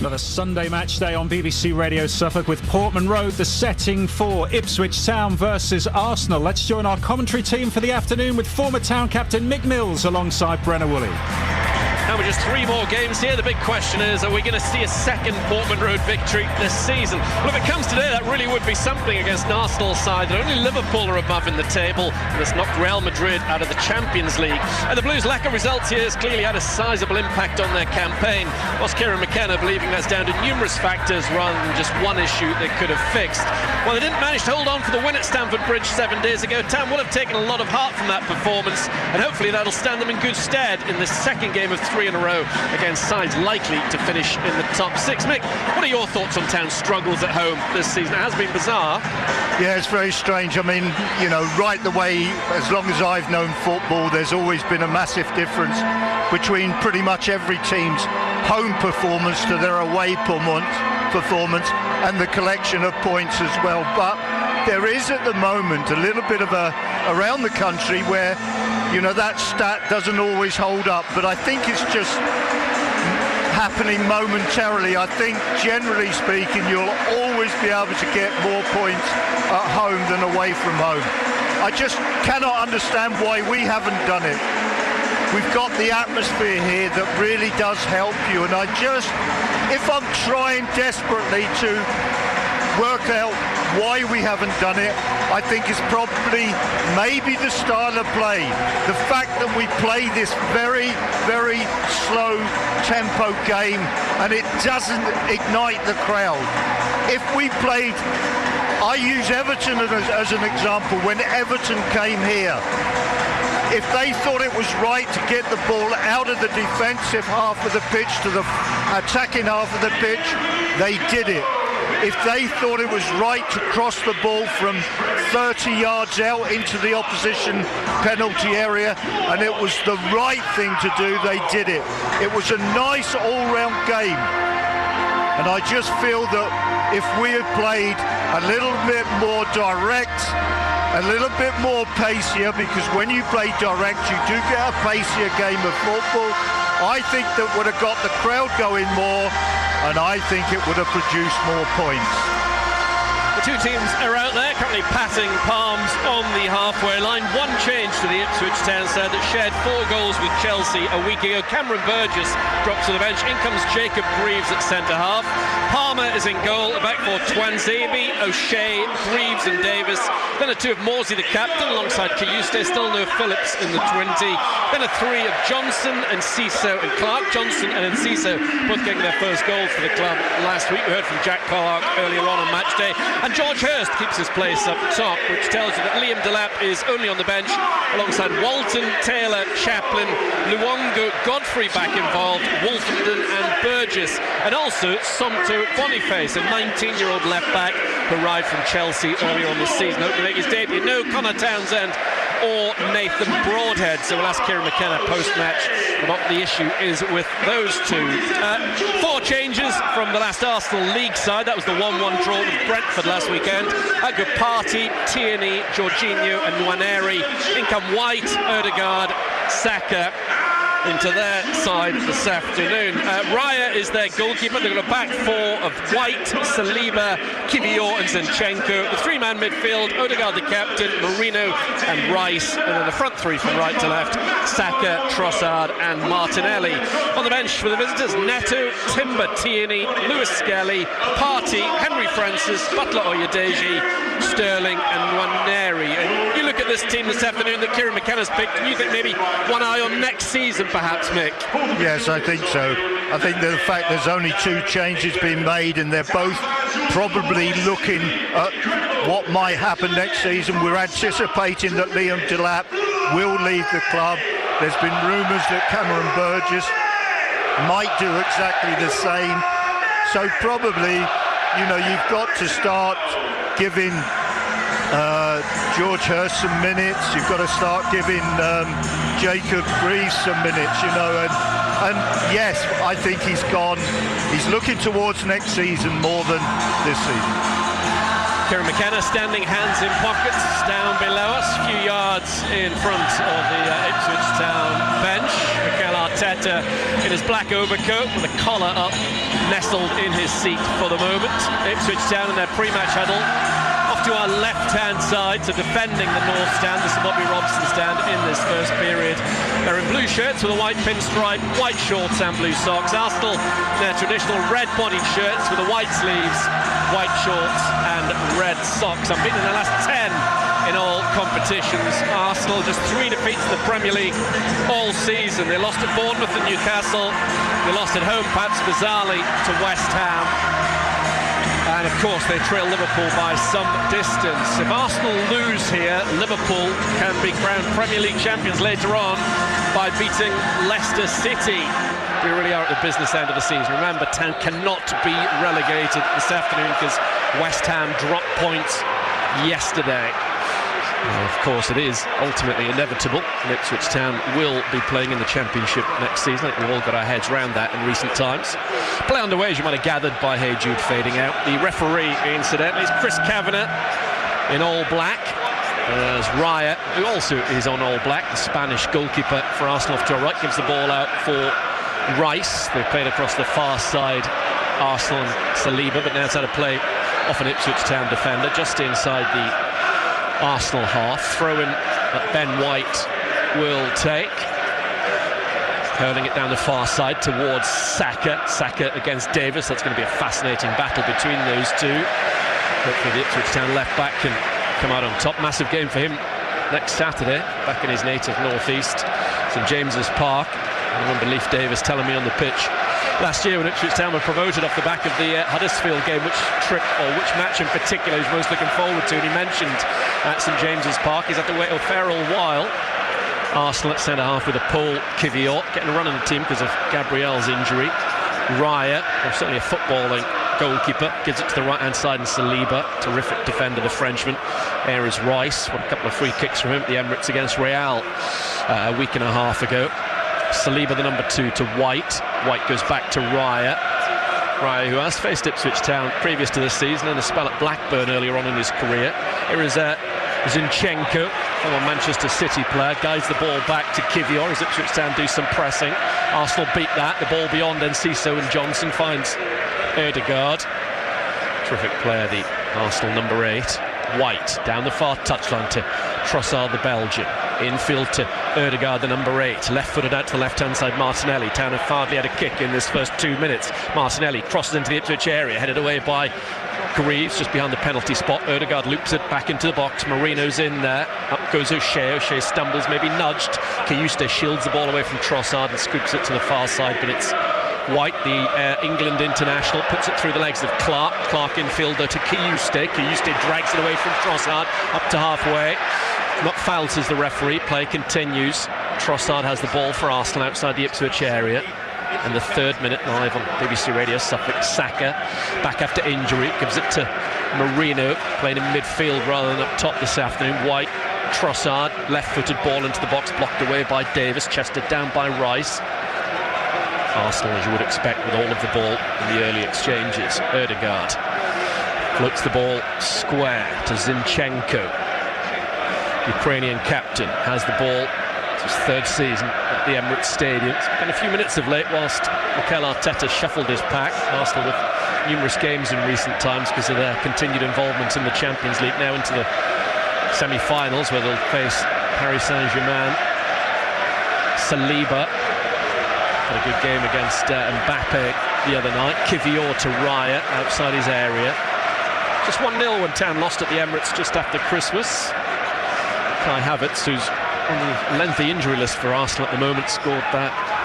Another Sunday match day on BBC Radio Suffolk with Portman Road, the setting for Ipswich Town versus Arsenal. Let's join our commentary team for the afternoon with former Town captain Mick Mills alongside Brenna Woolley. Now we're just 3 more games here. The big question is, are we going to see a second Portman Road victory this season? Well, if it comes today, that really would be something against an Arsenal side that only Liverpool are above in the table, and has knocked Real Madrid out of the Champions League. And the Blues' lack of results here has clearly had a sizable impact on their campaign, whilst Kieran McKenna believing that's down to numerous factors rather than just one issue they could have fixed. While they didn't manage to hold on for the win at Stamford Bridge 7 days ago, Town will have taken a lot of heart from that performance, and hopefully that'll stand them in good stead in the second game of 3 in a row against sides likely to finish in the top 6. Mick, what are your thoughts on Town's struggles at home this season? It has been bizarre. Yeah, it's very strange. I mean, you know, right the way, as long as I've known football, there's always been a massive difference between pretty much every team's home performance to their away performance and the collection of points as well. But there is at the moment a little bit of a around the country where, you know, that stat doesn't always hold up, but I think it's just happening momentarily. I think, generally speaking, you'll always be able to get more points at home than away from home. I just cannot understand why we haven't done it. We've got the atmosphere here that really does help you, and if I'm trying desperately to work out why we haven't done it, I think it's probably maybe the style of play. The fact that we play this very, very slow tempo game and it doesn't ignite the crowd. If we played, I use Everton as an example. When Everton came here, if they thought it was right to get the ball out of the defensive half of the pitch to the attacking half of the pitch, they did it. If they thought it was right to cross the ball from 30 yards out into the opposition penalty area and it was the right thing to do, they did it. It was a nice all-round game. And I just feel that if we had played a little bit more direct, a little bit more pacier, because when you play direct you do get a pacier game of football, I think that would have got the crowd going more, and I think it would have produced more points. The two teams are out there currently patting palms on the halfway line. One change to the Ipswich Town side that shared 4 goals with Chelsea a week ago. Cameron Burgess drops to the bench. In comes Jacob Greaves at centre-half. Palmer is in goal. Back for Twanzebe, O'Shea, Greaves and Davis. Then a 2 of Morsey, the captain, alongside Kayuste. Still no Phillips in the 20. Then a 3 of Johnson and Ciso and Clark. Johnson and Ciso both getting their first goals for the club last week. We heard from Jack Clark earlier on match day. And George Hurst keeps his place up top, which tells you that Liam Delap is only on the bench alongside Walton, Taylor, Chaplin, Luongo, Godfrey back involved, Wolfenden and Burgess, and also Somto Boniface, a 19-year-old left-back who arrived from Chelsea earlier on this season, hoping to make his debut. No Connor Townsend or Nathan Broadhead, so we'll ask Kieran McKenna post-match what the issue is with those two. 4 changes from the last Arsenal League side. That was the 1-1 draw with Brentford last weekend. Agupati, Tierney, Jorginho and Nwaneri. In come White, Odegaard, Saka into their side this afternoon. Raya is their goalkeeper. They've got a back 4 of White, Saliba, Kivior and Zinchenko. The 3-man midfield, Odegaard the captain, Marino and Rice, and then the front 3 from right to left, Saka, Trossard and Martinelli. On the bench for the visitors, Neto, Timber, Tierney, Lewis Skelly, Partey, Henry Francis, Butler Oyedeji, Sterling and Nwaneri. And you look at this team this afternoon that Kieran McKenna's picked, and you think maybe one eye on next season perhaps, Mick? Yes, I think so. I think the fact there's only 2 changes being made and they're both probably looking at what might happen next season. We're anticipating that Liam Delap will leave the club. There's been rumours that Cameron Burgess might do exactly the same. So probably, you know, you've got to start giving George Hurst some minutes. You've got to start giving Jacob Greaves some minutes, you know, and yes, I think he's looking towards next season more than this season. Kieran McKenna standing hands in pockets down below us, a few yards in front of the Ipswich Town bench. Mikel Arteta in his black overcoat with a collar up nestled in his seat for the moment. Ipswich Town in their pre-match huddle. Off to our left-hand side, so defending the north stand. This is Bobby Robson's stand in this first period. They're in blue shirts with a white pinstripe, white shorts and blue socks. Arsenal in their traditional red-bodied shirts with the white sleeves, white shorts and red socks. Unbeaten in the last 10 in all competitions. Arsenal just 3 defeats in the Premier League all season. They lost at Bournemouth and Newcastle. They lost at home, perhaps bizarrely, to West Ham. And of course they trail Liverpool by some distance. If Arsenal lose here, Liverpool can be crowned Premier League champions later on by beating Leicester City. We really are at the business end of the season. Remember, Town cannot be relegated this afternoon because West Ham dropped points yesterday. Well, of course, it is ultimately inevitable. Ipswich Town will be playing in the Championship next season. I think we've all got our heads around that in recent times. Play underway, as you might have gathered by Hey Jude fading out. The referee, incidentally, is Chris Kavanagh in all black. As Raya, who also is on all black, the Spanish goalkeeper for Arsenal off to our right, gives the ball out for Rice. They played across the far side, Arsenal and Saliba, but now it's out of play off an Ipswich Town defender just inside the Arsenal half. Throw in that Ben White will take. Hurling it down the far side towards Saka. Saka against Davis. That's going to be a fascinating battle between those two. Hopefully the Ipswich Town left back can come out on top. Massive game for him next Saturday, back in his native northeast, St James's Park. I remember Leif Davis telling me on the pitch last year when Ipswich Town were promoted off the back of the Huddersfield game, which trip or which match in particular he's most looking forward to. And he mentioned at St James's Park he's had to wait a fair old while. Arsenal at centre-half with a Paul Kivior getting a run on the team because of Gabriel's injury. Raya, certainly a footballing goalkeeper, gives it to the right-hand side, and Saliba, terrific defender, the Frenchman. There is Rice, a couple of free kicks from him at the Emirates against Real a week and a half ago. Saliba, the number 2, to White. White goes back to Raya. Raya, who has faced Ipswich Town previous to this season and a spell at Blackburn earlier on in his career. Here is Zinchenko, former Manchester City player, guides the ball back to Kivior as Ipswich Town do some pressing. Arsenal beat that. The ball beyond Enciso and Johnson finds Ødegaard. Terrific player, the Arsenal number 8. White down the far touchline to Trossard, the Belgian. Infield to Ødegaard, the number 8. Left-footed out to the left-hand side, Martinelli. Town have hardly had a kick in this first 2 minutes. Martinelli crosses into the Ipswich area, headed away by Greaves, just behind the penalty spot. Ødegaard loops it back into the box. Marino's in there. Up goes O'Shea. O'Shea stumbles, maybe nudged. Kayuste shields the ball away from Trossard and scoops it to the far side, but it's White, the England international, puts it through the legs of Clark. Clark infielder to Kayuste. Kayuste drags it away from Trossard up to halfway. Not fouled, says the referee. Play continues. Trossard has the ball for Arsenal outside the Ipswich area. And the 3rd minute, live on BBC Radio Suffolk. Saka back after injury, gives it to Marino, playing in midfield rather than up top this afternoon. White, Trossard, left-footed ball into the box, blocked away by Davis, chested down by Rice. Arsenal, as you would expect, with all of the ball in the early exchanges. Ødegaard floats the ball square to Zinchenko. Ukrainian captain has the ball. It's his 3rd season at the Emirates Stadium. It's been a few minutes of late whilst Mikel Arteta shuffled his pack. Arsenal with numerous games in recent times because of their continued involvement in the Champions League, now into the semi-finals where they'll face Paris Saint-Germain. Saliba had a good game against Mbappe the other night. Kivior to Raya outside his area. Just 1-0 when Town lost at the Emirates just after Christmas. Kai Havertz, who's on the lengthy injury list for Arsenal at the moment, scored that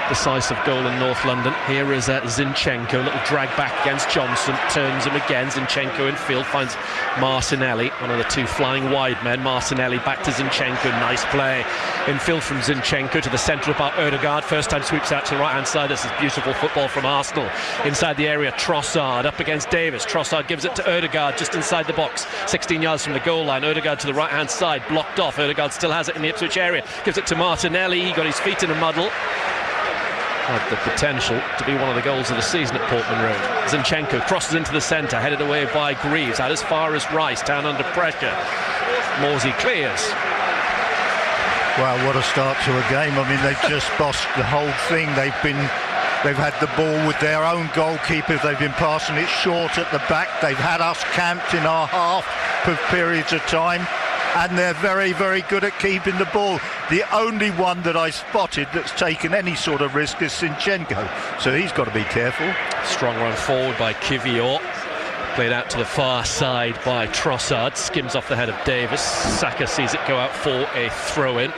decisive goal in North London. Here is Zinchenko, a little drag back against Johnson, turns him again. Zinchenko in field, finds Martinelli, one of the 2 flying wide men. Martinelli back to Zinchenko, nice play. Infield from Zinchenko to the centre about Ødegaard. First time sweeps out to the right hand side. This is beautiful football from Arsenal. Inside the area, Trossard up against Davis. Trossard gives it to Ødegaard just inside the box, 16 yards from the goal line. Ødegaard to the right hand side, blocked off. Ødegaard still has it in the Ipswich area, gives it to Martinelli. He got his feet in a muddle. Had the potential to be one of the goals of the season at Portman Road. Zinchenko crosses into the centre, headed away by Greaves, out as far as Rice. Down under pressure. Morsey clears. Wow, what a start to a game. I mean, they've just bossed the whole thing. They've been They've had the ball with their own goalkeepers. They've been passing it short at the back. They've had us camped in our half for periods of time. And they're very, very good at keeping the ball. The only one that I spotted that's taken any sort of risk is Zinchenko. So he's got to be careful. Strong run forward by Kivior. Played out to the far side by Trossard. Skims off the head of Davis. Saka sees it go out for a throw-in.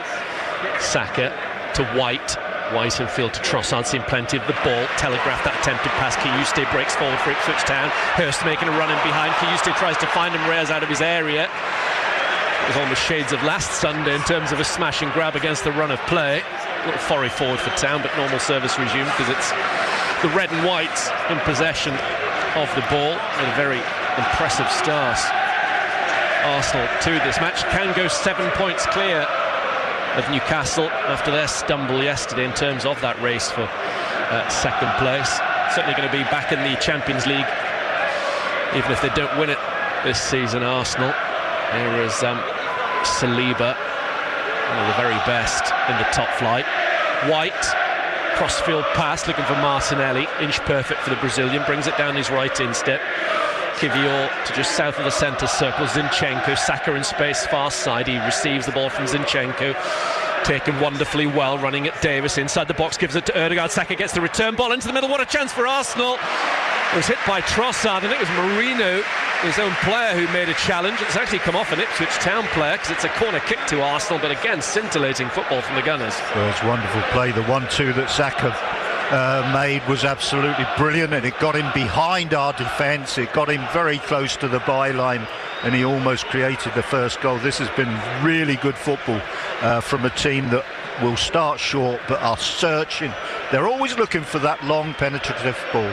Saka to White. White in field to Trossard, seen plenty of the ball. Telegraphed that attempted pass. Kiyuste breaks forward for Ipswich Town. Hurst making a run in behind. Kiyuste tries to find him. Reyes out of his area. It was almost shades of last Sunday in terms of a smash and grab against the run of play. A little forry forward for Town, but normal service resumed because it's the red and whites in possession of the ball with a very impressive start. Arsenal to this match can go 7 points clear of Newcastle after their stumble yesterday in terms of that race for second place. Certainly going to be back in the Champions League even if they don't win it this season, Arsenal. Here is Saliba, one of the very best in the top flight. White, crossfield pass looking for Martinelli, inch perfect for the Brazilian, brings it down his right instep. Kivior to just south of the centre circle. Zinchenko, Saka in space, far side. He receives the ball from Zinchenko, taken wonderfully well, running at Davis inside the box, gives it to Ødegaard. Saka gets the return ball into the middle. What a chance for Arsenal. It was hit by Trossard. I think it was Marino, his own player, who made a challenge. It's actually come off an Ipswich Town player because it's a corner kick to Arsenal, but again scintillating football from the Gunners. Well, it's wonderful play. The 1-2 that Saka made was absolutely brilliant, and it got him behind our defence. It got him very close to the byline, and he almost created the first goal. This has been really good football from a team that will start short but are searching. They're always looking for that long penetrative ball.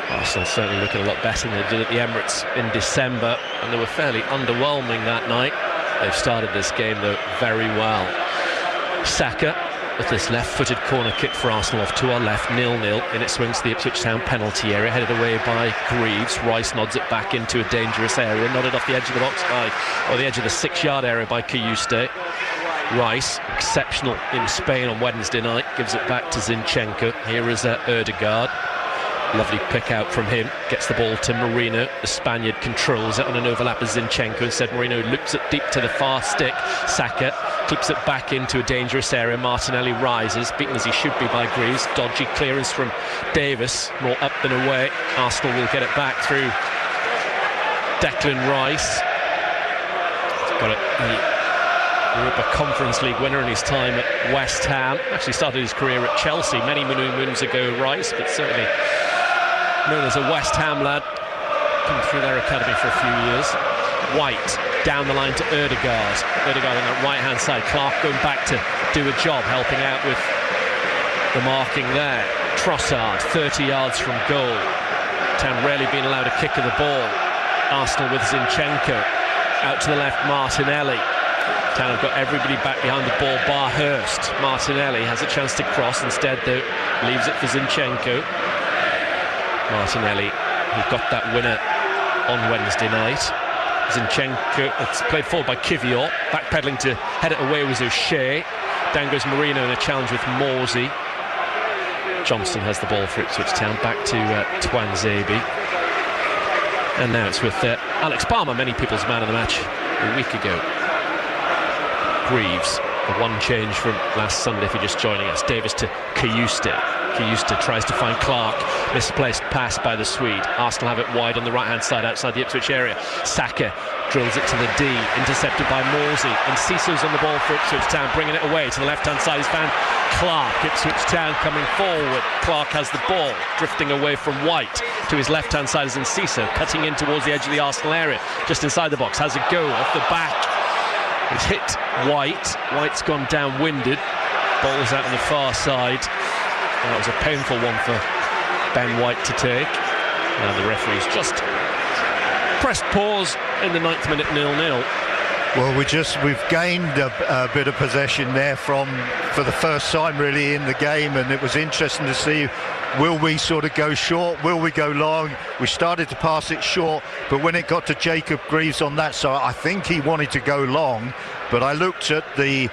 Arsenal certainly looking a lot better than they did at the Emirates in December, and they were fairly underwhelming that night. They've started this game though very well. Saka with this left-footed corner kick for Arsenal off to our left, 0-0, and it swings to the Ipswich Town penalty area, headed away by Greaves. Rice nods it back into a dangerous area, nodded off the edge of the box or the edge of the 6-yard area by Kiyuste. Rice, exceptional in Spain on Wednesday night, gives it back to Zinchenko. Here is Ødegaard. Lovely pick out from him, gets the ball to Marino. The Spaniard controls it on an overlap of Zinchenko. Instead, Marino loops it deep to the far stick. Saka clips it back into a dangerous area. Martinelli rises, beaten as he should be by Greaves. Dodgy clearance from Davis, more up than away. Arsenal will get it back through Declan Rice. He's got a Europa Conference League winner in his time at West Ham. Actually started his career at Chelsea many moons ago, Rice, but certainly known as a West Ham lad, come through their academy for a few years. White down the line to Ødegaard. Ødegaard on that right-hand side. Clark going back to do a job, helping out with the marking there. Trossard, 30 yards from goal. Town rarely being allowed a kick of the ball. Arsenal with Zinchenko. Out to the left, Martinelli. Town have got everybody back behind the ball, bar Hurst. Martinelli has a chance to cross, instead though leaves it for Zinchenko. Martinelli, who got that winner on Wednesday night. Zinchenko, it's played forward by Kivior, backpedaling to head it away was O'Shea. Down goes Marino in a challenge with Morsey. Johnston has the ball for Ipswich Town, back to Twanzebe. And now it's with Alex Palmer, many people's man of the match a week ago. Greaves, the one change from last Sunday if you're just joining us. Davis to Kiyuste. Kiyuste tries to find Clark. Misplaced pass by the Swede. Arsenal have it wide on the right-hand side outside the Ipswich area. Saka drills it to the D, intercepted by Morsey. And Cecil's on the ball for Ipswich Town, bringing it away to the left-hand side. He's found Clark. Ipswich Town coming forward. Clark has the ball, drifting away from White to his left-hand side as Enciso, cutting in towards the edge of the Arsenal area, just inside the box. Has a go off the back. It's hit White. White's gone downwinded. Ball's out on the far side. That was a painful one for Ben White to take. Now the referee's just pressed pause in the 9th minute, 0-0. Well, we've gained a bit of possession there for the first time really in the game, and it was interesting to see, will we sort of go short, will we go long? We started to pass it short, but when it got to Jacob Greaves on that side, I think he wanted to go long, but I looked at the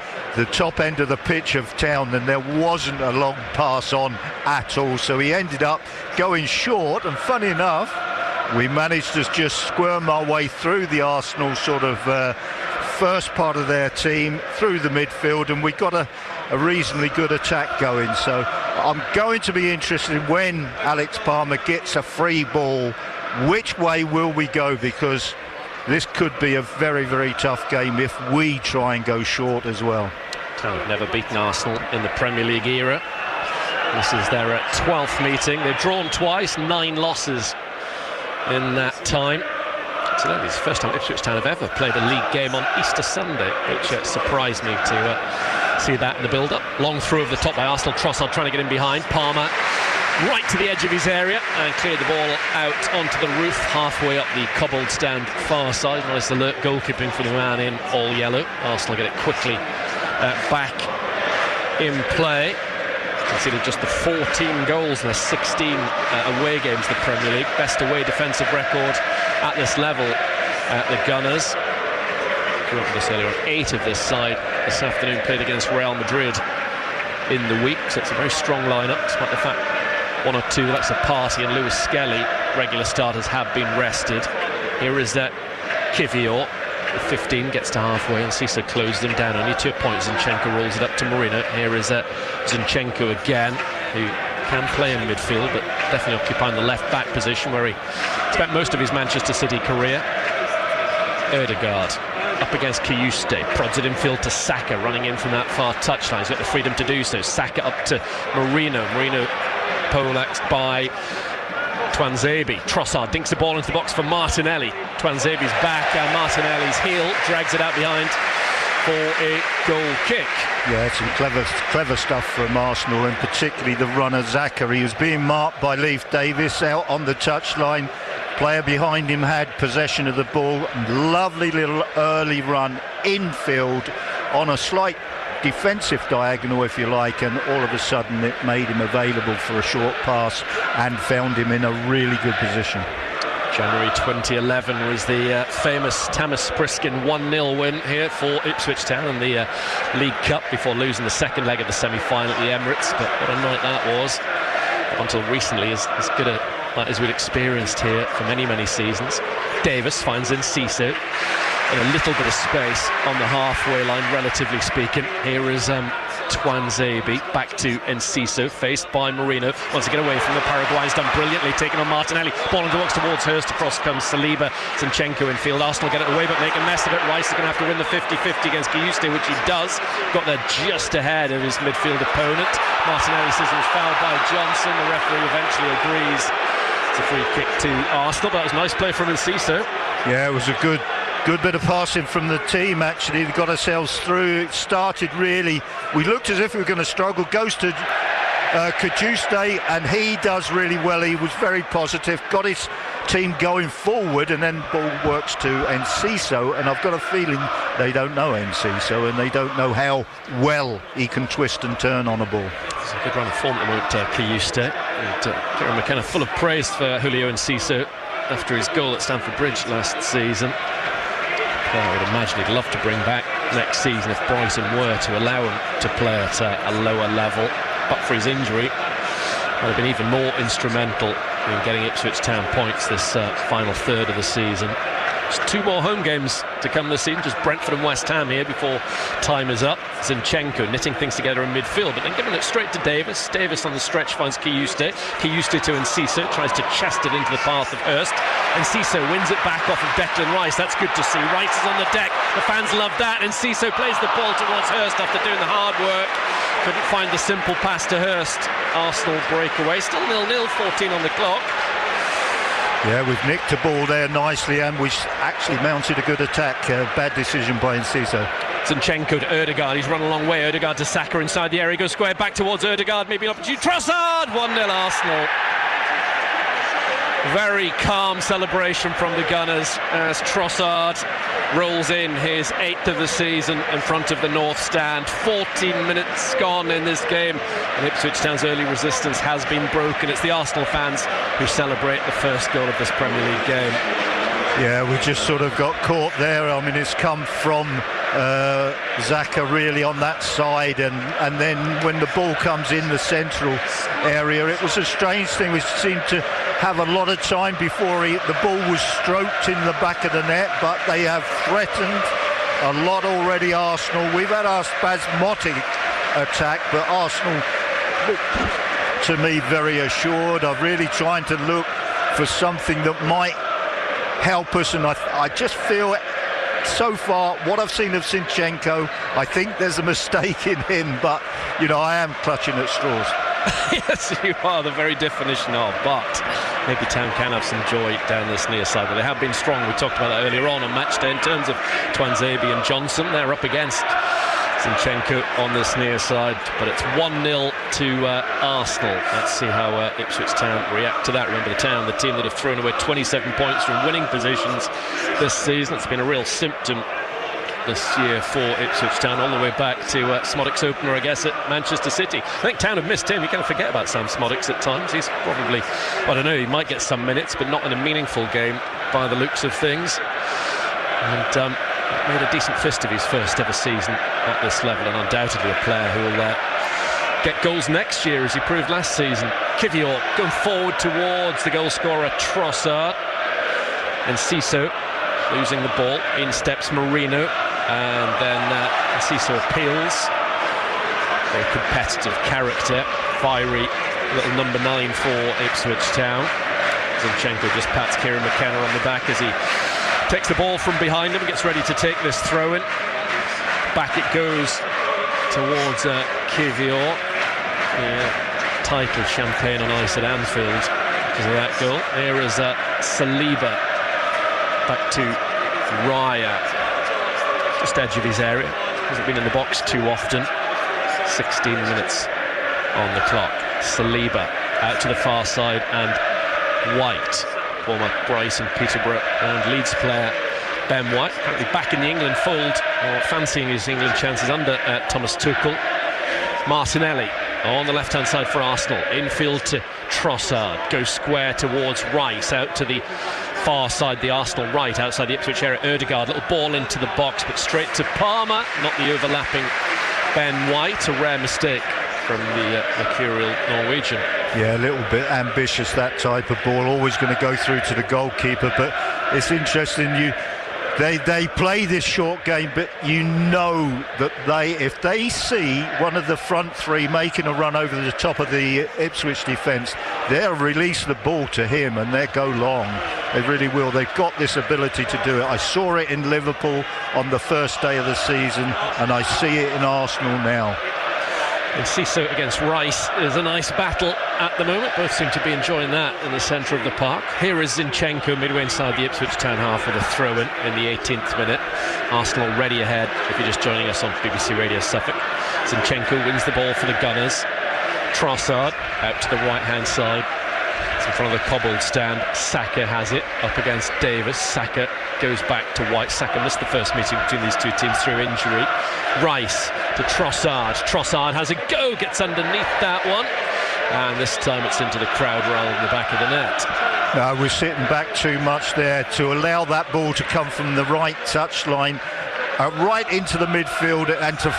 top end of the pitch of Town, and there wasn't a long pass on at all, so he ended up going short. And funny enough, we managed to just squirm our way through the Arsenal sort of first part of their team through the midfield, and we got a reasonably good attack going. So I'm going to be interested when Alex Palmer gets a free ball, which way will we go, because this could be a very, very tough game if we try and go short as well. Town have never beaten Arsenal in the Premier League era. This is their 12th meeting. They've drawn twice, 9 losses in that time. So it's the first time Ipswich Town have ever played a league game on Easter Sunday, which surprised me to see that in the build-up. Long throw of the top by Arsenal. Trossard trying to get in behind. Palmer right to the edge of his area and cleared the ball out onto the roof, halfway up the cobbled stand far side. Nice alert goalkeeping for the man in all yellow. Arsenal get it quickly back in play. Conceded just the 14 goals in their 16 away games in the Premier League. Best away defensive record at this level at the Gunners. Grew up with this earlier on. 8 of this side this afternoon played against Real Madrid in the week, so it's a very strong lineup, despite the fact one or two, that's a Party and Lewis Skelly, regular starters, have been rested. Here is Kivior. The 15 gets to halfway and Cisa closes them down. Only 2 points. Zinchenko rolls it up to Marino. Here is Zinchenko again, who can play in midfield, but definitely occupying the left-back position where he spent most of his Manchester City career. Odegaard up against Kiyuste, prods it infield to Saka, running in from that far touchline. He's got the freedom to do so. Saka up to Marino. Marino poleaxed by Twanzebe. Trossard dinks the ball into the box for Martinelli. Twanzebe's back and Martinelli's heel drags it out behind for a goal kick. Yeah, some clever stuff from Arsenal, and particularly the runner Zachary, who's being marked by Leif Davis out on the touchline. Player behind him had possession of the ball. Lovely little early run infield on a slight defensive diagonal, if you like, and all of a sudden it made him available for a short pass and found him in a really good position. January 2011 was the famous Tamas Priskin 1-0 win here for Ipswich Town in the League Cup, before losing the second leg of the semi-final at the Emirates. But what a night that was. Until recently, as good as we'd experienced here for many seasons. Davis finds Enciso in a little bit of space on the halfway line, relatively speaking. Here is Twanzebe back to Enciso, faced by Marino. Wants to get away from the Paraguayan's done brilliantly, taking on Martinelli. Ball in the box towards Hurst. Across comes Saliba. Zinchenko in field. Arsenal get it away, but make a mess of it. Rice is going to have to win the 50-50 against Kiyuste, which he does. Got there just ahead of his midfield opponent. Martinelli says he was fouled by Johnson. The referee eventually agrees. It's a free kick to Arsenal, but that was a nice play from Enciso. Yeah, it was a good bit of passing from the team, actually. We got ourselves through. It started really, we looked as if we were going to struggle. Goes to Kajusте, and he does really well. He was very positive, got his team going forward, and then ball works to Enciso, and I've got a feeling they don't know Enciso, and they don't know how well he can twist and turn on a ball. It's a good run of form at the moment, Kiyuste. Kieran McKenna full of praise for Julio Enciso after his goal at Stamford Bridge last season. I would imagine he'd love to bring back next season if Brighton were to allow him to play at a lower level. But for his injury, might have been even more instrumental in getting Ipswich Town points this final third of the season. Just 2 more home games to come this season, just Brentford and West Ham here before time is up. Zinchenko knitting things together in midfield, but then giving it straight to Davis. Davis on the stretch finds Kiyuste. Kiyuste to Enciso, tries to chest it into the path of Hurst. Enciso wins it back off of Declan Rice. That's good to see. Rice is on the deck. The fans love that. Enciso plays the ball towards Hurst after doing the hard work. Couldn't find the simple pass to Hurst. Arsenal breakaway. Still 0-0, 14 on the clock. Yeah, we've nicked the ball there nicely, and we actually mounted a good attack. Bad decision by Enciso. Zinchenko to Odegaard. He's run a long way. Odegaard to Saka inside the area. Goes square back towards Odegaard. Maybe an opportunity. Trossard! 1-0 Arsenal. Very calm celebration from the Gunners as Trossard rolls in his 8th of the season in front of the North Stand. 14 minutes gone in this game, and Ipswich Town's early resistance has been broken. It's the Arsenal fans who celebrate the first goal of this Premier League game. Yeah, we just sort of got caught there. I mean, it's come from Xhaka really on that side, and then when the ball comes in the central area, it was a strange thing. We seemed to have a lot of time before the ball was stroked in the back of the net, but they have threatened a lot already, Arsenal. We've had our spasmodic attack, but Arsenal look to me very assured, are really trying to look for something that might help us, and I just feel so far what I've seen of Zinchenko, I think there's a mistake in him, but you know, I am clutching at straws. Yes, you are the very definition of, but maybe Town can have some joy down this near side, but they have been strong. We talked about that earlier on match day in terms of Twanzebe and Johnson. They're up against Zinchenko on this near side, but it's 1-0 to Arsenal. Let's see how Ipswich Town react to that. Remember, the Town, the team that have thrown away 27 points from winning positions this season. It's been a real symptom this year for Ipswich Town, all the way back to Smodic's opener, I guess, at Manchester City. I think Town have missed him. You kind of forget about Sam Smodics at times. He's probably, I don't know, he might get some minutes, but not in a meaningful game by the looks of things. And made a decent fist of his first ever season at this level, and undoubtedly a player who will get goals next year, as he proved last season. Kivior going forward towards the goal scorer Trossard, and Ciso losing the ball. In steps Marino, and then Ciso appeals. Very competitive character, fiery little number 9 for Ipswich Town. Zinchenko just pats Kieran McKenna on the back as he takes the ball from behind him, gets ready to take this throw-in. Back it goes towards Kivior. Title champagne on ice at Anfield because of that goal. Here is Saliba. Back to Raya. Just edge of his area. Hasn't been in the box too often. 16 minutes on the clock. Saliba out to the far side, and White, former Brighton, Peterborough and Leeds player Ben White, currently back in the England fold, or fancying his England chances under Thomas Tuchel. Martinelli on the left-hand side for Arsenal, infield to Trossard, goes square towards Rice, out to the far side, the Arsenal right, outside the Ipswich area. Ødegaard, little ball into the box, but straight to Palmer, not the overlapping Ben White. A rare mistake from the mercurial Norwegian. Yeah, a little bit ambitious, that type of ball, always going to go through to the goalkeeper. But it's interesting, they play this short game, but you know that if they see one of the front three making a run over the top of the Ipswich defence, they'll release the ball to him and they'll go long. They really will. They've got this ability to do it. I saw it in Liverpool on the first day of the season, and I see it in Arsenal now. And Ciso against Rice is a nice battle at the moment. Both seem to be enjoying that in the centre of the park. Here is Zinchenko midway inside the Ipswich Town half with a throw-in the 18th minute. Arsenal already ahead, if you're just joining us on BBC Radio Suffolk. Zinchenko wins the ball for the Gunners. Trossard out to the right-hand side. It's in front of the cobbled stand. Saka has it up against Davis. Saka goes back to White. Saka missed the first meeting between these two teams through injury. Rice to Trossard. Trossard has a go, gets underneath that one, and this time it's into the crowd rather than the back of the net. No, we're sitting back too much there to allow that ball to come from the right touchline right into the midfield, and to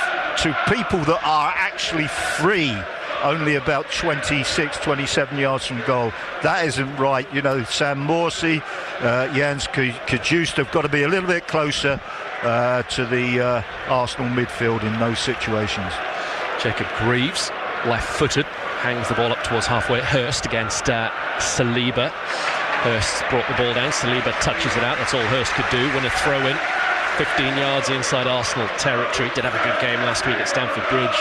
people that are actually free, only about 26, 27 yards from goal. That isn't right. You know, Sam Morsey, Jans Kajust have got to be a little bit closer to the Arsenal midfield in those situations. Jacob Greaves, left-footed, hangs the ball up towards halfway. Hurst against Saliba. Hurst brought the ball down. Saliba touches it out. That's all Hurst could do. Win a throw-in. 15 yards inside Arsenal territory. Did have a good game last week at Stamford Bridge.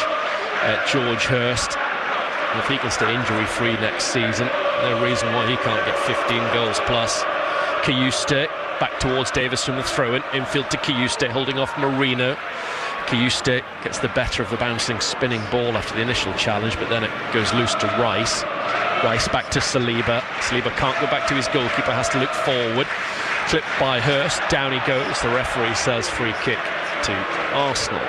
George Hurst. And if he can stay injury-free next season, no reason why he can't get 15 goals plus. Kayuste back towards Davis from the throw-in. Infield to Kayuste, holding off Marino. Kayuste gets the better of the bouncing, spinning ball after the initial challenge, but then it goes loose to Rice. Rice back to Saliba. Saliba can't go back to his goalkeeper, has to look forward. Clipped by Hurst, down he goes. The referee says free kick to Arsenal.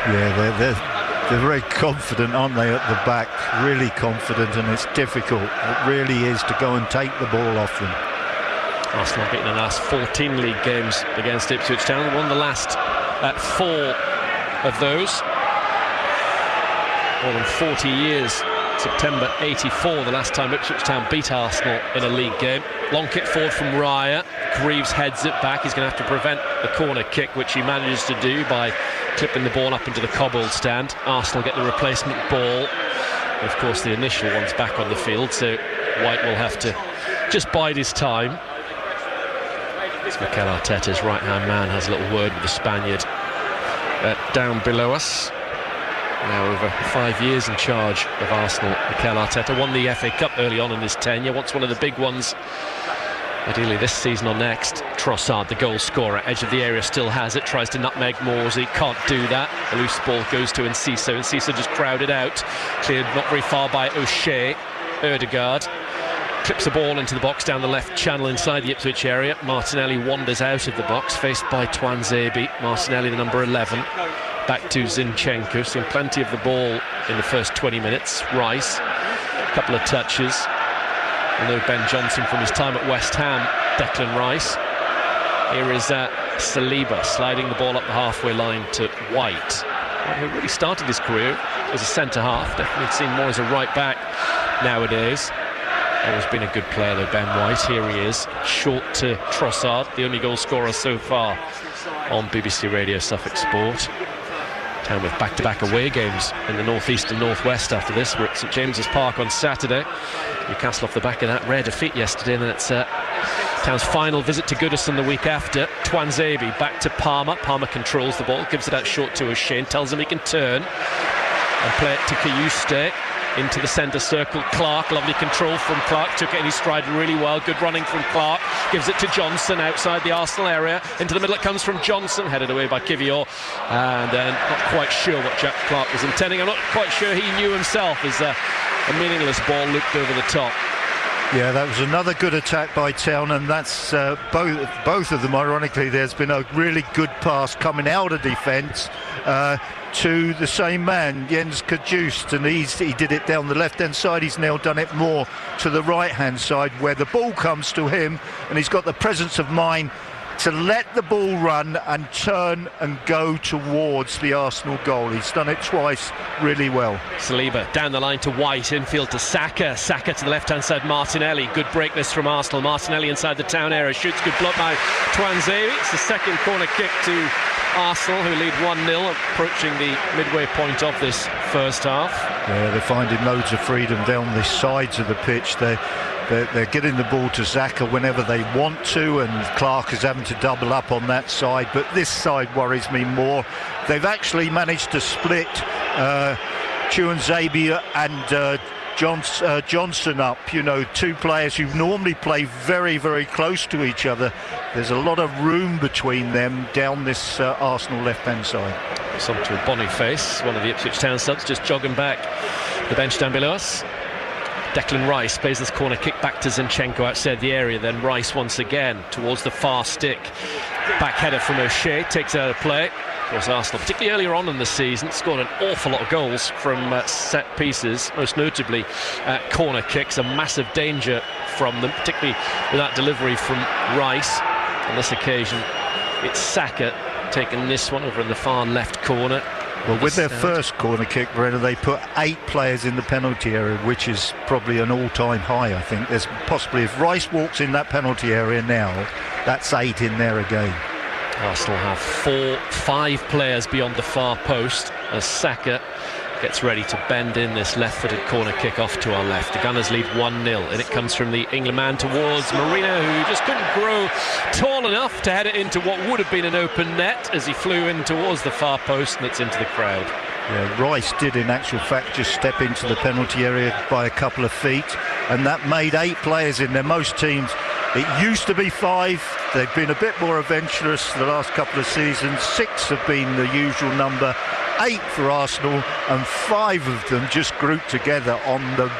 Yeah, they're very confident, aren't they, at the back? Really confident, and it's difficult. It really is to go and take the ball off them. Arsenal beaten in the last 14 league games against Ipswich Town. They won the last 4 of those. More than 40 years. September 84, the last time Ipswich Town beat Arsenal in a league game. Long kick forward from Raya. Greaves heads it back. He's going to have to prevent the corner kick, which he manages to do by clipping the ball up into the cobbled stand. Arsenal get the replacement ball. And of course, the initial one's back on the field, so White will have to just bide his time. Mikel Arteta's right-hand man has a little word with the Spaniard down below us. Now over 5 years in charge of Arsenal, Mikel Arteta won the FA Cup early on in his tenure, wants one of the big ones, ideally this season or next. Trossard, the goal scorer, edge of the area, still has it, tries to nutmeg Morsey, can't do that. A loose ball goes to Enciso. Enciso just crowded out, cleared not very far by O'Shea. Ødegaard clips the ball into the box down the left channel inside the Ipswich area. Martinelli wanders out of the box, faced by Tuanzebe. Martinelli, the number 11, back to Zinchenko. Seen plenty of the ball in the first 20 minutes. Rice, a couple of touches. I know Ben Johnson from his time at West Ham. Declan Rice. Here is Saliba sliding the ball up the halfway line to White, who really started his career as a centre-half. Definitely seen more as a right-back nowadays. Always been a good player though, Ben White. Here he is, short to Trossard, the only goal scorer so far on BBC Radio Suffolk Sport. Town with back-to-back away games in the northeast and northwest after this. We're at St James's Park on Saturday. Newcastle off the back of that rare defeat yesterday, and then it's Town's final visit to Goodison the week after. Tuanzebe back to Palmer. Palmer controls the ball, gives it out short to O'Shea, tells him he can turn and play it to Kayuste. Into the centre circle, Clark, lovely control from Clark, took it in his stride really well, good running from Clark, gives it to Johnson outside the Arsenal area, into the middle it comes from Johnson, headed away by Kivior, and then not quite sure what Jack Clark was intending. I'm not quite sure he knew himself as a meaningless ball looped over the top. Yeah, that was another good attack by Town, and that's both of them. Ironically, there's been a really good pass coming out of defence to the same man, Jens Kajust, and he did it down the left-hand side. He's now done it more to the right-hand side, where the ball comes to him, and he's got the presence of mind to let the ball run and turn and go towards the Arsenal goal. He's done it twice really well. Saliba down the line to White, infield to Saka. Saka to the left-hand side, Martinelli. Good break this from Arsenal. Martinelli inside the Town area, shoots, good block by Tuanzebe. It's the second corner kick to Arsenal, who lead 1-0, approaching the midway point of this first half. Yeah, they're finding loads of freedom down the sides of the pitch. They're getting the ball to Xhaka whenever they want to, and Clark is having to double up on that side, but this side worries me more. They've actually managed to split Tuanzebe and Johnson up, you know, two players who normally play very, very close to each other. There's a lot of room between them down this Arsenal left-hand side. Some to Boniface, one of the Ipswich Town subs, just jogging back the bench down below us. Declan Rice plays this corner kick back to Zinchenko outside the area, then Rice once again towards the far stick. Back header from O'Shea, takes out of play. Of course, Arsenal, particularly earlier on in the season, scored an awful lot of goals from set pieces, most notably corner kicks, a massive danger from them, particularly with that delivery from Rice. On this occasion, it's Saka taking this one over in the far left corner. Well, with their first corner kick, Brenner, they put 8 players in the penalty area, which is probably an all-time high, I think. There's possibly, if Rice walks in that penalty area now, that's 8 in there again. Arsenal have 5 players beyond the far post as Saka gets ready to bend in this left-footed corner kick off to our left. The Gunners lead 1-0, and it comes from the England man towards Marino, who just couldn't grow tall enough to head it into what would have been an open net as he flew in towards the far post, and it's into the crowd. Yeah, Rice did in actual fact just step into the penalty area by a couple of feet, and that made 8 players in there. Most teams, it used to be 5. They've been a bit more adventurous the last couple of seasons. 6 have been the usual number. 8 for Arsenal, and 5 of them just grouped together on the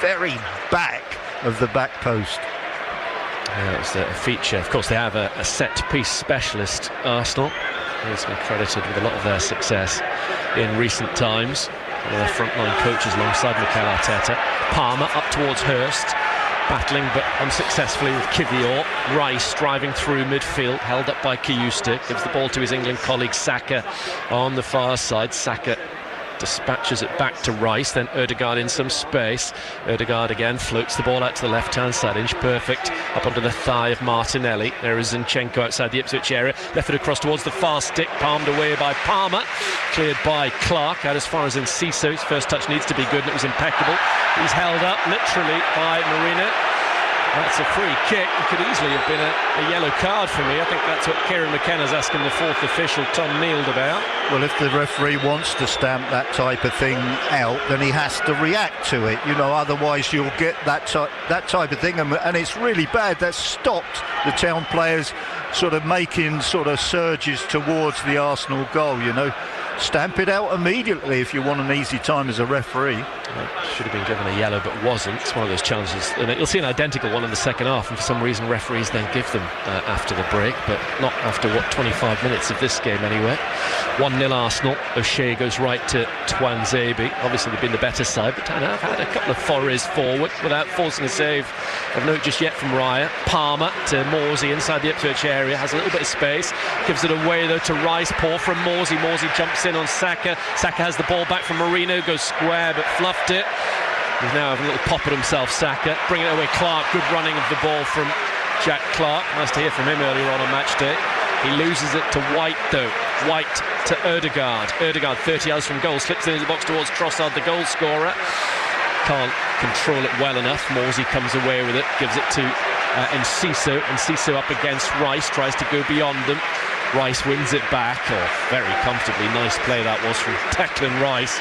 very back of the back post. Yeah, it's a feature. Of course, they have a set-piece specialist, Arsenal, who's been credited with a lot of their success in recent times. One of their frontline coaches alongside Mikel Arteta. Palmer up towards Hurst. Battling but unsuccessfully with Kivior. Rice driving through midfield, held up by Kiyustik, gives the ball to his England colleague Saka on the far side. Saka dispatches it back to Rice, then Ødegaard in some space. Ødegaard again floats the ball out to the left-hand side, inch perfect, up onto the thigh of Martinelli. There is Zinchenko outside the Ipswich area, left it across towards the far stick, palmed away by Palmer, cleared by Clark, out as far as Enciso. His first touch needs to be good, and it was impeccable. He's held up literally by Marino. That's a free kick. It could easily have been a yellow card for me. I think that's what Kieran McKenna's asking the fourth official, Tom Neild, about. Well, if the referee wants to stamp that type of thing out, then he has to react to it. You know, otherwise you'll get that type of thing, and it's really bad. That's stopped the Town players sort of making sort of surges towards the Arsenal goal. You know, stamp it out immediately if you want an easy time as a referee. Should have been given a yellow but wasn't. It's one of those challenges, and you'll see an identical one in the second half, and for some reason referees then give them after the break, but not after 25 minutes of this game anyway. 1-0 Arsenal. O'Shea goes right to Twanzebe. Obviously they've been the better side, but I've had a couple of forays forward without forcing a save of note just yet from Raya. Palmer to Morsey inside the Ipswich area, has a little bit of space, gives it away though to Rice. Poor from Morsey. Morsey jumps in on Saka. Saka has the ball back from Marino, goes square but fluffed it. He's now having a little pop at himself, Saka. Bringing it away, Clark. Good running of the ball from Jack Clark. Nice to hear from him earlier on match day. He loses it to White though. White to Ødegaard. Ødegaard 30 yards from goal, slips into the box towards Trossard, the goal scorer. Can't control it well enough. Morsey comes away with it, gives it to Enciso. Enciso up against Rice, tries to go beyond them. Rice wins it back, very comfortably. Nice play that was from Declan Rice.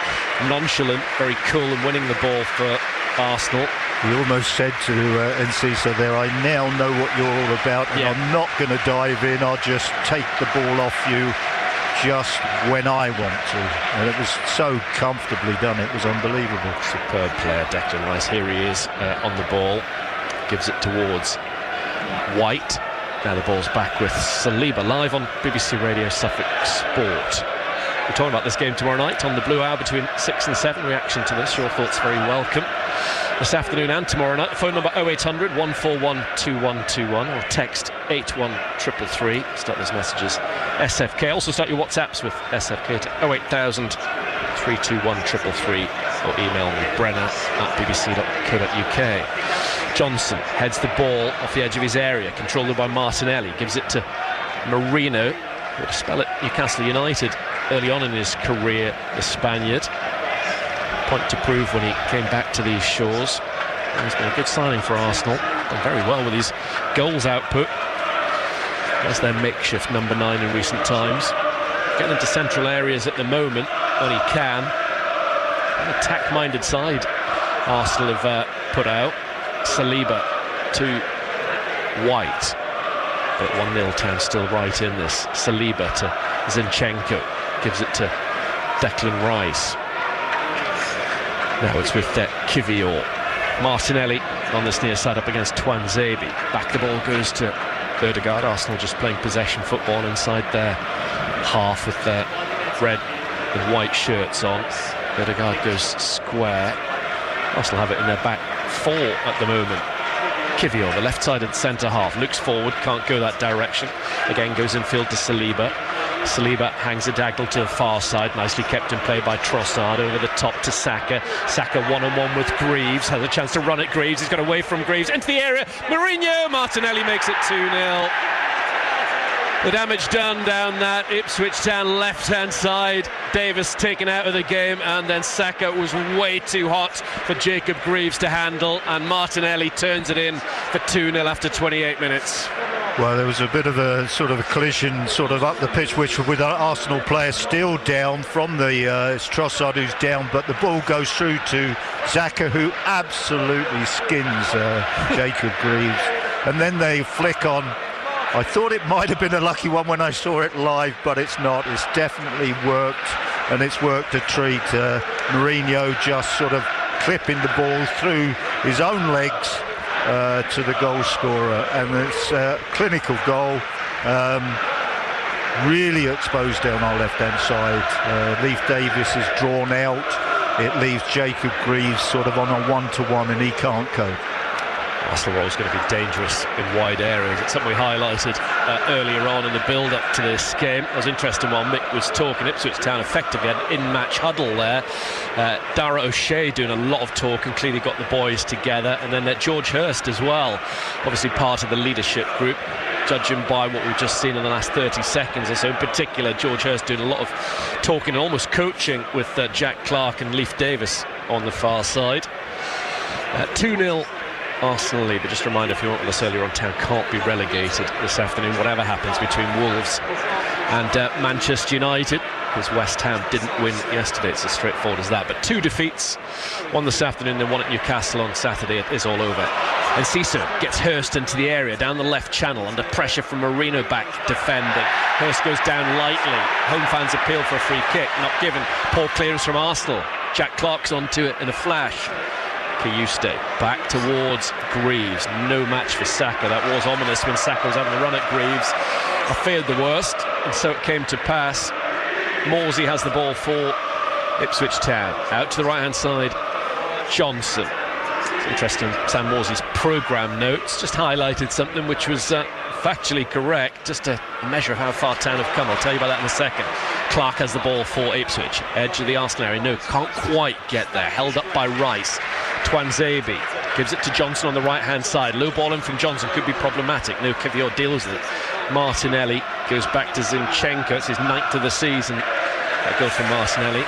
Nonchalant, very cool, and winning the ball for Arsenal. He almost said to Enciso there, I now know what you're all about, and I'm not going to dive in. I'll just take the ball off you just when I want to. And it was so comfortably done, it was unbelievable. Superb player, Declan Rice. Here he is on the ball. Gives it towards White. Now the ball's back with Saliba, live on BBC Radio Suffolk Sport. We're talking about this game tomorrow night on the Blue Hour between 6 and 7. Reaction to this, your thoughts very welcome. This afternoon and tomorrow night, phone number 0800 141 2121 or text 81333. Start those messages SFK. Also start your WhatsApps with SFK to 08000 321 333 or email me brenner@bbc.co.uk. Johnson heads the ball off the edge of his area, controlled by Martinelli, gives it to Marino, who would spell it Newcastle United early on in his career, the Spaniard. Point to prove when he came back to these shores. He's been a good signing for Arsenal, done very well with his goals output. That's their makeshift number 9 in recent times. Getting into central areas at the moment when he can. An attack-minded side Arsenal have put out. Saliba to White, but 1-0 Town still right in this. Saliba to Zinchenko, gives it to Declan Rice. Now it's with Kivior. Martinelli on this near side up against Twanzebe. Back the ball goes to Ødegaard. Arsenal just playing possession football inside their half with their red and white shirts on. Ødegaard goes square. Arsenal have it in their back 4 at the moment. Kivior, the left-sided centre half, looks forward, can't go that direction. Again goes infield to Saliba. Saliba hangs a diagonal to the far side, nicely kept in play by Trossard, over the top to Saka. Saka one-on-one with Greaves, has a chance to run at Greaves, he's got away from Greaves, into the area, Mourinho, Martinelli makes it 2-0. The damage done down that Ipswich Town left-hand side. Davis taken out of the game, and then Saka was way too hot for Jacob Greaves to handle, and Martinelli turns it in for 2-0 after 28 minutes. Well, there was a bit of a sort of a collision sort of up the pitch, which with our Arsenal player still down from the it's Trossard who's down, but the ball goes through to Saka, who absolutely skins Jacob Greaves, and then they flick on. I thought it might have been a lucky one when I saw it live, but it's not. It's definitely worked, and it's worked a treat. Mourinho just sort of clipping the ball through his own legs to the goal scorer, and it's a clinical goal. Really exposed down our left-hand side. Leif Davis is drawn out. It leaves Jacob Greaves sort of on a one-to-one, and he can't cope. Arsenal were always going to be dangerous in wide areas. It's something we highlighted earlier on in the build-up to this game. It was interesting while Mick was talking. Ipswich Town effectively had an in-match huddle there. Dara O'Shea doing a lot of talking, clearly got the boys together, and then George Hurst as well, obviously part of the leadership group, judging by what we've just seen in the last 30 seconds or so. In particular, George Hurst doing a lot of talking and almost coaching with Jack Clarke and Leif Davis on the far side. 2-0 Arsenal lead, but just a reminder, if you want with us earlier on, Town can't be relegated this afternoon, whatever happens between Wolves and Manchester United, because West Ham didn't win yesterday. It's as straightforward as that. But 2 defeats, one this afternoon, then one at Newcastle on Saturday. It is all over. And Cisse gets Hurst into the area, down the left channel, under pressure from Marino back defending. Hurst goes down lightly. Home fans appeal for a free kick, not given. Poor clearance from Arsenal. Jack Clarke's onto it in a flash. Kayuste back towards Greaves. No match for Saka. That was ominous when Saka was having a run at Greaves. I feared the worst, and so it came to pass. Morsey has the ball for Ipswich Town. Out to the right-hand side, Johnson. It's interesting, Sam Morsey's programme notes just highlighted something which was factually correct, just a measure of how far Town have come. I'll tell you about that in a second. Clarke has the ball for Ipswich. Edge of the Arsenal area. No, can't quite get there. Held up by Rice. Twanzebe gives it to Johnson on the right-hand side. Low ball in from Johnson could be problematic. No, Kivior deals with it. Martinelli goes back to Zinchenko. It's his 9th of the season. That goes from Martinelli.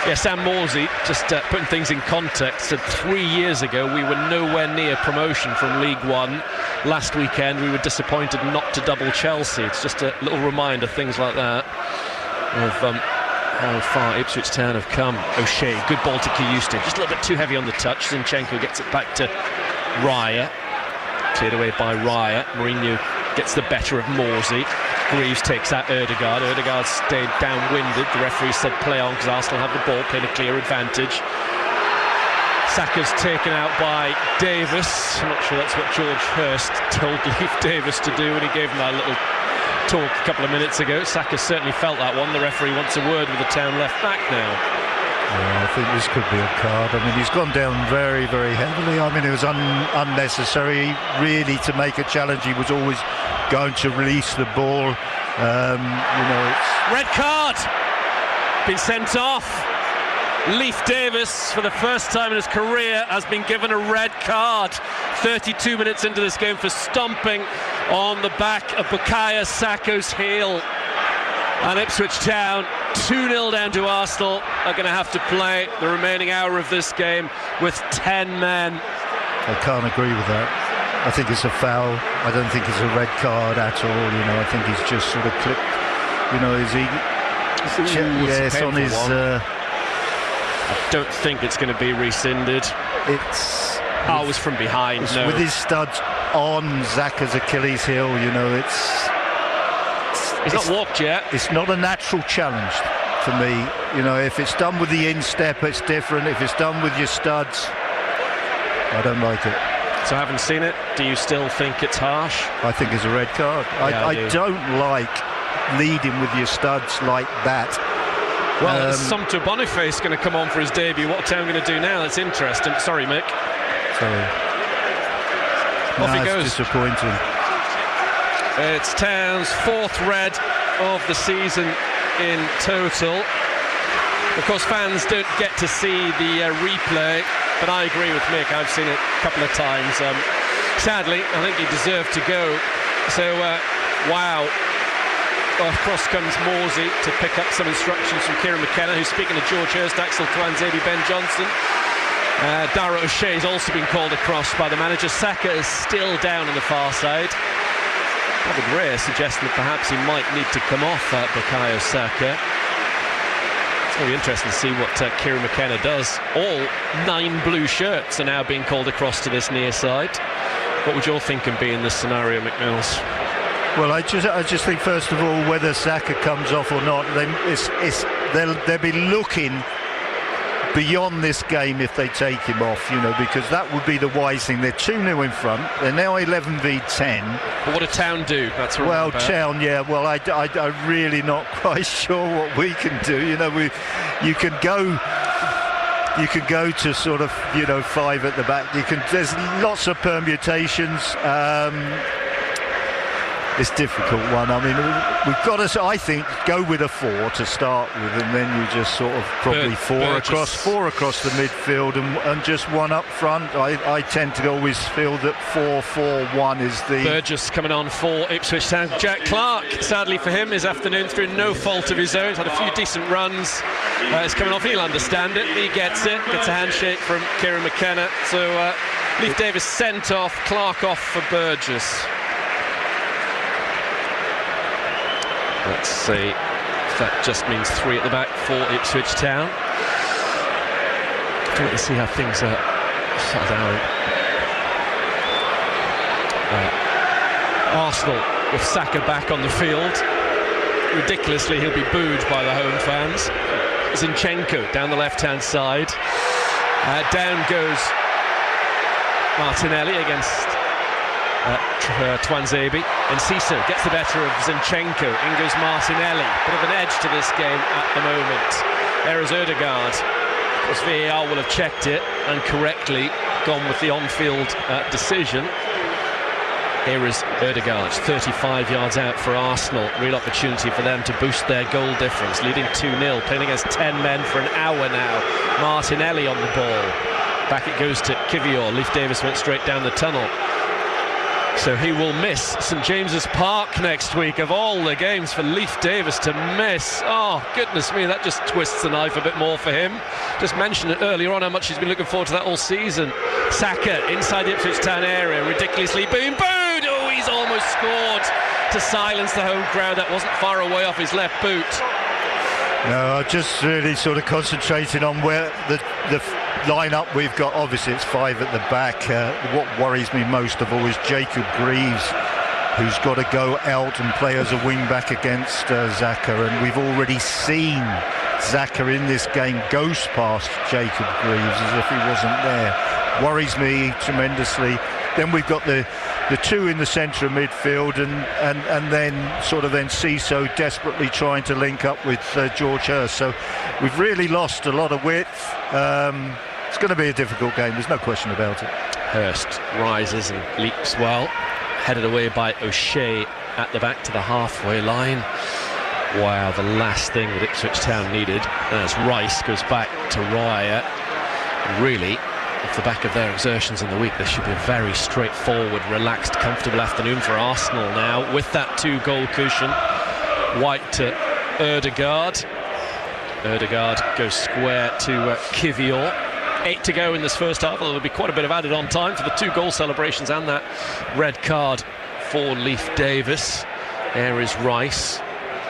Yeah, Sam Morsey, just putting things in context, said 3 years ago we were nowhere near promotion from League One. Last weekend we were disappointed not to double Chelsea. It's just a little reminder, things like that, of how far Ipswich Town have come. O'Shea, good ball to Kayuste, just a little bit too heavy on the touch. Zinchenko gets it back to Raya, cleared away by Raya. Mourinho gets the better of Morsey. Greaves takes out Ødegaard. Ødegaard stayed downwinded. The referee said play on because Arsenal have the ball, playing a clear advantage. Saka's taken out by Davis. I'm not sure that's what George Hurst told Leif Davis to do when he gave him that little talk a couple of minutes ago. Saka certainly felt that one. The referee wants a word with the Town left back now. Yeah, I think this could be a card. I mean, he's gone down very, very heavily. I mean, it was unnecessary, really, to make a challenge. He was always going to release the ball. It's... Red card! Been sent off. Leif Davis, for the first time in his career, has been given a red card. 32 minutes into this game for stomping on the back of Bukayo Saka's heel. And Ipswich Town, 2-0 down to Arsenal, are going to have to play the remaining hour of this game with 10 men. I can't agree with that. I think it's a foul. I don't think it's a red card at all. I think he's just sort of clipped. Yes, on his. I don't think it's going to be rescinded. It was from behind. No. With his studs on Xhaka's Achilles heel. He's not walked yet. It's not a natural challenge for me. If it's done with the instep, it's different. If it's done with your studs, I don't like it. So having seen it, do you still think it's harsh? I think it's a red card. Yeah, I don't like leading with your studs like that. Well, Somto Boniface going to come on for his debut. What Town going to do now? That's interesting. Sorry, Mick. Sorry. Off he goes. It's disappointing. It's Town's 4th red of the season in total. Of course, fans don't get to see the replay, but I agree with Mick. I've seen it a couple of times. Sadly, I think he deserved to go. So, wow. Across comes Morsey to pick up some instructions from Kieran McKenna, who's speaking to George Hurst, Axel Twanzebe, Ben Johnson. Dara O'Shea has also been called across by the manager. Saka is still down on the far side. David Rea suggesting that perhaps he might need to come off Bukayo Saka. It's going to be interesting to see what Kieran McKenna does. All 9 blue shirts are now being called across to this near side. What would your thinking be in this scenario, McMills? Well, I just think, first of all, whether Saka comes off or not, they'll be looking beyond this game if they take him off, because that would be the wise thing. They're 2-0 in front. They're now 11 v 10. But what do Town do? That's what. Well, Town, yeah. Well, I'm really not quite sure what we can do. You can go you can go to sort of 5 at the back. There's lots of permutations. It's a difficult one. I mean, we've got to, I think, go with a 4 to start with, and then you just sort of probably four across the midfield and just one up front. I tend to always feel that 4-4-1 is the... Burgess coming on for Ipswich Town. Jack Clark, sadly for him, his afternoon through no fault of his own. He's had a few decent runs. He's coming off, he'll understand it. He gets it, gets a handshake from Kieran McKenna. So Leif Davis sent off, Clark off for Burgess. Let's see if that just means 3 at the back for Ipswich Town. Wait to see how things are shut down. Arsenal with Saka back on the field. Ridiculously, he'll be booed by the home fans. Zinchenko down the left-hand side. Down goes Martinelli against Twanzebe, and Ciso gets the better of Zinchenko. In goes Martinelli. Bit of an edge to this game at the moment. There is Ødegaard. Of course, VAR will have checked it and correctly gone with the on-field decision. Here is Ødegaard, 35 yards out for Arsenal. Real opportunity for them to boost their goal difference, leading 2-0, playing against 10 men for an hour now. Martinelli on the ball. Back it goes to Kivior. Leif Davis went straight down the tunnel. So he will miss St James's Park next week, of all the games for Leif Davis to miss. Oh, goodness me, that just twists the knife a bit more for him. Just mentioned it earlier on how much he's been looking forward to that all season. Saka inside the Ipswich Town area, ridiculously booed. Oh, he's almost scored to silence the home crowd. That wasn't far away off his left boot. No, just really sort of concentrating on where the line-up we've got. Obviously it's 5 at the back. What worries me most of all is Jacob Greaves, who's got to go out and play as a wing-back against Xhaka, and we've already seen Xhaka in this game ghost past Jacob Greaves as if he wasn't there. Worries me tremendously. Then we've got the 2 in the centre of midfield, and then Ciso desperately trying to link up with George Hurst. So we've really lost a lot of width. It's going to be a difficult game, there's no question about it. Hurst rises and leaps well, headed away by O'Shea at the back to the halfway line. Wow, the last thing that Ipswich Town needed as Rice goes back to Raya. Really, off the back of their exertions in the week, this should be a very straightforward, relaxed, comfortable afternoon for Arsenal now, with that 2-goal cushion. White to Ødegaard. Ødegaard goes square to Kivior. 8 to go in this first half, although there'll be quite a bit of added on time for the 2-goal celebrations and that red card for Leif Davis. There is Rice.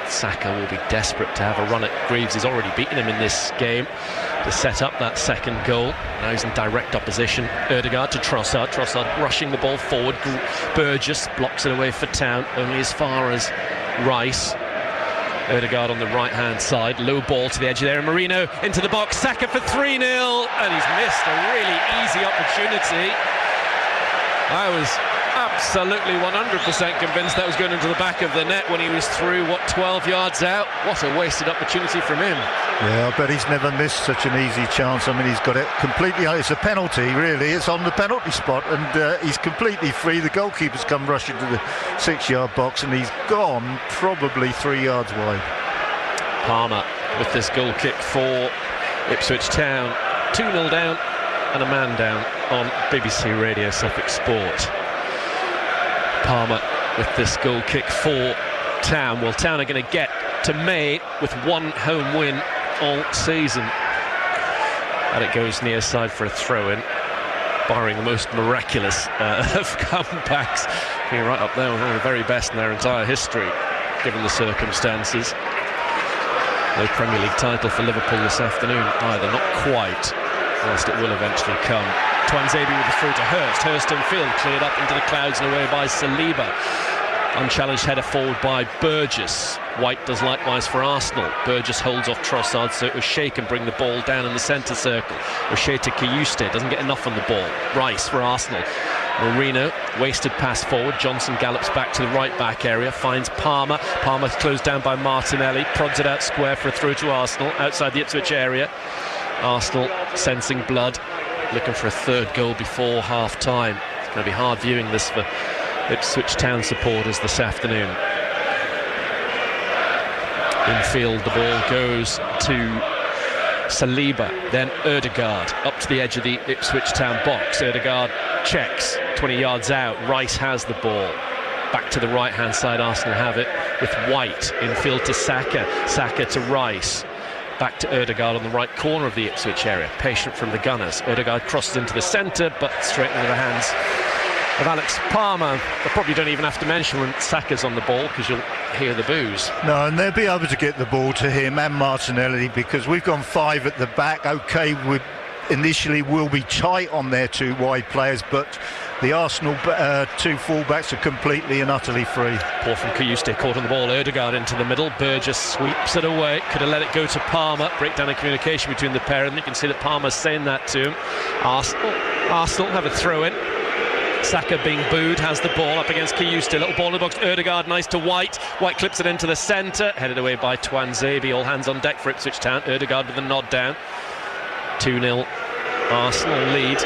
Saka will be desperate to have a run at Greaves. He's already beaten him in this game to set up that second goal. Now he's in direct opposition. Ødegaard to Trossard. Trossard rushing the ball forward. Burgess blocks it away for Town, only as far as Rice. Ødegaard on the right-hand side, low ball to the edge there, and Marino into the box, Saka for 3-0, and he's missed a really easy opportunity. I was absolutely 100% convinced that was going into the back of the net when he was through, 12 yards out. What a wasted opportunity from him. Yeah, I bet he's never missed such an easy chance. I mean, he's got it completely, it's a penalty really, it's on the penalty spot, and he's completely free. The goalkeeper's come rushing to the 6-yard box, and he's gone probably 3 yards wide. Palmer with this goal kick for Ipswich Town. 2-0 down and a man down on BBC Radio Suffolk Sport. Palmer with this goal kick for Town. Well, Town are going to get to May with 1 home win all season. And it goes near side for a throw-in, barring the most miraculous of comebacks. Being right up there with one of the very best in their entire history, given the circumstances. No Premier League title for Liverpool this afternoon either, not quite, whilst it will eventually come. Twanzebe with the through to Hurst. Hurst in field, cleared up into the clouds and away by Saliba. Unchallenged header forward by Burgess. White does likewise for Arsenal. Burgess holds off Trossard so O'Shea can bring the ball down in the centre circle. O'Shea to Kiyuste, doesn't get enough on the ball. Rice for Arsenal. Marino, wasted pass forward. Johnson gallops back to the right back area, finds Palmer. Palmer's closed down by Martinelli, prods it out square for a throw to Arsenal outside the Ipswich area. Arsenal sensing blood, looking for a third goal before half-time. It's going to be hard viewing this for Ipswich Town supporters this afternoon. Infield, the ball goes to Saliba, then Ødegaard up to the edge of the Ipswich Town box. Ødegaard checks 20 yards out. Rice has the ball. Back to the right-hand side, Arsenal have it with White. Infield to Saka. Saka to Rice. Back to Ødegaard on the right corner of the Ipswich area. Patient from the Gunners. Ødegaard crosses into the centre, but straight into the hands of Alex Palmer. They probably don't even have to mention when Saka's on the ball because you'll hear the boos. No, and they'll be able to get the ball to him and Martinelli because we've gone 5 at the back. OK, we initially will be tight on their 2 wide players, but the Arsenal 2 fullbacks are completely and utterly free. Poor from Kayuste, caught on the ball. Ødegaard into the middle. Burgess sweeps it away. Could have let it go to Palmer. Breakdown in communication between the pair, and you can see that Palmer's saying that to him. Arsenal have a throw in. Saka being booed, has the ball up against Kayuste. Little ball in the box. Ødegaard, nice to White. White clips it into the centre. Headed away by Twanzebe. All hands on deck for Ipswich Town. Ødegaard with a nod down. 2-0 Arsenal lead.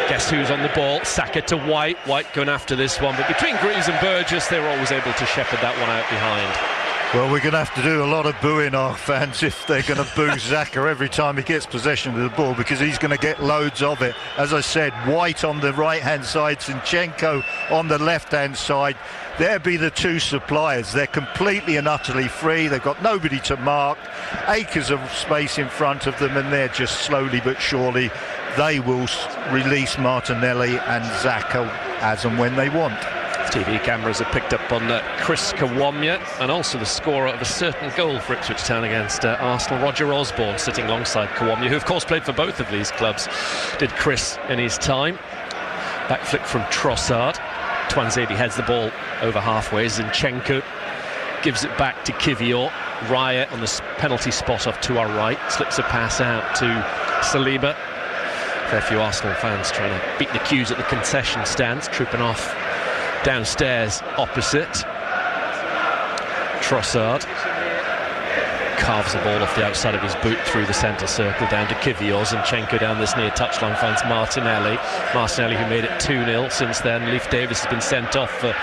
Guess who's on the ball? Saka to White. White going after this one, but between Greaves and Burgess, they were always able to shepherd that one out behind. Well, we're going to have to do a lot of booing, our fans, if they're going to boo Xhaka every time he gets possession of the ball, because he's going to get loads of it. As I said, White on the right-hand side, Zinchenko on the left-hand side. There be the 2 suppliers. They're completely and utterly free. They've got nobody to mark, acres of space in front of them, and they're just slowly but surely, they will release Martinelli and Xhaka as and when they want. TV cameras have picked up on Chris Kawamia, and also the scorer of a certain goal for Ipswich Town against Arsenal, Roger Osborne, sitting alongside Kawamia, who of course played for both of these clubs. Did Chris in his time. Back flick from Trossard. Twanzebe heads the ball over halfway. Zinchenko gives it back to Kivior. Raya on the penalty spot off to our right. Slips a pass out to Saliba. Fair few Arsenal fans trying to beat the queues at the concession stands, trooping off downstairs opposite. Trossard carves the ball off the outside of his boot through the centre circle down to Kivior. Zinchenko down this near touchline finds Martinelli, who made it 2-0. Since then, Leif Davis has been sent off for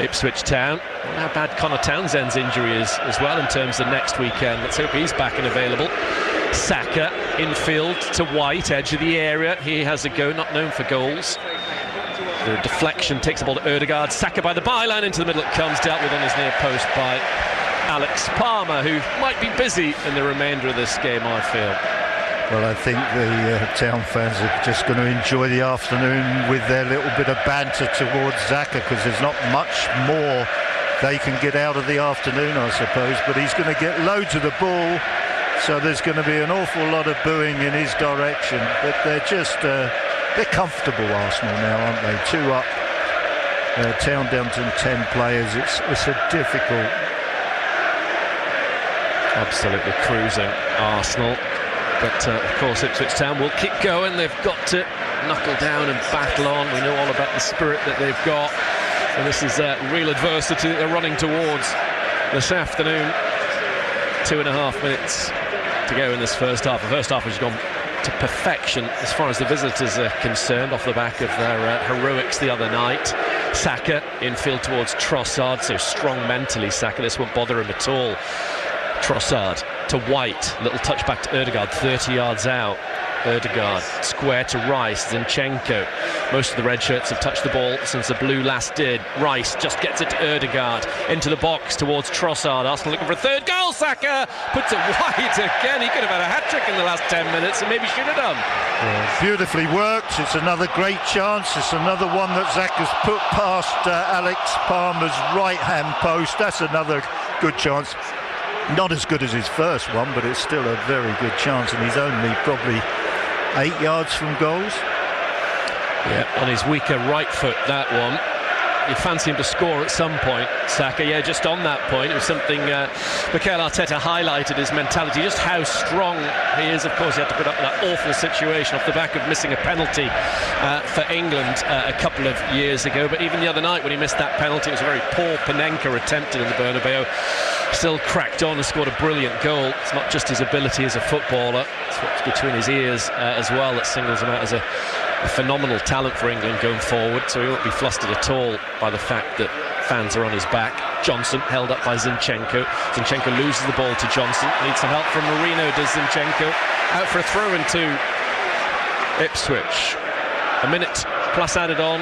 Ipswich Town. How bad Connor Townsend's injury is as well in terms of next weekend. Let's hope he's back and available. Saka infield to White, edge of the area. He has a go, not known for goals. The deflection takes the ball to Ødegaard. Saka by the byline, into the middle it comes, dealt with on his near post by Alex Palmer, who might be busy in the remainder of this game, I feel. Well, I think the Town fans are just going to enjoy the afternoon with their little bit of banter towards Xhaka, because there's not much more they can get out of the afternoon, I suppose, but he's going to get loads of the ball, so there's going to be an awful lot of booing in his direction. But they're just they're comfortable, Arsenal, now, aren't they? 2 up, Town down to 10 players. It's a difficult. Absolutely cruising Arsenal, but of course Ipswich Town will keep going. They've got to knuckle down and battle on. We know all about the spirit that they've got, and this is real adversity that they're running towards this afternoon. 2.5 minutes to go in this first half. The first half has gone to perfection as far as the visitors are concerned, off the back of their heroics the other night. Saka infield towards Trossard, so strong mentally Saka, this won't bother him at all. Trossard to White, little touch back to Ødegaard, 30 yards out. Ødegaard square to Rice. Zinchenko, most of the red shirts have touched the ball since the blue last did. Rice just gets it to Ødegaard, into the box towards Trossard. Arsenal looking for a third goal. Saka puts it wide again. He could have had a hat-trick in the last 10 minutes and maybe should have done. Yeah, beautifully worked. It's another great chance. It's another one that Xhaka's put past Alex Palmer's right-hand post. That's another good chance. Not as good as his first one, but it's still a very good chance, and he's only probably 8 yards from goals. Yeah, on his weaker right foot, that one. You fancy him to score at some point, Saka. Yeah, just on that point, it was something Mikel Arteta highlighted, his mentality, just how strong he is. Of course, he had to put up with that awful situation off the back of missing a penalty for England a couple of years ago. But even the other night when he missed that penalty, it was a very poor Panenka attempted in the Bernabeu. still cracked on and scored a brilliant goal. It's not just his ability as a footballer, it's what's between his ears as well that singles him out as a phenomenal talent for England going forward, so he won't be flustered at all by the fact that fans are on his back. Johnson held up by Zinchenko. Zinchenko loses the ball to Johnson, needs some help from Marino, does Zinchenko. Out for a throw into Ipswich. A minute plus added on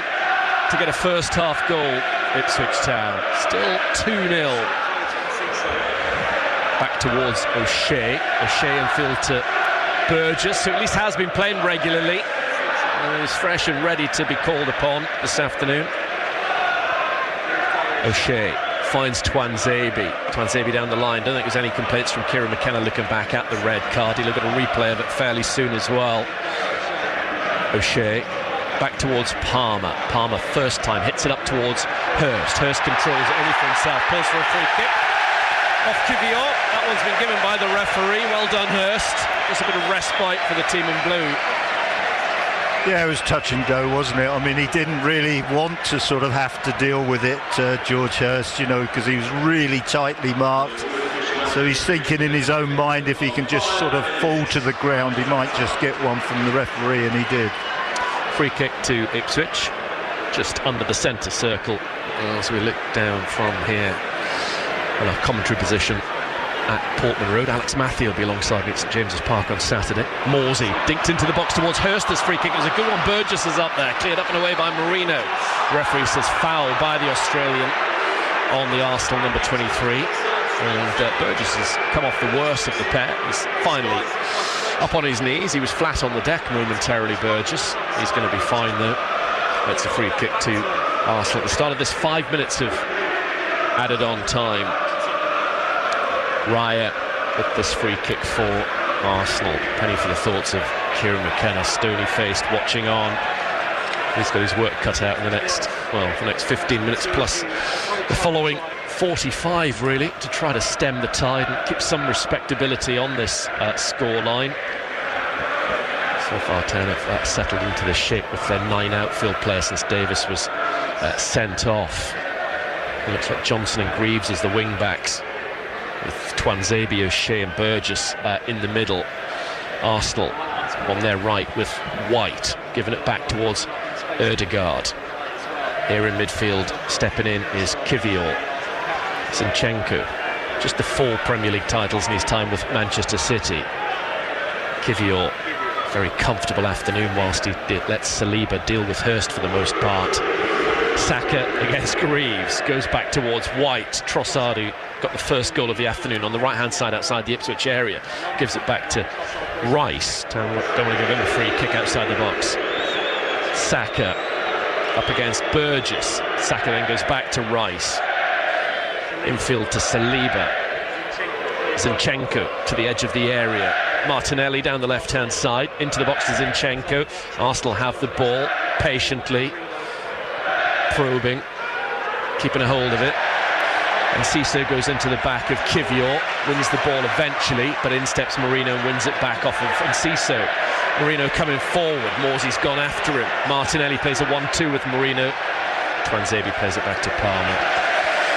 to get a first half goal. Ipswich Town still 2-0. Back towards O'Shea. O'Shea infield to Burgess, who at least has been playing regularly. He's fresh and ready to be called upon this afternoon. O'Shea finds Twanzebe. Twanzebe down the line. Don't think there's any complaints from Kieran McKenna looking back at the red card. He'll look at a replay of it fairly soon as well. O'Shea back towards Palmer. Palmer first time hits it up towards Hurst. Hurst controls it only for himself. Pulls for a free kick. Off Cuvier. That one's been given by the referee. Well done, Hurst. Just a bit of respite for the team in blue. Yeah, it was touch and go, wasn't it? I mean, he didn't really want to sort of have to deal with it, George Hurst, you know, because he was really tightly marked. So he's thinking in his own mind, if he can just sort of fall to the ground, he might just get one from the referee, and he did. Free kick to Ipswich, just under the centre circle as we look down from here in our commentary position at Portman Road. Alex Matthew will be alongside me at St James's Park on Saturday. Morsey dinked into the box towards Hurst. This free kick was a good one. Burgess is up there, cleared up and away by Marino. The referee says foul by the Australian on the Arsenal number 23. And Burgess has come off the worst of the pair. He's finally up on his knees. He was flat on the deck momentarily, Burgess. He's going to be fine though. That's a free kick to Arsenal at the start of this 5 minutes of added on time. Raya with this free kick for Arsenal. Penny for the thoughts of Kieran McKenna, stony-faced, watching on. He's got his work cut out in the next 15 minutes plus the following 45 really, to try to stem the tide and keep some respectability on this score line. So far Town have settled into the shape with their 9 outfield players since Davis was sent off. It looks like Johnson and Greaves as the wing-backs, with Twanzebe, O'Shea and Burgess in the middle. Arsenal on their right with White, giving it back towards Ødegaard. Here in midfield, stepping in is Cuvier. Zinchenko, just the 4 Premier League titles in his time with Manchester City. Cuvier, very comfortable afternoon whilst he lets Saliba deal with Hurst for the most part. Saka against Greaves, goes back towards White. Trossard, who got the first goal of the afternoon on the right-hand side outside the Ipswich area, gives it back to Rice. Don't want to give him a free kick outside the box. Saka up against Burgess. Saka then goes back to Rice. Infield to Saliba. Zinchenko to the edge of the area. Martinelli down the left-hand side, into the box to Zinchenko. Arsenal have the ball patiently, probing, keeping a hold of it. And Cisse goes into the back of Cuvier, wins the ball eventually, but in steps Marino and wins it back off of Enciso. Marino coming forward, Morsey's gone after him. Martinelli plays a 1-2 with Marino. Twanzebe plays it back to Palmer.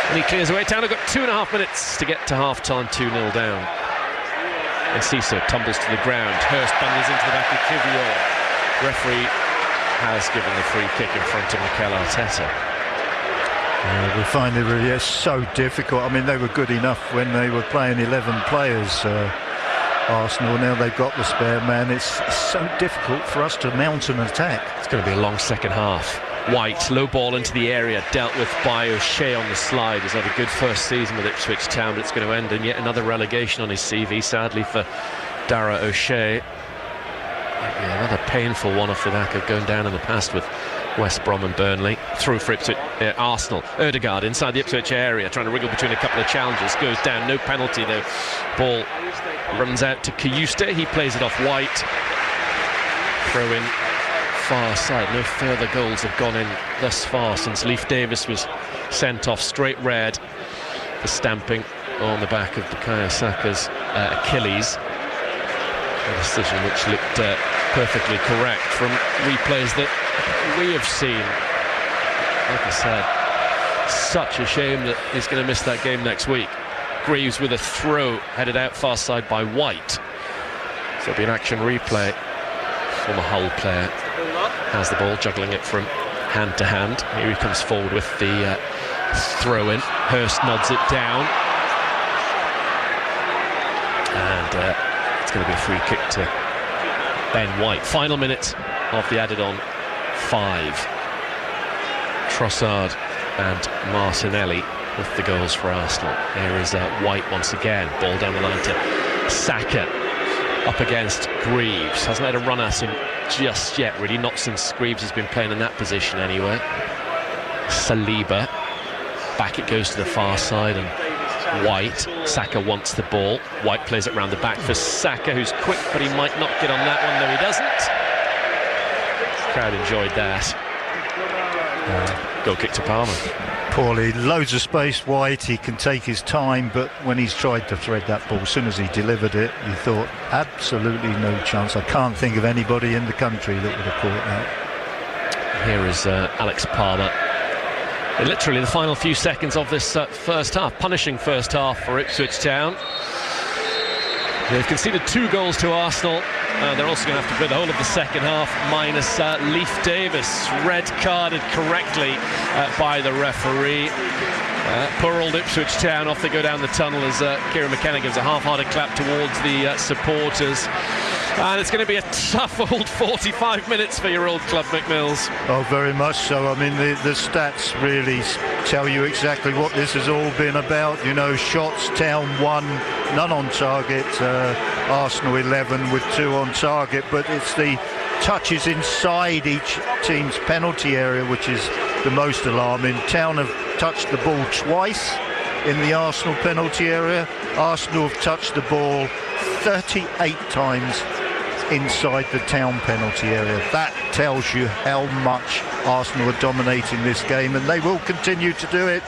And he clears away. Town have got 2.5 minutes to get to half-time, 2-0 down. Enciso tumbles to the ground. Hurst bundles into the back of Cuvier. Referee has given the free kick in front of Mikel Arteta. We find it really so difficult. I mean, they were good enough when they were playing 11 players, Arsenal. Now they've got the spare man. It's so difficult for us to mount an attack. It's going to be a long second half. White, low ball into the area, dealt with by O'Shea on the slide. He's had a good first season with Ipswich Town, but it's going to end in yet another relegation on his CV, sadly, for Dara O'Shea. Yeah, another painful one off the back of going down in the past with West Brom and Burnley. Through for Ipswich, Arsenal. Ødegaard inside the Ipswich area, trying to wriggle between a couple of challenges. Goes down, no penalty though. Ball runs out to Kayuste. He plays it off White. Throw in far side. No further goals have gone in thus far since Leif Davis was sent off. Straight red for stamping on the back of Bukayo Saka's Achilles. A decision which looked perfectly correct from replays that we have seen. Like I said, such a shame that he's going to miss that game next week. Greaves with a throw headed out far side by White. So it'll be an action replay. Former Hull player has the ball, juggling it from hand to hand. Here he comes forward with the throw in. Hurst nods it down. And it's going to be a free kick to Ben White. Final minute of the added on 5. Trossard and Martinelli with the goals for Arsenal. Here is White once again. Ball down the line to Saka. Up against Greaves. Hasn't had a run at him just yet, really. Not since Greaves has been playing in that position anyway. Saliba. Back it goes to the far side, and White. Saka wants the ball. White plays it round the back for Saka, who's quick, but he might not get on that one. No, he doesn't. Crowd enjoyed that. Goal kick to Palmer. Poorly, loads of space. White, he can take his time, but when he's tried to thread that ball, as soon as he delivered it, you thought absolutely no chance. I can't think of anybody in the country that would have caught that. Here is Alex Palmer. Literally the final few seconds of this first half. Punishing first half for Ipswich Town. They've conceded 2 goals to Arsenal. They're also going to have to play the whole of the second half, minus Leif Davis, red carded correctly by the referee. Poor old Ipswich Town, off they go down the tunnel as Kieran McKenna gives a half-hearted clap towards the supporters. And it's going to be a tough old 45 minutes for your old club, McMills. Oh, very much so. I mean, the stats really tell you exactly what this has all been about. You know, shots, Town 1, none on target. Arsenal 11 with 2 on target. But it's the touches inside each team's penalty area which is the most alarming. Town have touched the ball twice in the Arsenal penalty area. Arsenal have touched the ball 38 times inside the Town penalty area. That tells you how much Arsenal are dominating this game, and they will continue to do it.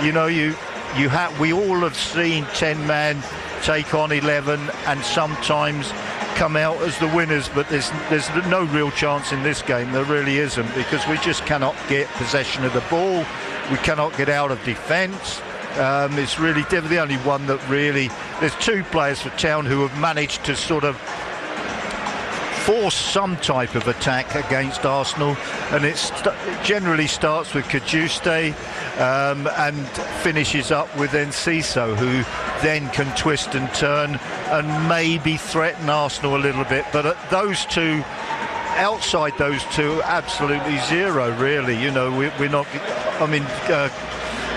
You know, we all have seen 10-man take on 11 and sometimes come out as the winners, but there's no real chance in this game. There really isn't, because we just cannot get possession of the ball. We cannot get out of defence. It's really the only one that really... There's 2 players for Town who have managed to sort of force some type of attack against Arsenal, and it generally starts with Kajuste and finishes up with Enciso, who then can twist and turn and maybe threaten Arsenal a little bit. But those 2, outside those 2, absolutely zero, really. You know, we're not... I mean,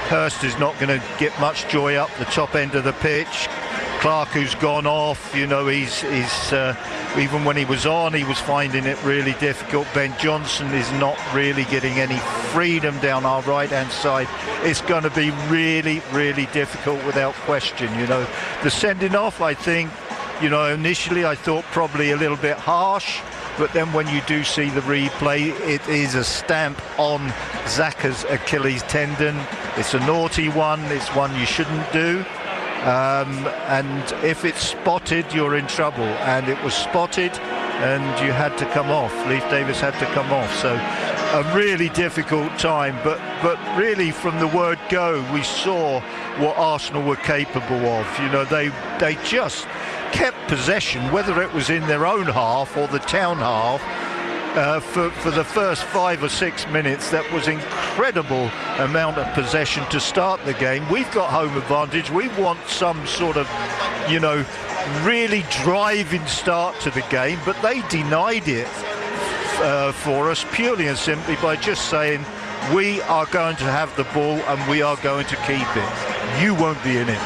Hurst is not going to get much joy up the top end of the pitch. Clark, who's gone off, you know, he's even when he was on, he was finding it really difficult. Ben Johnson is not really getting any freedom down our right-hand side. It's going to be really, really difficult without question. You know, the sending off, I think, you know, initially I thought probably a little bit harsh, but then when you do see the replay, it is a stamp on Xhaka's Achilles tendon. It's a naughty one. It's one you shouldn't do. And if it's spotted, you're in trouble, and it was spotted and you had to come off. Leif Davis had to come off, so a really difficult time, but really from the word go we saw what Arsenal were capable of. You know, they just kept possession, whether it was in their own half or the Town half. For the first 5 or 6 minutes, that was incredible amount of possession to start the game. We've got home advantage. We want some sort of, you know, really driving start to the game, but they denied it for us purely and simply by just saying, we are going to have the ball and we are going to keep it. You won't be in it.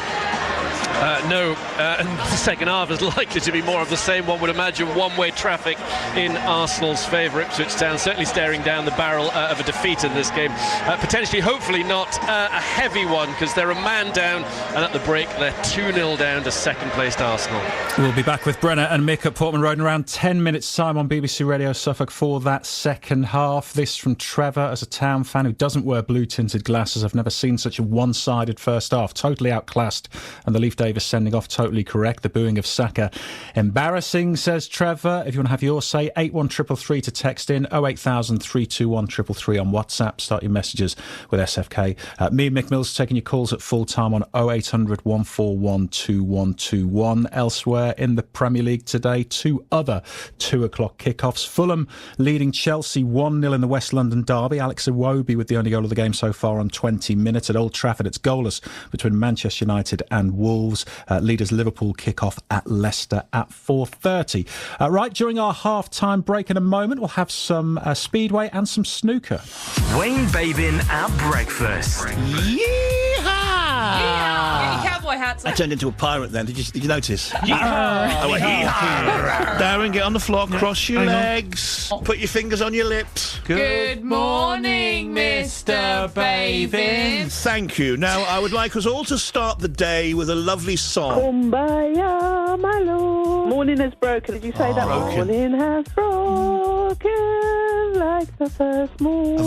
No, and the second half is likely to be more of the same. One would imagine one-way traffic in Arsenal's favour. Ipswich Town certainly staring down the barrel of a defeat in this game. Potentially, hopefully not a heavy one, because they're a man down, and at the break they're 2-0 down to second-placed Arsenal. We'll be back with Brenner and Mick at Portman Road in around 10 minutes' time on BBC Radio Suffolk for that second half. This from Trevor, as a Town fan who doesn't wear blue-tinted glasses. I've never seen such a one-sided first half. Totally outclassed, and the Leif Davis Davis sending off, totally correct. The booing of Saka, embarrassing, says Trevor. If you want to have your say, 81333 to text in, 08000 321 333 on WhatsApp. Start your messages with SFK. Me and Mick Mills taking your calls at full time on 0800 141 2121. Elsewhere in the Premier League today, two other 2 o'clock kickoffs. Fulham leading Chelsea 1-0 in the West London derby. Alex Iwobi with the only goal of the game so far on 20 minutes. At Old Trafford, it's goalless between Manchester United and Wolves. Leaders Liverpool kick off at Leicester at 4:30. Right, during our half-time break in a moment, we'll have some speedway and some snooker. Wayne Babin at breakfast. Get your cowboy hats. I turned into a pirate then. Did you notice? Yeehaw. I went, yeehaw. Darren, get on the floor, cross your legs, put your fingers on your lips. Good morning, Mr. Babin. Thank you. Now, I would like us all to start the day with a lovely song. Kumbaya, my lord. Morning has broken. Did you say that? Broken. Morning has broken like the first morning.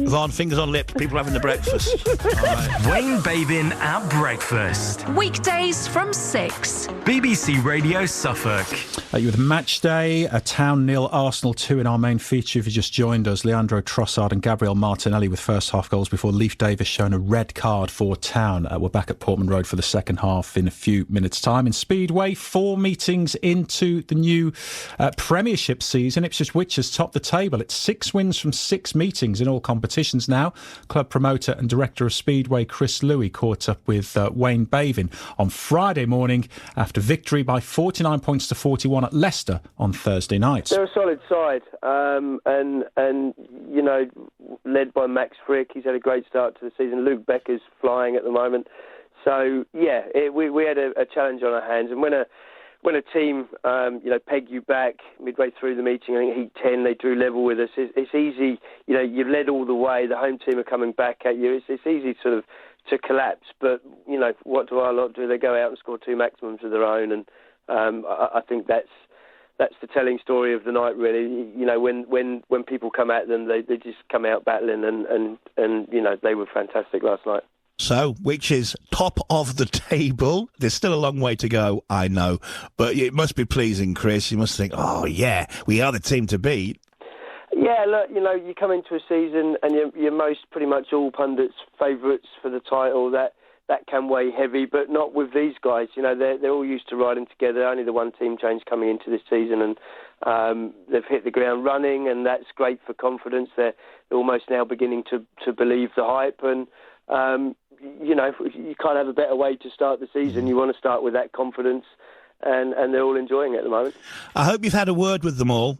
Yvonne, fingers on lips. People having the breakfast. All right. Wayne Babin at breakfast. Weekdays from 6. BBC Radio Suffolk. You with Match Day, a Town 0, Arsenal 2 in our main feature. If you just joined us, Leandro Trossard and Gabriel Martinelli with first half goals before Leif Davis shown a red card for Town. We're back at Portman Road for the second half in a few minutes' time. In Speedway, 4 meetings into the new Premiership season. Ipswich Witches top the table. It's 6 wins from 6 meetings in all competitions now. Club promoter and director of Speedway Chris Louis caught up with Wayne Babin on Friday morning after victory by 49 points to 41 at Leicester on Thursday night. They're a solid side, and you know, led by Max Frick. He's had a great start to the season. Luke Becker's flying at the moment. So yeah, we had a challenge on our hands, and when a team peg you back midway through the meeting, I think Heat 10, they drew level with us. It's easy, you know, you've led all the way. The home team are coming back at you. It's easy sort of to collapse, but you know, what do our lot do? They go out and score 2 maximums of their own, and I think that's the telling story of the night, really. You know, when people come at them, they just come out battling, and you know, they were fantastic last night. So, which is top of the table. There's still a long way to go, I know. But it must be pleasing, Chris. You must think, oh, yeah, we are the team to beat. Yeah, look, you know, you come into a season and you're most pretty much all pundits' favourites for the title. That can weigh heavy, but not with these guys. You know, they're all used to riding together. Only the one team change coming into this season, and they've hit the ground running, and that's great for confidence. They're almost now beginning to believe the hype, and you know, you can't have a better way to start the season. You want to start with that confidence, and they're all enjoying it at the moment. I hope you've had a word with them all.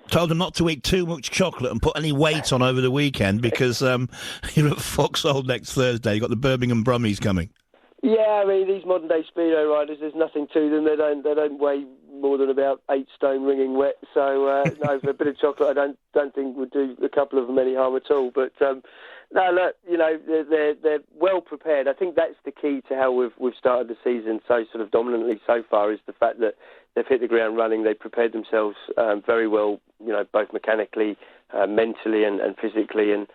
Told them not to eat too much chocolate and put any weight on over the weekend, because you're at Foxhole next Thursday. You've got the Birmingham Brummies coming. Yeah, I mean, these modern day speedo riders, there's nothing to them. They don't weigh more than about 8 stone wringing wet. So no, for a bit of chocolate, I don't think would do a couple of them any harm at all. But no, look, you know, they're well prepared. I think that's the key to how we've started the season so sort of dominantly so far, is the fact that they've hit the ground running. They've prepared themselves very well, you know, both mechanically, mentally, and physically, and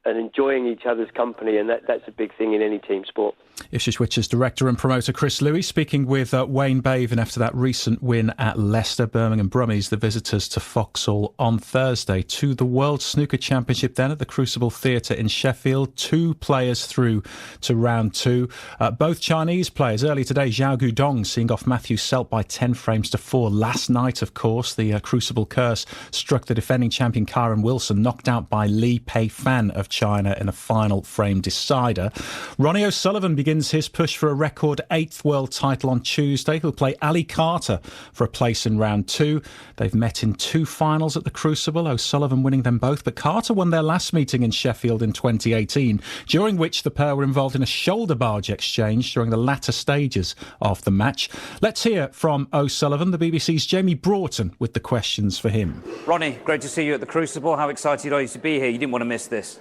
enjoying each other's company, and that's a big thing in any team sport. Ipswich Witches director and promoter Chris Louis speaking with Wayne Babin after that recent win at Leicester. Birmingham Brummies, the visitors to Foxhall on Thursday. To the World Snooker Championship then at the Crucible Theatre in Sheffield. 2 players through to round 2. Both Chinese players. Early today, Zhao Gudong seeing off Matthew Selt by 10 frames to 4. Last night, of course, the Crucible curse struck the defending champion Kyron Wilson, knocked out by Li Pei-fan of China in a final frame decider. Ronnie O'Sullivan begins his push for a record 8th world title on Tuesday. He'll play Ali Carter for a place in round 2. They've met in 2 finals at the Crucible, O'Sullivan winning them both, but Carter won their last meeting in Sheffield in 2018, during which the pair were involved in a shoulder barge exchange during the latter stages of the match. Let's hear from O'Sullivan, the BBC's Jamie Broughton, with the questions for him. Ronnie, great to see you at the Crucible. How excited are you to be here? You didn't want to miss this.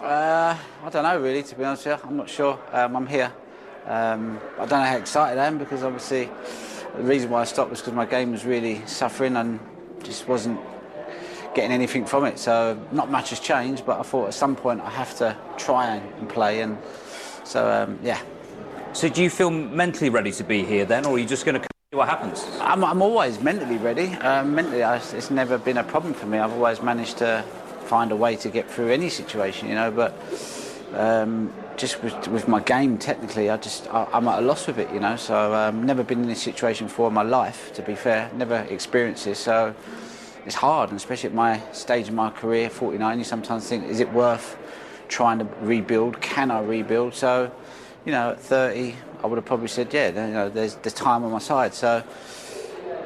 I don't know, really, to be honest with you. I'm not sure. I'm here. I don't know how excited I am, because obviously the reason why I stopped was because my game was really suffering and just wasn't getting anything from it. So not much has changed, but I thought at some point I have to try and play. And so, yeah. So do you feel mentally ready to be here then, or are you just going to see what happens? I'm always mentally ready. It's never been a problem for me. I've always managed to find a way to get through any situation, you know, but just with my game, technically, I'm at a loss with it, you know, so never been in this situation before in my life, to be fair, never experienced this, so it's hard, and especially at my stage of my career, 49, you sometimes think, is it worth trying to rebuild? Can I rebuild? So, you know, at 30, I would have probably said, yeah, you know, there's time on my side. So,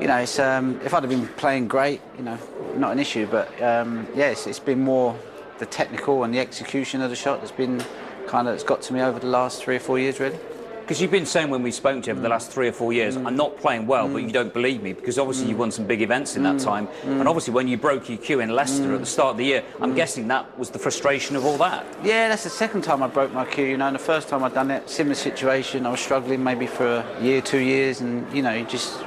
you know, it's, if I'd have been playing great, you know, not an issue. But yes, it's been more the technical and the execution of the shot that's been it's got to me over the last 3 or 4 years, really. Because you've been saying when we spoke to you over the last 3 or 4 years, I'm not playing well, but you don't believe me, because obviously you won some big events in that time. And obviously when you broke your queue in Leicester at the start of the year, I'm guessing that was the frustration of all that. Yeah, that's the second time I broke my queue, you know, and the first time I'd done it, similar situation, I was struggling maybe for a year, 2 years, and, you know, you just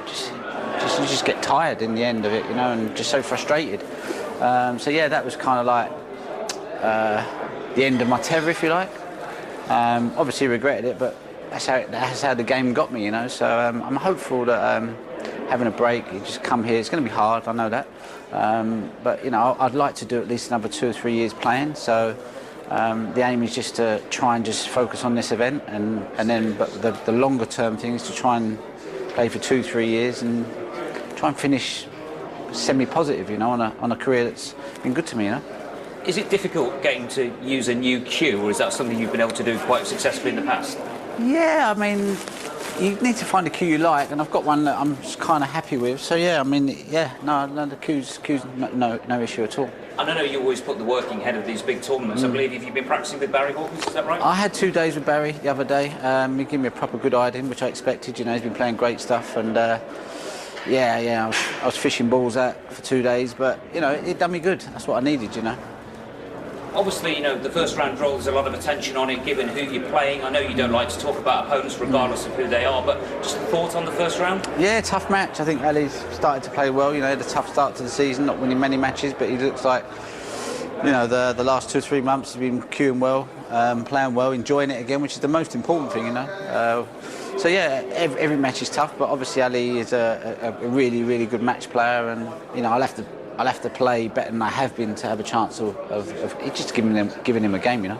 get tired in the end of it, you know, and just so frustrated. So yeah, that was kind of like the end of my tether, if you like. Obviously regretted it, but that's how the game got me, you know. So I'm hopeful that having a break, you just come here. It's going to be hard, I know that, but you know, I'd like to do at least another 2 or 3 years playing. So the aim is just to try and just focus on this event, and then but the longer term thing is to try and play for 2 or 3 years and try and finish semi-positive, you know, on a career that's been good to me, you know. Is it difficult getting to use a new cue, or is that something you've been able to do quite successfully in the past? Yeah, I mean, you need to find a cue you like, and I've got one that I'm kind of happy with. So yeah, I mean, yeah, no, the cue's no issue at all. And I know you always put the working ahead of these big tournaments. I believe you've been practicing with Barry Hawkins, is that right? I had 2 days with Barry the other day. He gave me a proper good eye in, which I expected. You know, he's been playing great stuff, and yeah, I was fishing balls out for 2 days, but you know, it done me good. That's what I needed, you know. Obviously, you know, the first round draw, there's a lot of attention on it, given who you're playing. I know you don't like to talk about opponents regardless of who they are, but just a thought on the first round? Yeah, tough match. I think Ali's started to play well. You know, he had a tough start to the season, not winning many matches, but he looks like, you know, the last 2 or 3 months he's been queuing well, playing well, enjoying it again, which is the most important thing, you know. So yeah, every match is tough, but obviously Ali is a really, really good match player, and you know, I'll have to play better than I have been to have a chance of just giving him a game, you know.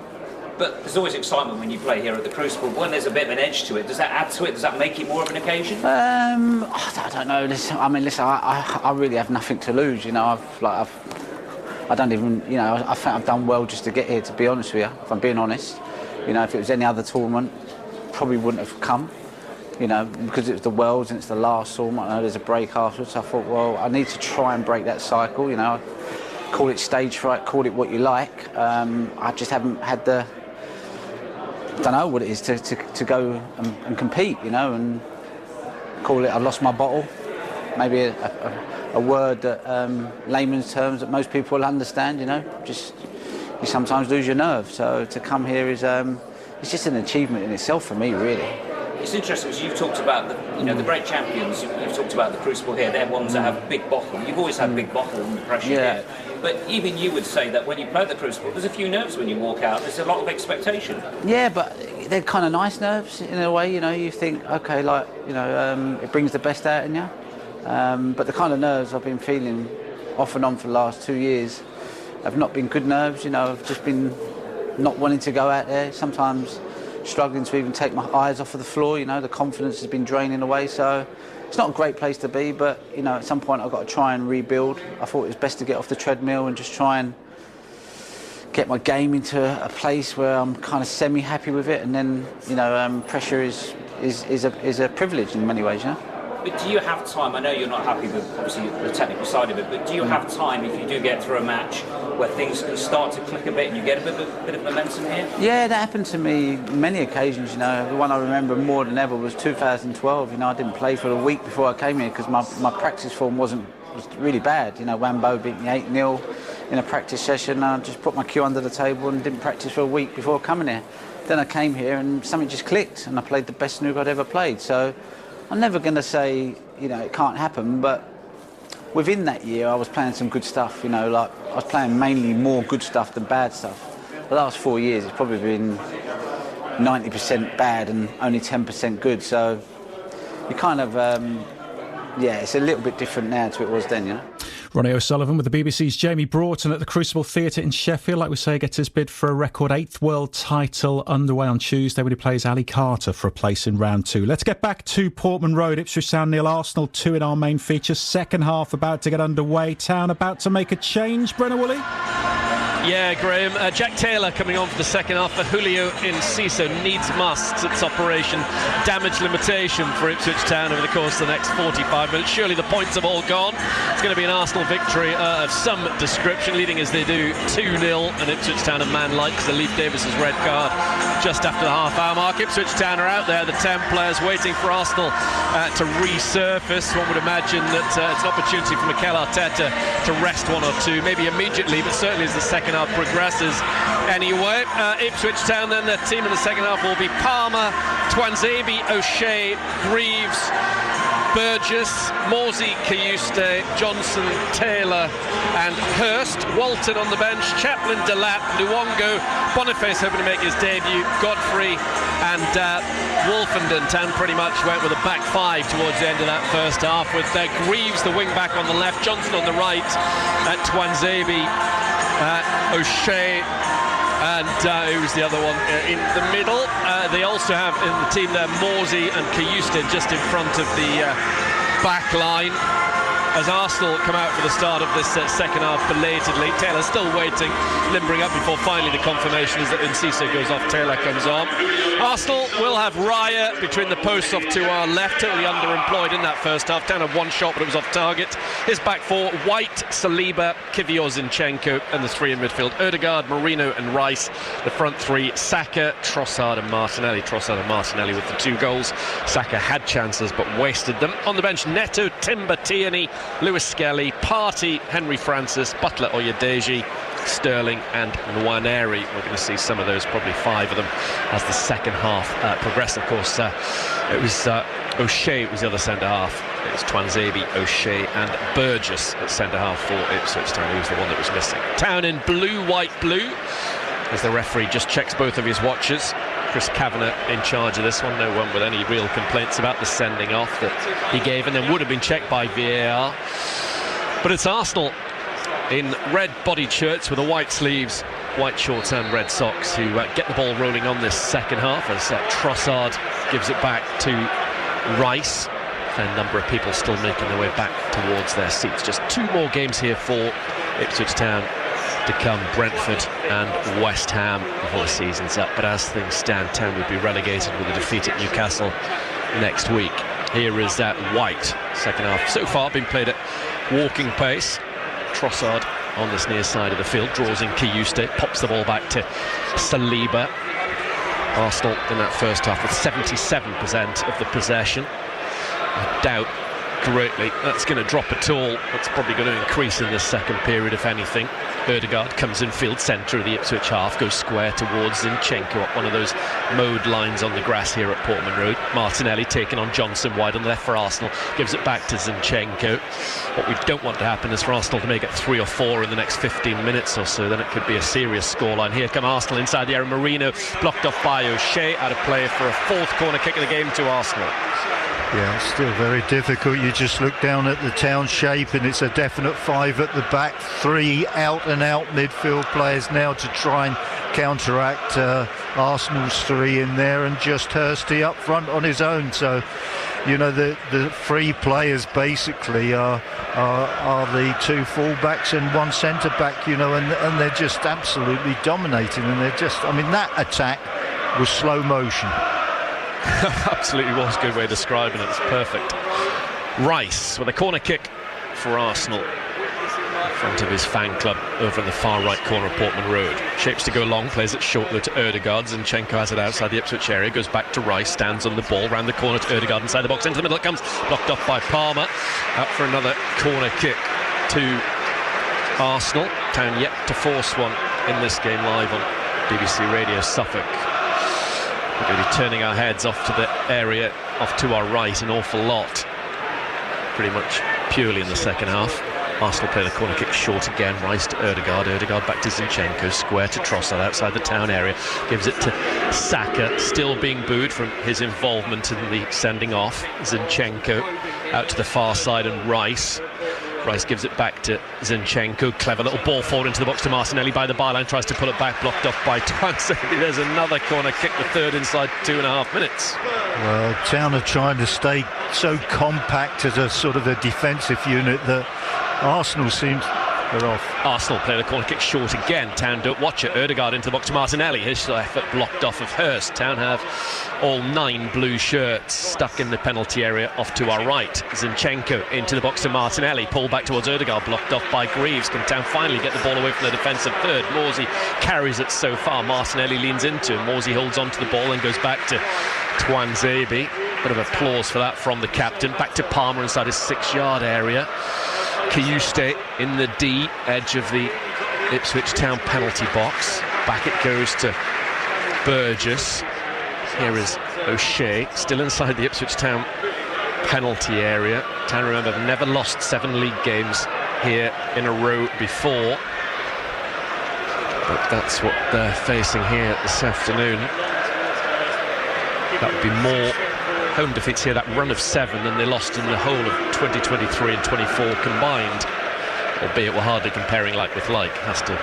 But there's always excitement when you play here at the Crucible. When there's a bit of an edge to it, does that add to it? Does that make it more of an occasion? I don't know. Listen, I really have nothing to lose, you know. I don't even, you know, I think I've done well just to get here, to be honest with you, if I'm being honest. You know, if it was any other tournament, probably wouldn't have come. You know, because it's the Worlds and it's the last tournament, I know there's a break afterwards. I thought, well, I need to try and break that cycle, you know. Call it stage fright, call it what you like. I just haven't had I don't know what it is to go and compete, you know, and call it I lost my bottle. Maybe a word that, layman's terms, that most people will understand, you know. Just, you sometimes lose your nerve. So to come here is, it's just an achievement in itself for me, really. It's interesting because you've talked about the great champions. You've talked about the Crucible here. They're ones that have big bottle. You've always had big bottle under pressure here. But even you would say that when you play the Crucible, there's a few nerves when you walk out. There's a lot of expectation. Yeah, but they're kind of nice nerves in a way. You know, you think, okay, like, you know, it brings the best out in you. But the kind of nerves I've been feeling off and on for the last 2 years have not been good nerves. You know, I've just been not wanting to go out there. Sometimes struggling to even take my eyes off of the floor, you know, the confidence has been draining away, so it's not a great place to be, but, you know, at some point I've got to try and rebuild. I thought it was best to get off the treadmill and just try and get my game into a place where I'm kind of semi-happy with it, and then, you know, pressure is a privilege in many ways, you know. But do you have time? I know you're not happy with, obviously, the technical side of it, but do you have time, if you do get through a match, where things can start to click a bit and you get a bit of momentum here? Yeah, that happened to me many occasions, you know. The one I remember more than ever was 2012. You know, I didn't play for a week before I came here because my practice form was really bad. You know, Wambo beat me 8-0 in a practice session, and I just put my cue under the table and didn't practice for a week before coming here. Then I came here and something just clicked, and I played the best snooker I'd ever played. So I'm never going to say, you know, it can't happen, but within that year I was playing some good stuff, you know, like I was playing mainly more good stuff than bad stuff. The last 4 years it's probably been 90% bad and only 10% good. So you kind of, it's a little bit different now to it was then, you know. Ronnie O'Sullivan with the BBC's Jamie Broughton at the Crucible Theatre in Sheffield. Like we say, gets his bid for a record 8th world title underway on Tuesday when he plays Ali Carter for a place in round 2. Let's get back to Portman Road. Ipswich Town 0, Arsenal 2 in our main feature. Second half about to get underway. Town about to make a change, Brenner Woolley? Yeah, Graham. Jack Taylor coming on for the second half for Julio Enciso. Needs musts. It's operation damage limitation for Ipswich Town over the course of the next 45 minutes. Surely the points have all gone. It's going to be an Arsenal victory of some description, leading as they do 2-0, and Ipswich Town a man like because of Leif Davis's red card just after the half-hour mark. Ipswich Town are out there, the 10 players waiting for Arsenal to resurface. One would imagine that it's an opportunity for Mikel Arteta to rest one or two, maybe immediately, but certainly as the second half progresses anyway. Ipswich Town, then their team in the second half will be Palmer, Twanzebe, O'Shea, Greaves, Burgess, Morsey, Kayuste, Johnson, Taylor and Hurst. Walton on the bench, Chaplin, Delap, Luongo, Boniface hoping to make his debut, Godfrey and Wolfenden. Town pretty much went with a back five towards the end of that first half with Greaves, the wing back on the left, Johnson on the right, Twanzebe, O'Shea and who's the other one in the middle. They also have in the team there Morsey and Kayuste just in front of the back line as Arsenal come out for the start of this second half belatedly. Taylor still waiting, limbering up before finally the confirmation is that Enciso goes off, Taylor comes on. Arsenal will have Raya between the posts off to our left, totally underemployed in that first half. Down had one shot but it was off target. His back four, White, Saliba, Kvyat-Zinchenko, and the three in midfield, Ødegaard, Marino and Rice. The front three, Saka, Trossard and Martinelli. Trossard and Martinelli with the 2 goals. Saka had chances but wasted them. On the bench, Neto, Timber, Tierney, Lewis Skelly, Partey, Henry Francis, Butler, Oyedeji, Sterling and Nwaneri. We're going to see some of those, probably 5 of them, as the second half progresses. Of course, it was O'Shea was the other centre-half. It was Twanzebe, O'Shea and Burgess at centre-half for Ipswich Town. He was the one that was missing. Town in blue, white, blue, as the referee just checks both of his watches. Chris Kavanagh in charge of this one. No one with any real complaints about the sending off that he gave, and then would have been checked by VAR. But it's Arsenal in red bodied shirts with the white sleeves, white shorts and red socks who get the ball rolling on this second half as Trossard gives it back to Rice. A number of people still making their way back towards their seats. Just 2 more games here for Ipswich Town to come, Brentford and West Ham before the season's up. But as things stand, Town would be relegated with a defeat at Newcastle next week. Here is that White. Second half so far been played at walking pace. Trossard on this near side of the field, draws in Kayuste, pops the ball back to Saliba. Arsenal in that first half with 77% of the possession. I doubt greatly that's going to drop at all. It's probably going to increase in this second period, if anything. Ødegaard comes in field, centre of the Ipswich half, goes square towards Zinchenko up one of those mowed lines on the grass here at Portman Road. Martinelli taking on Johnson wide on the left for Arsenal, gives it back to Zinchenko. What we don't want to happen is for Arsenal to make it 3 or 4 in the next 15 minutes or so, then it could be a serious scoreline. Here come Arsenal inside the area. Marino blocked off by O'Shea, out of play for a 4th corner kick of the game to Arsenal. Yeah, it's still very difficult. You just look down at the Town shape and it's a definite 5 at the back, 3 out-and-out midfield players now to try and counteract Arsenal's 3 in there, and just Hursty up front on his own. So, you know, the 3 players basically are the 2 full-backs and 1 centre-back, you know, and they're just absolutely dominating, and they're just, I mean, that attack was slow motion. Absolutely was a good way of describing it. It's perfect. Rice with a corner kick for Arsenal in front of his fan club over in the far right corner of Portman Road. Shapes to go long, plays it short though to Ødegaard. Zinchenko has it outside the Ipswich area, goes back to Rice, stands on the ball, round the corner to Ødegaard, inside the box, into the middle it comes, blocked off by Palmer. Out for another corner kick to Arsenal. Town yet to force one in this game, live on BBC Radio Suffolk. We're going to be turning our heads off to the area off to our right an awful lot, pretty much purely in the second half. Arsenal play the corner kick short again. Rice to Ødegaard. Ødegaard back to Zinchenko. Square to Trossard outside the town area. Gives it to Saka. Still being booed from his involvement in the sending off. Zinchenko out to the far side and Rice. Rice gives it back to Zinchenko. Clever little ball forward into the box to Martinelli by the byline. Tries to pull it back. Blocked off by Twanzebe. There's another corner kick. The third inside 2.5 minutes. Well, Town are trying to stay so compact as a sort of a defensive unit that Arsenal seems they're off. Arsenal play the corner kick short again. Town don't watch it. Ødegaard into the box to Martinelli. His effort blocked off of Hurst. Town have all 9 blue shirts stuck in the penalty area off to our right. Zinchenko into the box to Martinelli. Pull back towards Ødegaard. Blocked off by Greaves. Can Town finally get the ball away from the defensive third? Morsey carries it so far. Martinelli leans into him. Morsey holds on to the ball and goes back to Twanzebe. Bit of applause for that from the captain. Back to Palmer inside his 6-yard area. Kiyuste in the D edge of the Ipswich Town penalty box. Back it goes to Burgess. Here is O'Shea still inside the Ipswich Town penalty area. Town, remember, have never lost 7 league games here in a row before, but that's what they're facing here this afternoon. That would be more home defeats here, that run of 7, than they lost in the whole of 2023 and 24 combined, albeit we're hardly comparing like with like, has to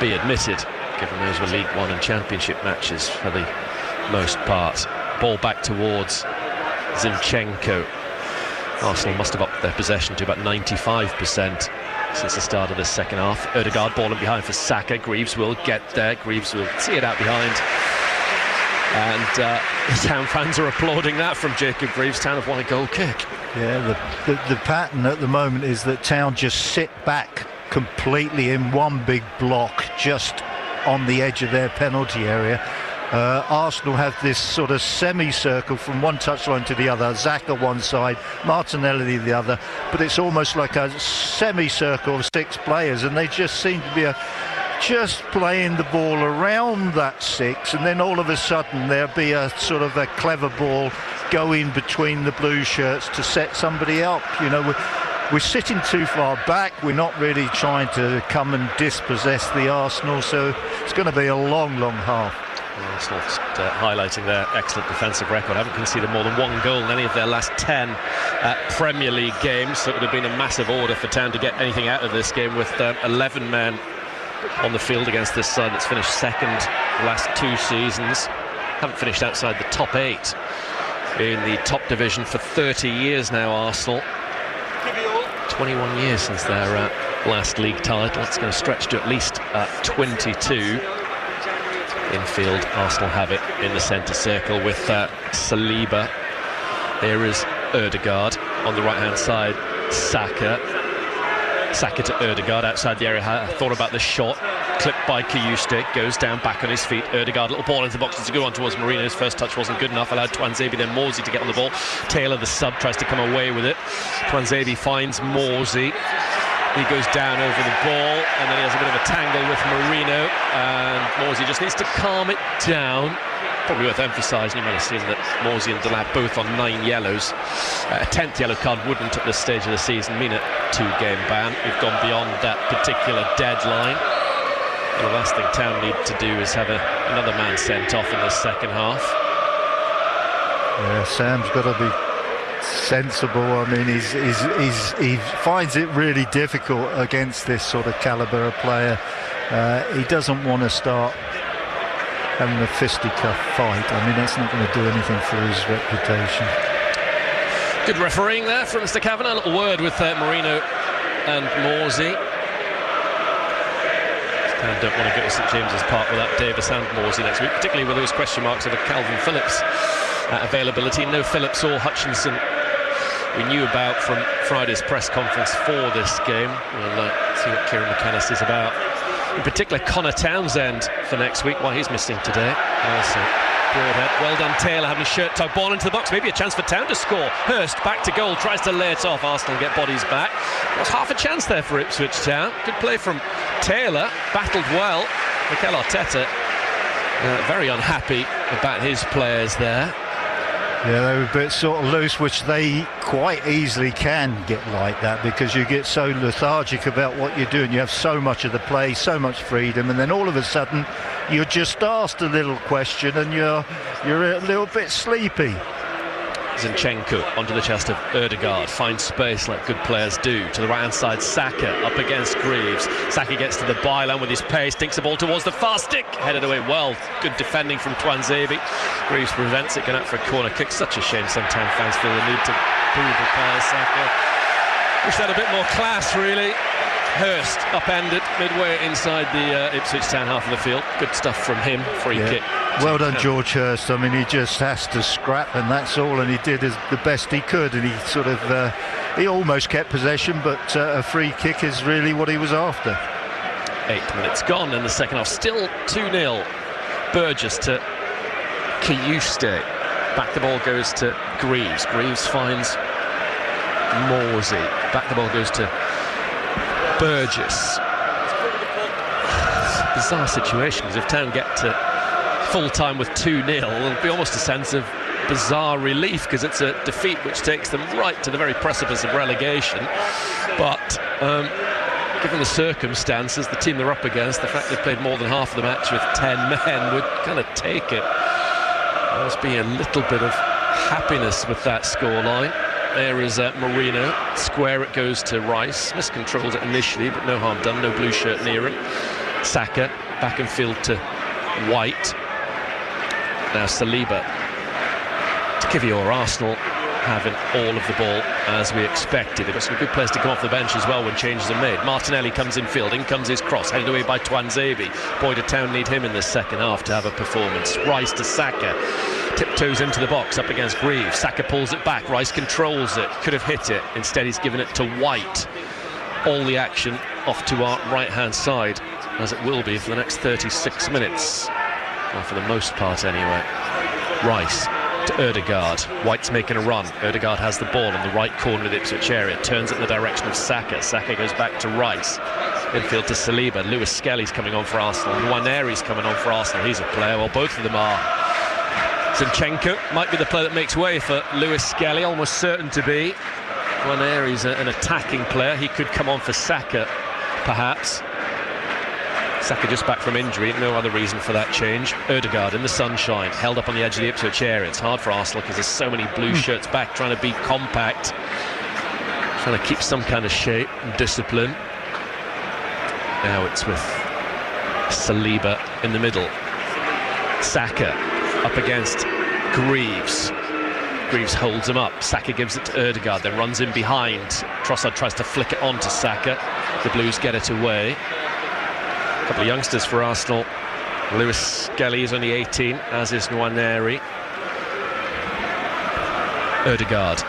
be admitted, given those were League One and Championship matches for the most part. Ball back towards Zinchenko. Arsenal must have upped their possession to about 95% since the start of the second half. Ødegaard ball in behind for Saka. Greaves will get there. Greaves will see it out behind. And Town fans are applauding that from Jacob Greaves. Town have won a goal kick. Yeah, the pattern at the moment is that Town just sit back completely in one big block just on the edge of their penalty area. Arsenal have this sort of semicircle from one touchline to the other. Xhaka one side, Martinelli the other, but it's almost like a semicircle of 6 players, and they just seem to be just playing the ball around that 6, and then all of a sudden there'll be a sort of a clever ball going between the blue shirts to set somebody up. You know, we're sitting too far back. We're not really trying to come and dispossess the Arsenal, so it's going to be a long half. Arsenal highlighting their excellent defensive record. Haven't conceded more than 1 goal in any of their last 10 Premier League games, so it would have been a massive order for Town to get anything out of this game with 11 men on the field against this side that's finished second the last 2 seasons. Haven't finished outside the top 8 in the top division for 30 years now, Arsenal. 21 years since their last league title. It's going to stretch to at least 22. Infield, Arsenal have it in the centre circle with Saliba. Here is Ødegaard on the right hand side. Saka to Ødegaard outside the area. I thought about the shot, clipped by Kiyuste, goes down back on his feet. Ødegaard, little ball into the box. It's a good one towards Marino. His first touch wasn't good enough. Allowed Twanzebe, then Morsey to get on the ball. Taylor, the sub, tries to come away with it. Twanzebe finds Morsey. He goes down over the ball, and then he has a bit of a tangle with Marino, and Morsey just needs to calm it down. Probably worth emphasising, you might have seen that Morsey and Delap both on 9 yellows. A 10th yellow card wouldn't at this stage of the season mean a 2-game ban. We've gone beyond that particular deadline. And the last thing Town need to do is have another man sent off in the second half. Yeah, Sam's got to be sensible. I mean, he finds it really difficult against this sort of calibre of player. He doesn't want to start having a fisticuff fight. I mean, that's not going to do anything for his reputation. Good refereeing there from Mr. Kavanagh. A little word with Marino and Morsey. Town don't want to go to St James's Park without Davis and Morsey next week, particularly with those question marks over Calvin Phillips' availability. No Phillips or Hutchinson we knew about from Friday's press conference for this game. We'll see what Kieran McInnes is about. In particular, Connor Townsend for next week, why he's missing today. Also, Broadhead. Well done, Taylor, having his shirt tugged, ball into the box. Maybe a chance for Town to score. Hurst back to goal, tries to lay it off. Arsenal get bodies back. There's half a chance there for Ipswich Town. Good play from Taylor, battled well. Mikel Arteta very unhappy about his players there. Yeah, they were a bit sort of loose, which they quite easily can get like that because you get so lethargic about what you're doing. You have so much of the play, so much freedom, and then all of a sudden you're just asked a little question and you're a little bit sleepy. Zinchenko onto the chest of Ødegaard, finds space like good players do. To the right hand side, Saka up against Greaves. Saka gets to the byline with his pace, dinks the ball towards the far stick, headed away well. Good defending from Tuanzebe. Greaves prevents it, going out for a corner kick. Such a shame sometimes fans feel the need to prove the player. Saka wish they had a bit more class, really. Hurst upended midway inside the Ipswich Town half of the field. Good stuff from him. Free kick. Well done, George Hurst. I mean, he just has to scrap, and that's all. And he did the best he could, and he sort of he almost kept possession, but a free kick is really what he was after. 8 minutes gone in the second half. Still 2-0. Burgess to Kiyuste. Back the ball goes to Greaves. Greaves finds Morsey. Back the ball goes to Burgess. It's a bizarre situation because if Town get to full time with 2-0, there'll be almost a sense of bizarre relief because it's a defeat which takes them right to the very precipice of relegation. But given the circumstances, the team they're up against, the fact they've played more than half of the match with 10 men would kind of take it. There must be a little bit of happiness with that scoreline. There is Marino. Square it goes to Rice. Miscontrolled it initially, but no harm done. No blue shirt near him. Saka back in field to White. Now Saliba. To Kivior, Arsenal having all of the ball as we expected. They've got some good players to come off the bench as well when changes are made. Martinelli comes in field. In comes his cross, headed away by Tuanzebe. Boy, did Town need him in the second half to have a performance. Rice to Saka. Tiptoes into the box up against Greaves. Saka pulls it back. Rice controls it. Could have hit it. Instead, he's given it to White. All the action off to our right-hand side, as it will be for the next 36 minutes. Well, for the most part, anyway. Rice to Ødegaard. White's making a run. Ødegaard has the ball in the right corner of the Ipswich area. Turns it in the direction of Saka. Saka goes back to Rice. Infield to Saliba. Lewis Skelly's coming on for Arsenal. Nwaneri's coming on for Arsenal. He's a player. Well, both of them are. Zinchenko might be the player that makes way for Lewis Skelly, almost certain to be. Nwaneri's an attacking player. He could come on for Saka, perhaps. Saka just back from injury, no other reason for that change. Ødegaard in the sunshine, held up on the edge of the Ipswich area. It's hard for Arsenal because there's so many blue shirts back, trying to be compact, trying to keep some kind of shape and discipline. Now it's with Saliba in the middle. Saka up against Greaves. Greaves holds him up. Saka gives it to Ødegaard, then runs in behind. Trossard tries to flick it on to Saka. The Blues get it away. A couple of youngsters for Arsenal. Lewis Skelly is only 18, as is Nwaneri. Ødegaard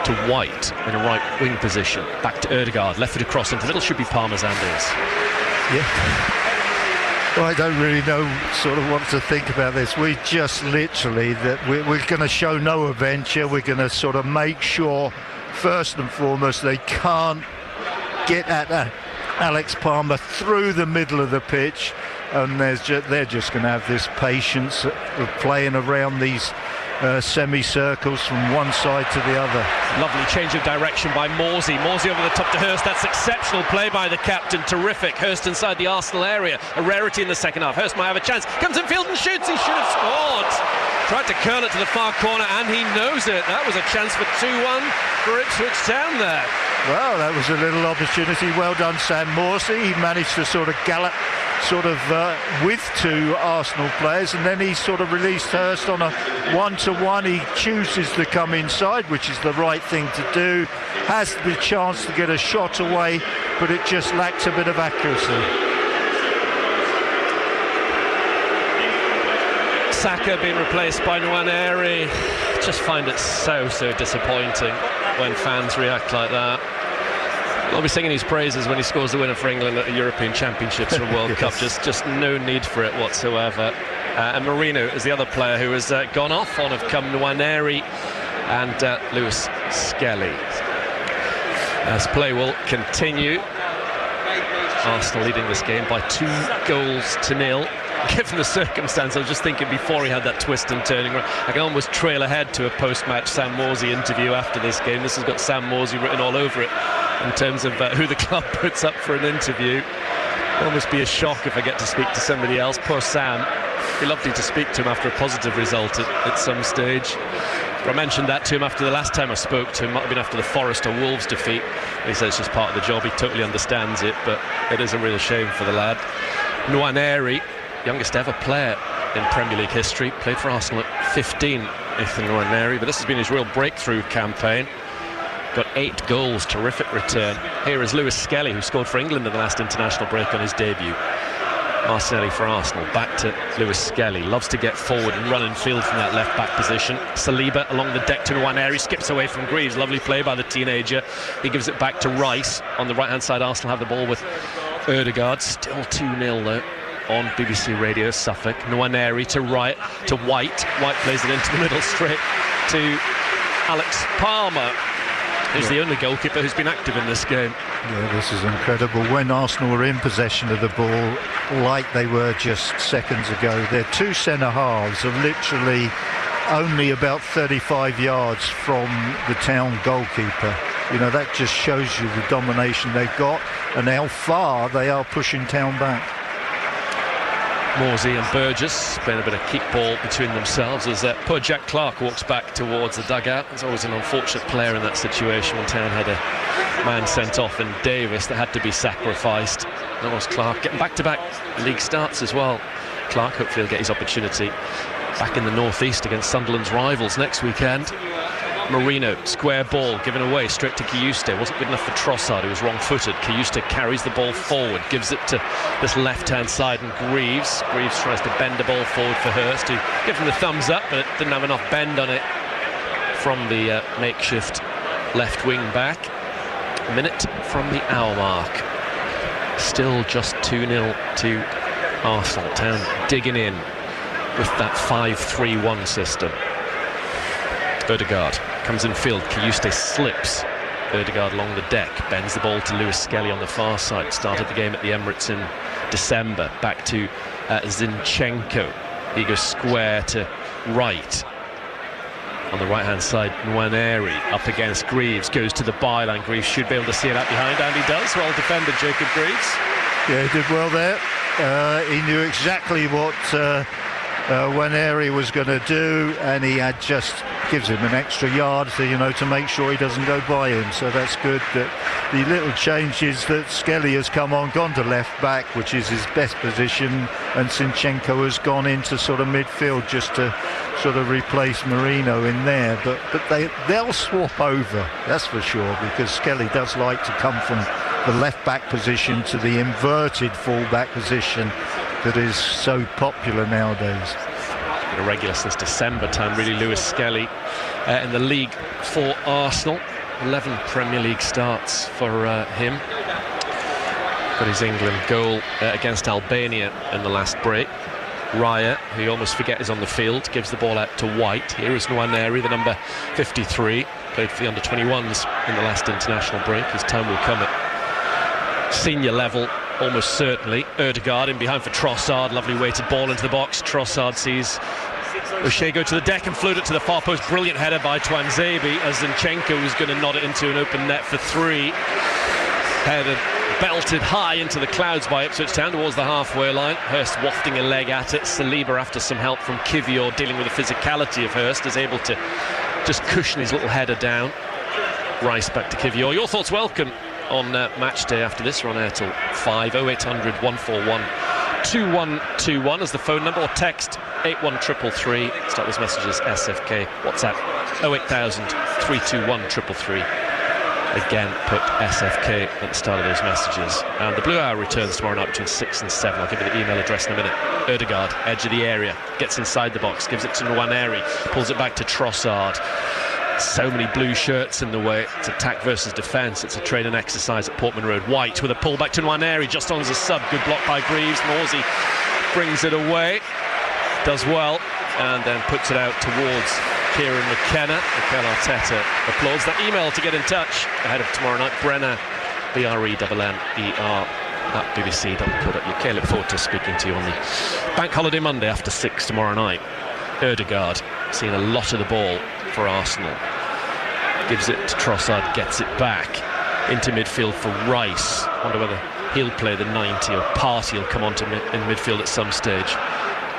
to White in a right wing position. Back to Ødegaard, left foot across into the middle, should be Parmesan's. Yeah. Well, I don't really know sort of what to think about this. We just literally that we're going to show no adventure. We're going to sort of make sure, first and foremost, they can't get at Alex Palmer through the middle of the pitch, and they're just going to have this patience of playing around these semicircles from one side to the other. Lovely change of direction by Morsey. Morsey over the top to Hurst. That's exceptional play by the captain. Terrific. Hurst inside the Arsenal area. A rarity in the second half. Hurst might have a chance. Comes in field and shoots. He should have scored. Tried to curl it to the far corner, and he knows it. That was a chance for 2-1 for Ipswich Town there. Well, that was a little opportunity. Well done, Sam Morsey. He managed to sort of gallop with two Arsenal players, and then he sort of released Hurst on a one-to-one. He chooses to come inside, which is the right thing to do. Has the chance to get a shot away, but it just lacked a bit of accuracy. Saka being replaced by Nwaneri. Just find it so disappointing when fans react like that. I'll be singing his praises when he scores the winner for England at the European Championships or World Cup. Just no need for it whatsoever. And Marino is the other player who has gone off. On have come Nwaneri and Lewis Skelly. As play will continue. Arsenal leading this game by 2-0. given the circumstance, I was just thinking before he had that twist and turning around, I can almost trail ahead to a post-match Sam Morsey interview after this game. This has got Sam Morsey written all over it in terms of who the club puts up for an interview. It'll almost be a shock if I get to speak to somebody else. Poor Sam. It'd be lovely to speak to him after a positive result at some stage. I mentioned that to him after the last time I spoke to him. Might have been after the Forest or Wolves defeat. He says it's just part of the job. He totally understands it, but it is a real shame for the lad. Nwaneri, youngest ever player in Premier League history, played for Arsenal at 15, Ethan Nwaneri, but this has been his real breakthrough campaign. Got 8 goals, terrific return. Here is Lewis Skelly, who scored for England in the last international break on his debut. Martinelli for Arsenal, back to Lewis Skelly, loves to get forward and run in field from that left back position. Saliba along the deck to Nwaneri, skips away from Greaves, lovely play by the teenager. He gives it back to Rice. On the right hand side, Arsenal have the ball with Ødegaard, still 2-0 though on BBC Radio Suffolk. Nwaneri to right to White. White plays it into the middle straight to Alex Palmer, who's the only goalkeeper who's been active in this game. Yeah, this is incredible. When Arsenal were in possession of the ball, like they were just seconds ago, their 2 centre-halves are literally only about 35 yards from the Town goalkeeper. You know, that just shows you the domination they've got and how far they are pushing Town back. Morsey and Burgess playing a bit of keep ball between themselves as poor Jack Clark walks back towards the dugout. There's always an unfortunate player in that situation when Town had a man sent off in Davis that had to be sacrificed. That was Clark getting back-to-back league starts as well. Clark hopefully will get his opportunity back in the northeast against Sunderland's rivals next weekend. Marino, square ball given away straight to Kiyuste. Wasn't good enough for Trossard, who was wrong-footed. Kiyuste carries the ball forward, gives it to this left-hand side, and Greaves tries to bend the ball forward for Hurst, who gives him the thumbs up, but it didn't have enough bend on it from the makeshift left wing back. A minute from the hour mark. Still just 2-0 to Arsenal. Town digging in with that 5-3-1 system. Ødegaard comes in field, Kiyuste slips. Ødegaard along the deck, bends the ball to Lewis Skelly on the far side. Started the game at the Emirates in December. Back to Zinchenko. He goes square to right. On the right-hand side, Nwaneri up against Greaves, goes to the byline. Greaves should be able to see it out behind, and he does. Well defended, Jacob Greaves. Yeah, he did well there. He knew exactly what Nwaneri was going to do, and he had just gives him an extra yard to make sure he doesn't go by him. So that's good. That the little changes that Skelly has come on, gone to left back, which is his best position, and Zinchenko has gone into sort of midfield just to sort of replace Marino in there. But they'll swap over, that's for sure, because Skelly does like to come from the left back position to the inverted full back position that is so popular nowadays. Been a regular since December time, really, Lewis Skelly in the league for Arsenal. 11 Premier League starts for him. Got his England goal against Albania in the last break. Raya, who you almost forget is on the field, gives the ball out to White. Here is Nwaneri, the number 53, played for the under-21s in the last international break. His time will come at senior level, almost certainly. Ødegaard in behind for Trossard, lovely weighted ball into the box. Trossard sees O'Shea go to the deck and float it to the far post. Brilliant header by Twanzebe as Zinchenko was going to nod it into an open net for 3. Headed belted high into the clouds by Ipswich Town towards the halfway line. Hurst wafting a leg at it. Saliba, after some help from Kivior, dealing with the physicality of Hurst, is able to just cushion his little header down. Rice back to Kivior. Your thoughts welcome on match day after this. We're on air till 5. 0800 141 2121 as the phone number, or text 81333. Start those messages SFK. WhatsApp 08000 321 333. Again, put SFK at the start of those messages. And the Blue Hour returns tomorrow night between 6 and 7. I'll give you the email address in a minute. Ødegaard, edge of the area, gets inside the box, gives it to Nwaneri, pulls it back to Trossard. So many blue shirts in the way. It's attack versus defence. It's a training exercise at Portman Road. White with a pull back to Nwaneri, just on as a sub. Good block by Greaves. Morsey brings it away, does well, and then puts it out towards Kieran McKenna. Mikel Arteta applauds. That email to get in touch ahead of tomorrow night. Brenner, BRENNER, bbc.co.uk. Look forward to speaking to you on the Bank Holiday Monday after 6 tomorrow night. Ødegaard seeing a lot of the ball for Arsenal. Gives it to Trossard, gets it back into midfield for Rice. Wonder whether he'll play the 90 or Partey will come onto in midfield at some stage.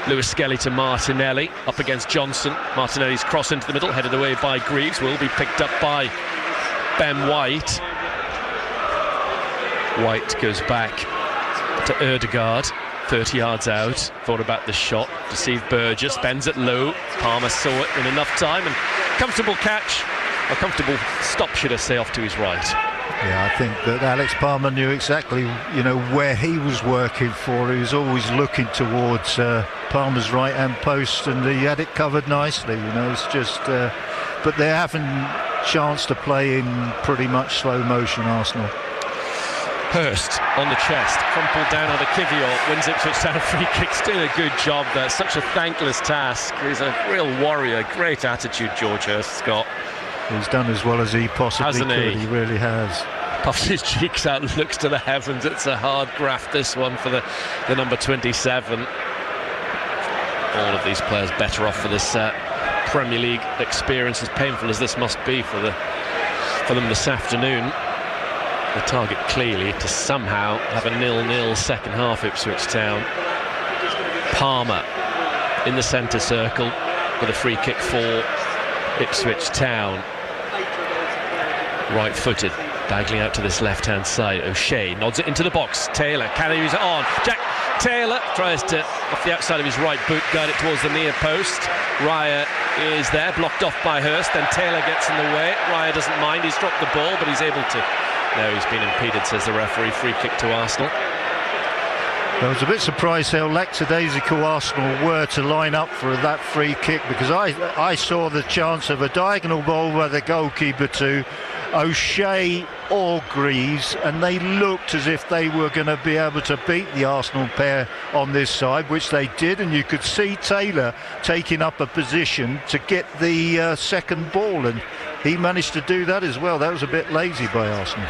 Lewis Skelly to Martinelli, up against Johnson. Martinelli's cross into the middle, headed away by Greaves, will be picked up by Ben White. White goes back to Ødegaard, 30 yards out, thought about the shot, deceived Burgess, bends it low. Palmer saw it in enough time, and comfortable catch, a comfortable stop, should I say, off to his right. Yeah, I think that Alex Palmer knew exactly, where he was working for. He was always looking towards Palmer's right-hand post, and he had it covered nicely. It's just, but they're having chance to play in pretty much slow motion, Arsenal. Hurst on the chest, crumpled down under Kivior, wins Ipswich Town free kicks, doing a good job there. Such a thankless task. He's a real warrior, great attitude, George Hurst, Scott. He's done as well as he possibly could. He really has. Puffs his cheeks out and looks to the heavens. It's a hard graft, this one, for the number 27. All of these players better off for this Premier League experience, as painful as this must be for them this afternoon. The target clearly to somehow have a 0-0 second half, Ipswich Town. Palmer in the centre circle with a free kick for Ipswich Town. Right-footed, diagonally out to this left-hand side. O'Shea nods it into the box. Taylor, can he use it on? Jack Taylor tries to, off the outside of his right boot, guide it towards the near post. Raya is there, blocked off by Hurst, then Taylor gets in the way. Raya doesn't mind, he's dropped the ball, but he's able to... No, he's been impeded, says the referee. Free kick to Arsenal. I was a bit surprised how lackadaisical Arsenal were to line up for that free kick, because I saw the chance of a diagonal ball by the goalkeeper to O'Shea or Greaves, and they looked as if they were going to be able to beat the Arsenal pair on this side, which they did, and you could see Taylor taking up a position to get the second ball, and he managed to do that as well. That was a bit lazy by Arsenal.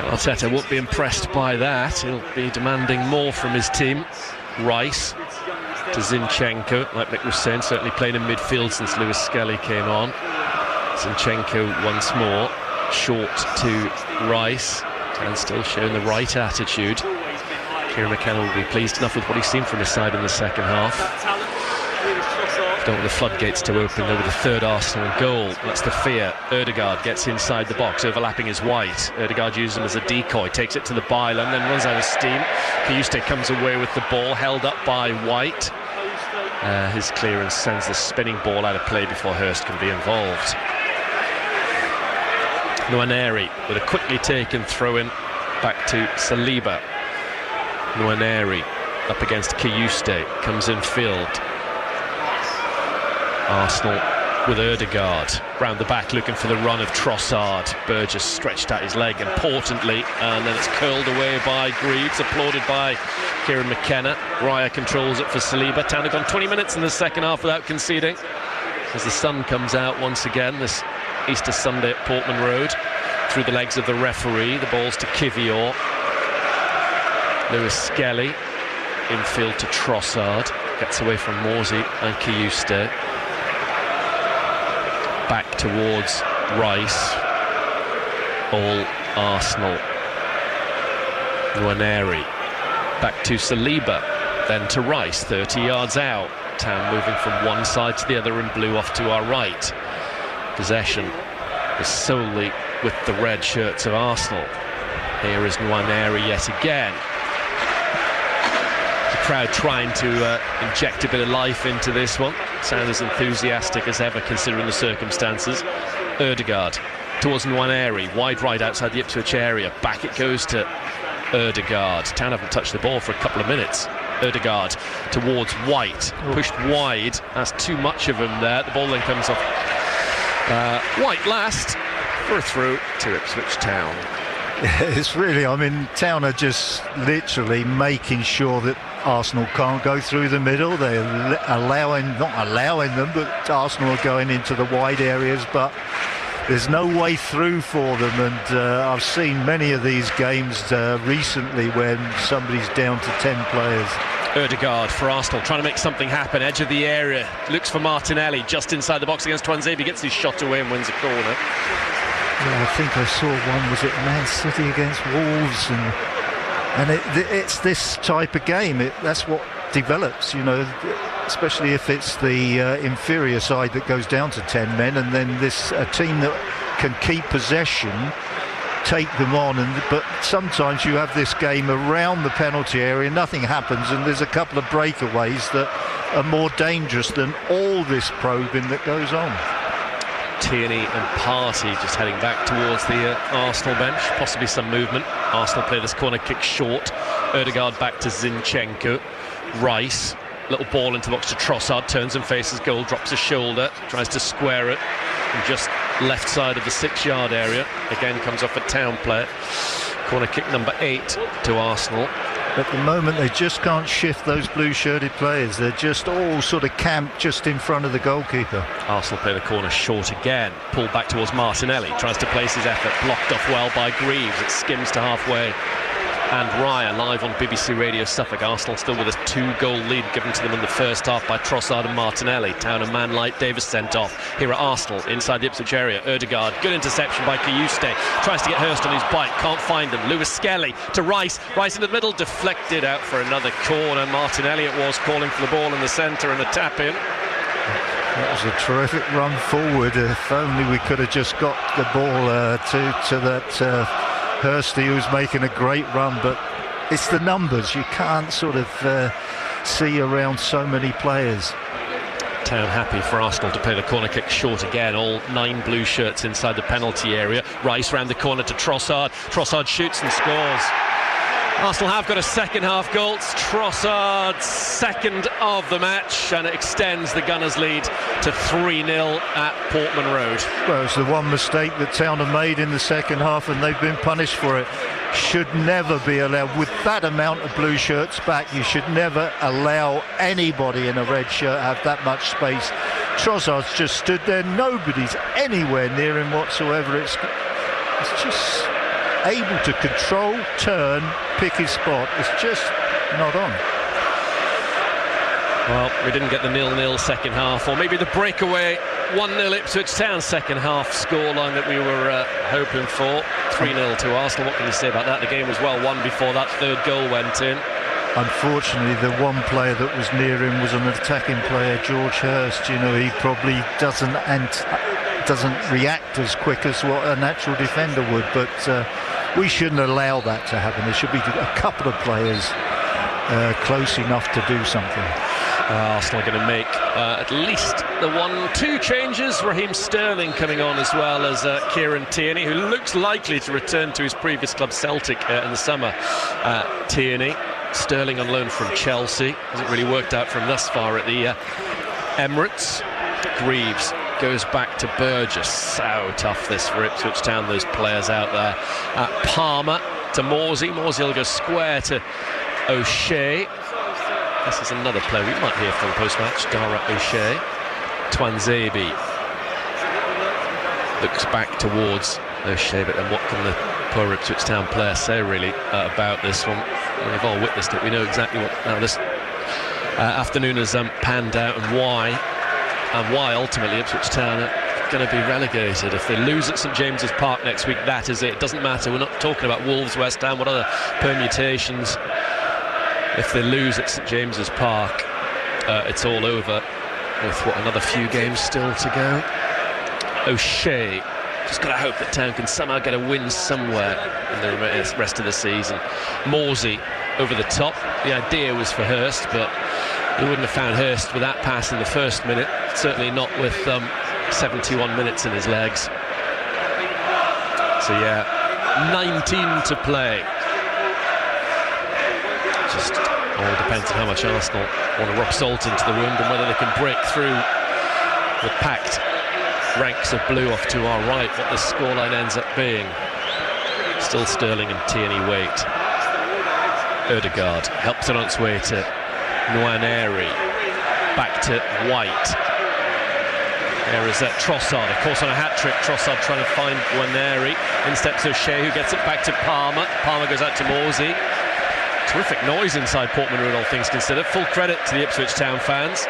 Arteta won't be impressed by that. He'll be demanding more from his team. Rice to Zinchenko, like Mick was saying, certainly playing in midfield since Lewis Skelly came on. Zinchenko once more, short to Rice, and still showing the right attitude. Kieran McKenna will be pleased enough with what he's seen from his side in the second half. Don't want the floodgates to open over the third Arsenal goal. That's the fear. Ødegaard gets inside the box, overlapping his White. Ødegaard uses him as a decoy, takes it to the byline, then runs out of steam. Kiyuste comes away with the ball, held up by White. His clearance sends the spinning ball out of play before Hurst can be involved. Nwaneri with a quickly taken throw-in back to Saliba. Nwaneri up against Kiyuste, comes in field. Arsenal with Ødegaard round the back, looking for the run of Trossard. Burgess stretched out his leg importantly, and then it's curled away by Greaves, applauded by Kieran McKenna. Raya controls it for Saliba. Town have gone 20 minutes in the second half without conceding, as the sun comes out once again this Easter Sunday at Portman Road. Through the legs of the referee, the ball's to Kivior. Lewis Skelly infield to Trossard, gets away from Morsey and Kiyuste. Back towards Rice. All Arsenal. Nwaneri back to Saliba, then to Rice, 30 yards out. Town moving from one side to the other in blue off to our right. Possession is solely with the red shirts of Arsenal. Here is Nwaneri yet again. The crowd trying to inject a bit of life into this one. Sound as enthusiastic as ever considering the circumstances. Ødegaard towards Nwaneri, wide right outside the Ipswich area. Back it goes to Ødegaard. Town haven't touched the ball for a couple of minutes. Ødegaard towards White, pushed wide. That's too much of him there. The ball then comes off White last for a through to Ipswich Town. It's really, Town are just literally making sure that Arsenal can't go through the middle. They're not allowing them, but Arsenal are going into the wide areas. But there's no way through for them, and I've seen many of these games recently when somebody's down to 10 players. Ødegaard for Arsenal, trying to make something happen, edge of the area, looks for Martinelli, just inside the box against Tuanzebe, gets his shot away and wins a corner. Yeah, I think I saw one, was it Man City against Wolves, and it's this type of game, that's what develops, you know, especially if it's the inferior side that goes down to 10 men, and then a team that can keep possession, take them on, but sometimes you have this game around the penalty area, nothing happens, and there's a couple of breakaways that are more dangerous than all this probing that goes on. Tierney and Partey just heading back towards the Arsenal bench, possibly some movement. Arsenal play this corner kick short. Ødegaard back to Zinchenko. Rice, little ball into the box to Trossard, turns and faces goal, drops a shoulder, tries to square it, and just left side of the 6-yard area. Again comes off a Town player. Corner kick number 8 to Arsenal. At the moment they just can't shift those blue-shirted players. They're just all sort of camped just in front of the goalkeeper. Arsenal play the corner short again. Pulled back towards Martinelli. Tries to place his effort. Blocked off well by Greaves. It skims to halfway. And Raya live on BBC Radio Suffolk. Arsenal still with a 2-goal lead given to them in the first half by Trossard and Martinelli. Town and man like Davis sent off. Here at Arsenal inside the Ipswich area. Ødegaard, good interception by Kayuste. Tries to get Hurst on his bike, can't find him. Lewis Skelly to Rice. Rice in the middle, deflected out for another corner. Martinelli it was calling for the ball in the centre and a tap in. That was a terrific run forward. If only we could have just got the ball to that Hursty, who's making a great run, but it's the numbers. You can't sort of see around so many players. Town happy for Arsenal to play the corner kick short again. All 9 blue shirts inside the penalty area. Rice round the corner to Trossard. Trossard shoots and scores. Arsenal have got a second half goal. It's Trossard's second of the match, and it extends the Gunners' lead to 3-0 at Portman Road. Well, it's the one mistake that Town have made in the second half, and they've been punished for it. Should never be allowed. With that amount of blue shirts back, you should never allow anybody in a red shirt have that much space. Trossard's just stood there. Nobody's anywhere near him whatsoever. It's just able to control, turn, pick his spot. It's just not on. Well, we didn't get the 0-0 second half, or maybe the breakaway 1-0 Ipswich Town second half scoreline that we were hoping for. 3-0 to Arsenal. What can you say about that? The game was well won before that third goal went in. Unfortunately, the one player that was near him was an attacking player, George Hurst. You know, he probably doesn't react as quick as what a natural defender would, but we shouldn't allow that to happen. There should be a couple of players close enough to do something. Arsenal are going to make at least the 1-2 changes. Raheem Sterling coming on, as well as Kieran Tierney, who looks likely to return to his previous club Celtic in the summer. Tierney, Sterling on loan from Chelsea. Hasn't really worked out for him thus far at the Emirates. Greaves goes back to Burgess. So tough this for Ipswich Town, those players out there. Palmer to Morsey. Morsey will go square to O'Shea. This is another player we might hear from post-match, Dara O'Shea. Tuanzebe looks back towards O'Shea, but then what can the poor Ipswich Town player say really about this one? We've all witnessed it. We know exactly what this afternoon has panned out, and why ultimately Ipswich Town are going to be relegated. If they lose at St James's Park next week, that is it. It doesn't matter. We're not talking about Wolves, West Ham, what other permutations. If they lose at St James's Park, it's all over, with another few games still to go. O'Shea, just got to hope that Town can somehow get a win somewhere in the rest of the season. Morsey over the top. The idea was for Hurst, but he wouldn't have found Hurst with that pass in the first minute. Certainly not with 71 minutes in his legs. So yeah, 19 to play. Just all depends on how much Arsenal want to rub salt into the wound, and whether they can break through the packed ranks of blue off to our right, what the scoreline ends up being. Still Sterling and Tierney wait. Ødegaard helps it on its way to Nwaneri. Back to White. There is Trossard, of course, on a hat-trick. Trossard trying to find Nwaneri. In steps O'Shea, who gets it back to Palmer. Palmer goes out to Morsey. Terrific noise inside Portman Road, all things considered. Full credit to the Ipswich Town fans.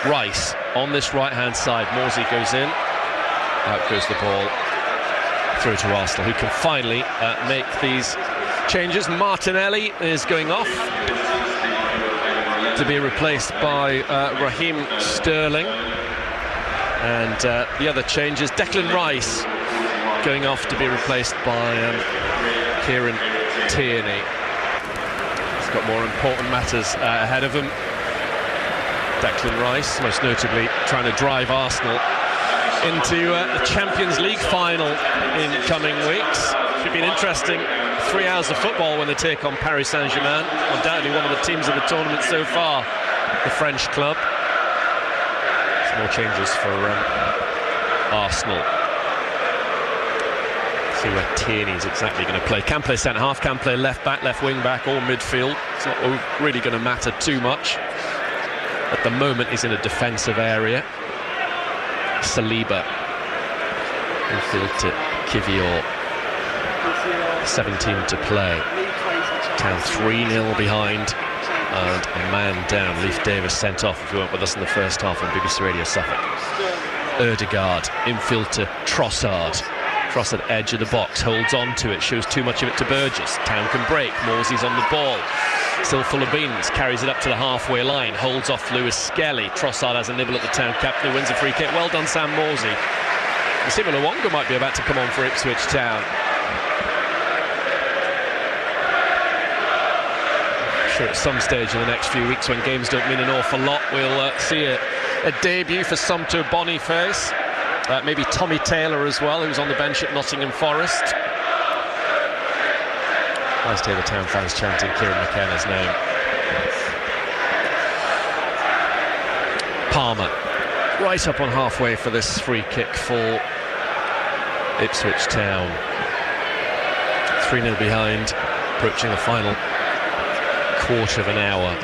Rice on this right-hand side. Morsey goes in. Out goes the ball. Through to Arsenal, who can finally make these changes. Martinelli is going off to be replaced by Raheem Sterling. And the other changes, Declan Rice going off to be replaced by Kieran Tierney. He's got more important matters ahead of him. Declan Rice, most notably trying to drive Arsenal into the Champions League final in coming weeks. Should be an interesting 3 hours of football when they take on Paris Saint-Germain. Undoubtedly one of the teams in the tournament so far, the French club. More changes for Arsenal. See where Tierney's exactly going to play. Can play centre half, can play left back, left wing back, or midfield. It's not really going to matter too much. At the moment, he's in a defensive area. Saliba. Infield to Kivior. 17 to play. Town 3-0 behind. And a man down. Leif Davis sent off, if you weren't with us in the first half on BBC Radio Suffolk. Erdegaard, infield to Trossard. Trossard, edge of the box, holds on to it, shows too much of it to Burgess. Town can break, Morsey's on the ball. Still full of beans, carries it up to the halfway line, holds off Lewis Skelly. Trossard has a nibble at the Town captain, who wins a free kick. Well done, Sam Morsey. Similar Wonga might be about to come on for Ipswich Town. Sure, at some stage in the next few weeks, when games don't mean an awful lot, we'll see a debut for Sumter Boniface, maybe Tommy Taylor as well, who's on the bench at Nottingham Forest. Nice to hear the Town fans chanting Kieran McKenna's name. Palmer right up on halfway for this free kick for Ipswich Town. 3-0 behind, approaching the final quarter of an hour.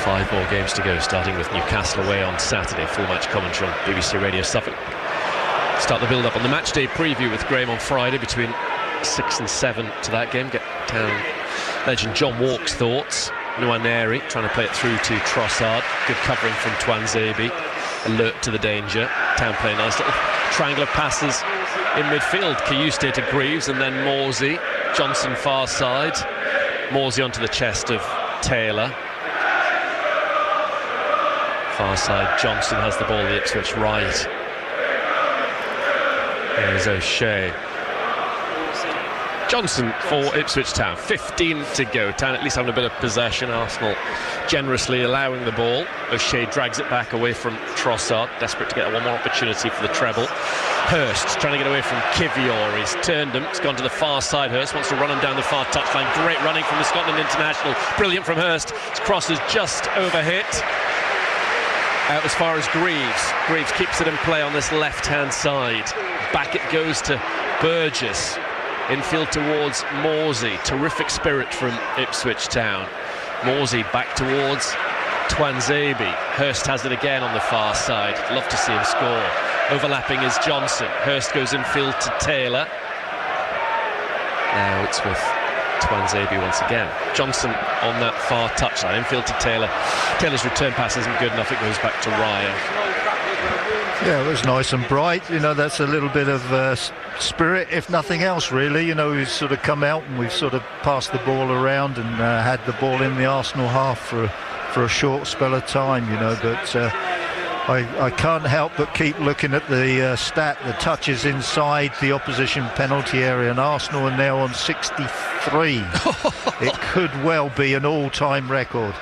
5 more games to go, starting with Newcastle away on Saturday. Full match commentary on BBC Radio Suffolk. Start the build-up on the match day preview with Graham on Friday between 6 and 7 to that game. Get Town legend John Walk's thoughts. Nwaneri trying to play it through to Trossard. Good covering from Twanzebe. Alert to the danger. Town play a nice little triangle of passes in midfield. Kayuste to Greaves and then Morsey. Johnson far side. Morsey onto the chest of Taylor. Far side, Johnson has the ball, the Ipswich right. There's O'Shea. Johnson for Ipswich Town. 15 to go. Town at least having a bit of possession. Arsenal generously allowing the ball. O'Shea drags it back away from Trossard. Desperate to get one more opportunity for the treble. Hurst trying to get away from Kivior. He's turned him. He's gone to the far side. Hurst wants to run him down the far touchline. Great running from the Scotland international. Brilliant from Hurst. His cross is just overhit. Out as far as Greaves. Greaves keeps it in play on this left-hand side. Back it goes to Burgess. Infield towards Morsey. Terrific spirit from Ipswich Town. Morsey back towards Twanzebe. Hurst has it again on the far side. Love to see him score. Overlapping is Johnson. Hurst goes infield to Taylor. Now it's with Twanzebe once again. Johnson on that far touchline. Infield to Taylor. Taylor's return pass isn't good enough. It goes back to Ryan. Yeah, it was nice and bright. You know, that's a little bit of spirit, if nothing else, really. You know, we've sort of come out and we've sort of passed the ball around and had the ball in the Arsenal half for a short spell of time, you know, but I can't help but keep looking at the stat, the touches inside the opposition penalty area, and Arsenal are now on 63. It could well be an all-time record.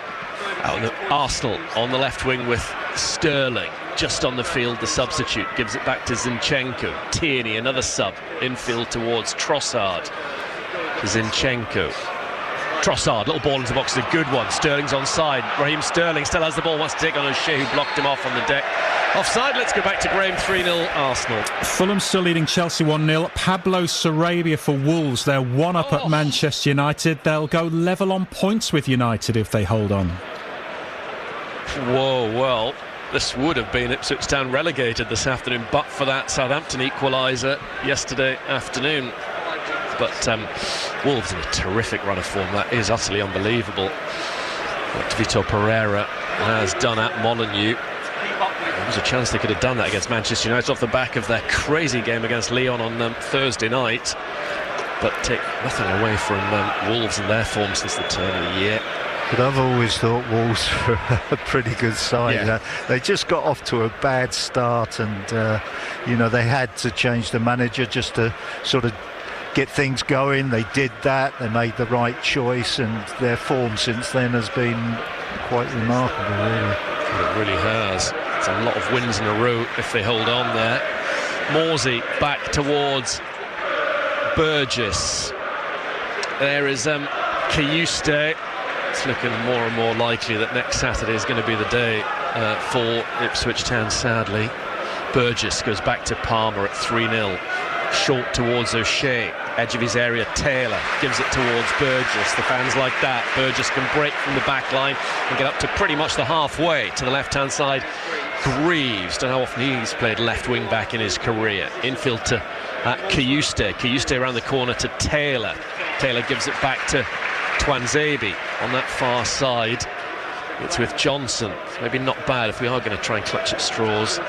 Arsenal on the left wing with Sterling. Just on the field, the substitute gives it back to Zinchenko. Tierney, another sub, infield towards Trossard. Zinchenko. Trossard, little ball into the box, is a good one. Sterling's onside. Raheem Sterling still has the ball, wants to take on O'Shea, who blocked him off on the deck. Offside, let's go back to Graham. 3-0 Arsenal. Fulham still leading Chelsea 1-0. Pablo Sarabia for Wolves. They're 1-up at Manchester United. They'll go level on points with United if they hold on. Whoa, well, this would have been Ipswich Town relegated this afternoon, but for that Southampton equaliser yesterday afternoon. But Wolves in a terrific run of form. That is utterly unbelievable. What Vitor Pereira has done at Molineux. There was a chance they could have done that against Manchester United off the back of their crazy game against Lyon on Thursday night. But take nothing away from Wolves and their form since the turn of the year. But I've always thought Wolves were a pretty good side. Yeah. They just got off to a bad start, and you know, they had to change the manager just to sort of get things going. They did that. They made the right choice, and their form since then has been quite remarkable, really. It really has. It's a lot of wins in a row if they hold on there. Morsey back towards Burgess. There is Kayuste. It's looking more and more likely that next Saturday is going to be the day for Ipswich Town, sadly. Burgess goes back to Palmer at 3-0. Short towards O'Shea. Edge of his area, Taylor gives it towards Burgess. The fans like that. Burgess can break from the back line and get up to pretty much the halfway to the left-hand side. Greaves, don't know how often he's played left wing back in his career. Infield to Kayuste. Kayuste around the corner to Taylor. Taylor gives it back to Twanzebe on that far side. It's with Johnson. Maybe not bad if we are going to try and clutch at straws.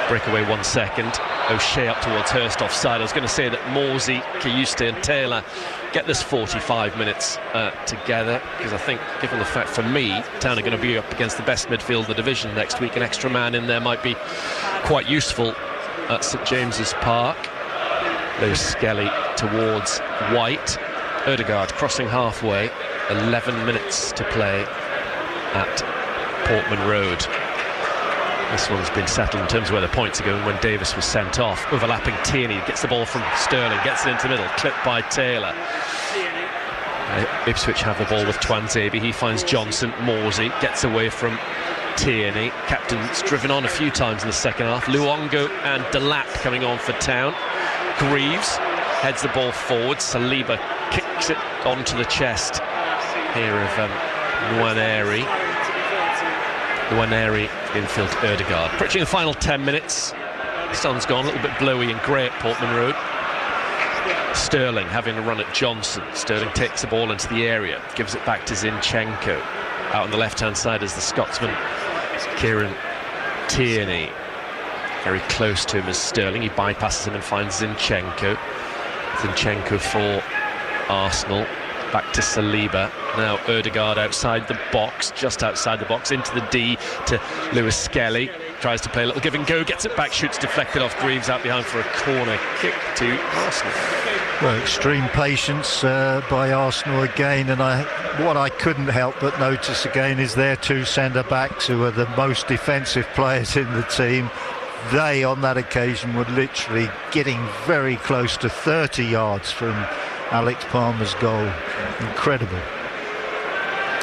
Break away 1 second. O'Shea up towards Hurst offside. I was going to say that Morsey, Kayuste and Taylor get this 45 minutes together, because I think, given the fact, for me, Town are going to be up against the best midfield in the division next week. An extra man in there might be quite useful at St James's Park. Lewis Skelly towards White. Ødegaard crossing halfway. 11 minutes to play at Portman Road. This one's been settled in terms of where the points are going when Davis was sent off. Overlapping Tierney, gets the ball from Sterling, gets it into the middle, clipped by Taylor. Ipswich have the ball with Twanzebe. He finds Johnson. Morsey gets away from Tierney. Captain's driven on a few times in the second half. Luongo and Delap coming on for Town. Greaves heads the ball forward. Saliba kicks it onto the chest here of Nwaneri. Nwaneri infield to Ødegaard. Approaching the final 10 minutes. The sun's gone, a little bit blowy and grey at Portman Road. Sterling having a run at Johnson. Sterling takes the ball into the area, gives it back to Zinchenko. Out on the left-hand side is the Scotsman Kieran Tierney. Very close to him is Sterling. He bypasses him and finds Zinchenko. Zinchenko for Arsenal. Back to Saliba. Now Ødegaard outside the box, just outside the box, into the D to Lewis Skelly. Tries to play a little give and go, gets it back, shoots deflected off Greaves out behind for a corner kick to Arsenal. Well, extreme patience by Arsenal again, and what I couldn't help but notice again is their two centre-backs, who are the most defensive players in the team. They, on that occasion, were literally getting very close to 30 yards from Alex Palmer's goal. Incredible.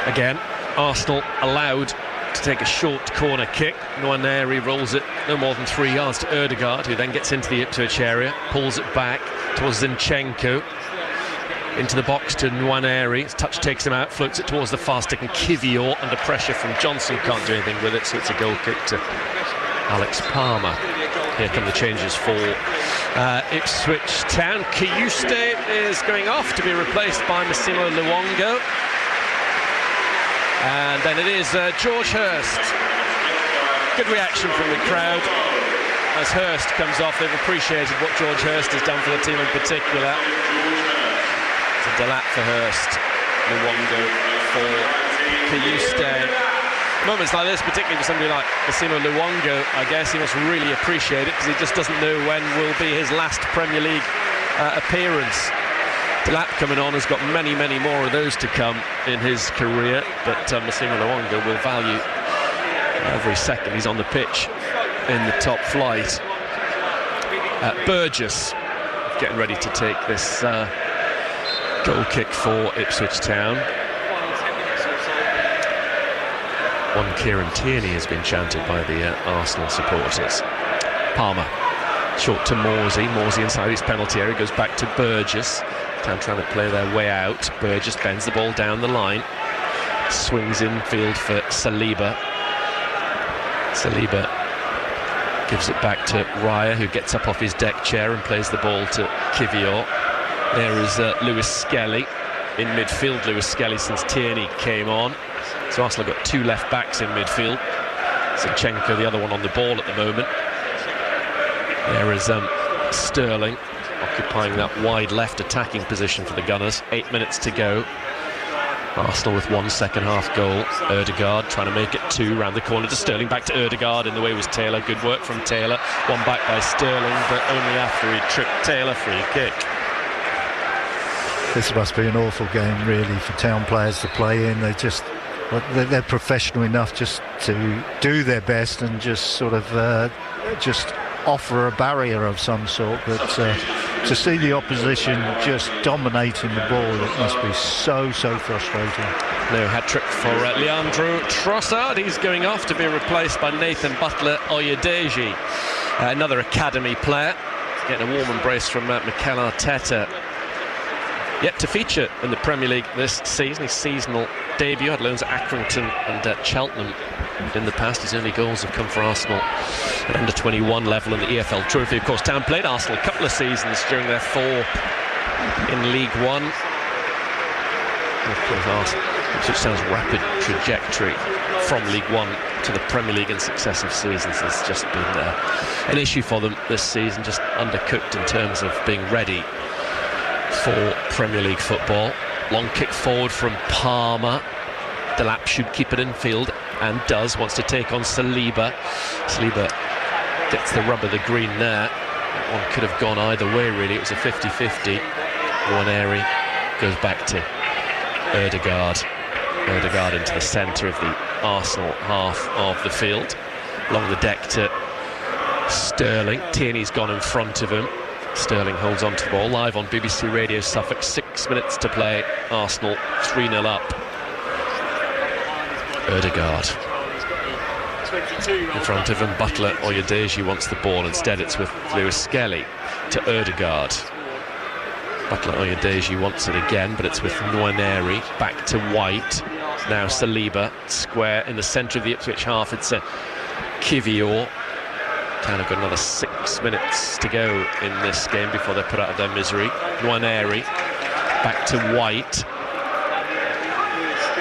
Again, Arsenal allowed to take a short corner kick. Nwaneri rolls it no more than 3 yards to Ødegaard, who then gets into the Ipswich area, pulls it back towards Zinchenko. Into the box to Nwaneri. His touch takes him out, floats it towards the fast-sticking Kivior. Under pressure from Johnson, can't do anything with it, so it's a goal kick to Alex Palmer. Here come the changes for Ipswich Town. Kayuste is going off to be replaced by Massimo Luongo. And then it is George Hurst. Good reaction from the crowd as Hurst comes off. They've appreciated what George Hurst has done for the team in particular. It's a Delap for Hurst, Luongo for Kayuste. Moments like this, particularly for somebody like Massimo Luongo, I guess he must really appreciate it, because he just doesn't know when will be his last Premier League appearance. Delap coming on has got many, many more of those to come in his career, but Massimo Luongo will value every second he's on the pitch in the top flight. Burgess getting ready to take this goal kick for Ipswich Town. One Kieran Tierney has been chanted by the Arsenal supporters. Palmer, short to Morsey. Morsey inside his penalty area, goes back to Burgess. Town trying to play their way out. Burgess bends the ball down the line. Swings infield for Saliba. Saliba gives it back to Raya, who gets up off his deck chair and plays the ball to Kivior. There is Lewis Skelly in midfield. Lewis Skelly since Tierney came on. So Arsenal got 2 left backs in midfield. Zinchenko, the other one on the ball at the moment. There is Sterling occupying that wide left attacking position for the Gunners. 8 minutes to go. Arsenal with 1 second half goal. Ødegaard trying to make it 2, round the corner to Sterling, back to Ødegaard. In the way was Taylor. Good work from Taylor. 1 back by Sterling, but only after he tripped Taylor. Free kick. This must be an awful game, really, for Town players to play in. They're professional enough just to do their best and just sort of just offer a barrier of some sort, but to see the opposition just dominating the ball, it must be so frustrating. No hat-trick for Leandro Trossard. He's going off to be replaced by Nathan Butler-Oyedeji, another academy player, getting a warm embrace from Mikel Arteta. Yet to feature in the Premier League this season. His seasonal debut had loans at Accrington and Cheltenham in the past. His only goals have come for Arsenal at under-21 level in the EFL Trophy. Of course, Town played Arsenal a couple of seasons during their 4 in League One. And of course, Ipswich Town's rapid trajectory from League One to the Premier League in successive seasons has just been an issue for them this season, just undercooked in terms of being ready for Premier League football. Long kick forward from Palmer. Delap should keep it in field and does. Wants to take on Saliba. Saliba gets the rub of the green there. That one could have gone either way, really. It was a 50-50. Nwaneri goes back to Ødegaard. Ødegaard into the centre of the Arsenal half of the field. Along the deck to Sterling. Tierney's gone in front of him. Sterling holds on to the ball. Live on BBC Radio Suffolk. 6 minutes to play. Arsenal 3-0 up. Ødegaard in front of him. Butler-Oyedeji wants the ball. Instead it's with Lewis Skelly to Ødegaard. Butler-Oyedeji wants it again, but it's with Nwaneri. Back to White. Now Saliba. Square in the centre of the Ipswich half. It's a Kivior. Town have got another 6 minutes to go in this game before they're put out of their misery. Nwaneri back to White.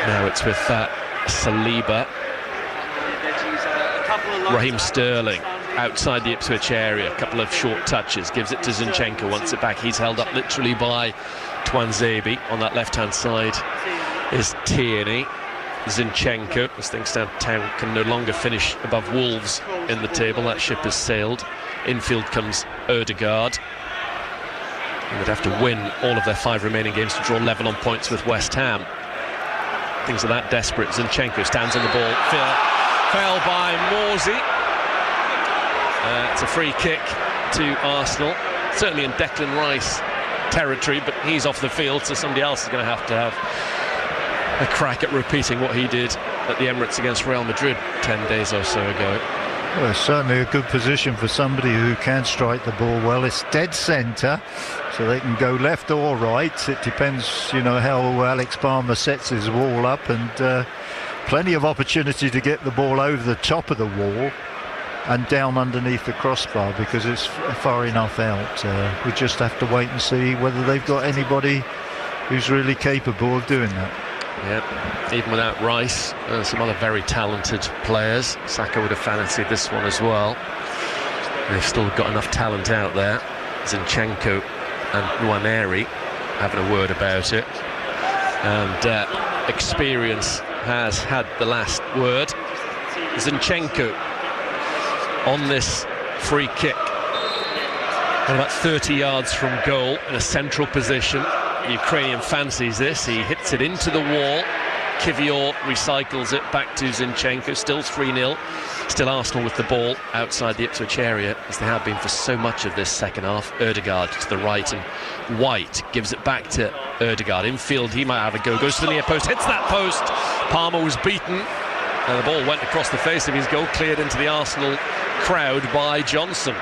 Now it's with Saliba. Raheem Sterling outside the Ipswich area. A couple of short touches. Gives it to Zinchenko. Wants it back. He's held up literally by Twanzebe. On that left-hand side is Tierney. Zinchenko, as things stand, Town can no longer finish above Wolves in the table. That ship has sailed. Infield comes Ødegaard. They would have to win all of their 5 remaining games to draw level on points with West Ham. Things are that desperate. Zinchenko stands on the ball. Fell by Morsey. It's a free kick to Arsenal. Certainly in Declan Rice territory, but he's off the field, so somebody else is going to have a crack at repeating what he did at the Emirates against Real Madrid 10 days or so ago. Well, it's certainly a good position for somebody who can strike the ball well. It's dead centre, so they can go left or right. It depends, how Alex Palmer sets his wall up, and plenty of opportunity to get the ball over the top of the wall and down underneath the crossbar, because it's far enough out. We just have to wait and see whether they've got anybody who's really capable of doing that. Yep, even without Rice, some other very talented players. Saka would have fancied this one as well. They've still got enough talent out there. Zinchenko and Nwaneri having a word about it. And experience has had the last word. Zinchenko on this free kick, about 30 yards from goal in a central position. The Ukrainian fancies this. He hits it into the wall. Kivior recycles it back to Zinchenko. Still 3-0. Still Arsenal with the ball outside the Ipswich area, as they have been for so much of this second half. Ødegaard to the right, and White gives it back to Ødegaard. Infield, he might have a go. Goes to the near post, hits that post. Palmer was beaten. And the ball went across the face of his goal, cleared into the Arsenal crowd by Johnson.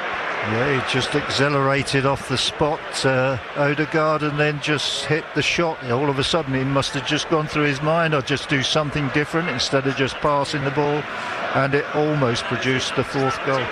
Yeah, he just accelerated off the spot, Odegaard, and then just hit the shot. All of a sudden, it must have just gone through his mind, I'll just do something different instead of just passing the ball, and it almost produced the fourth goal.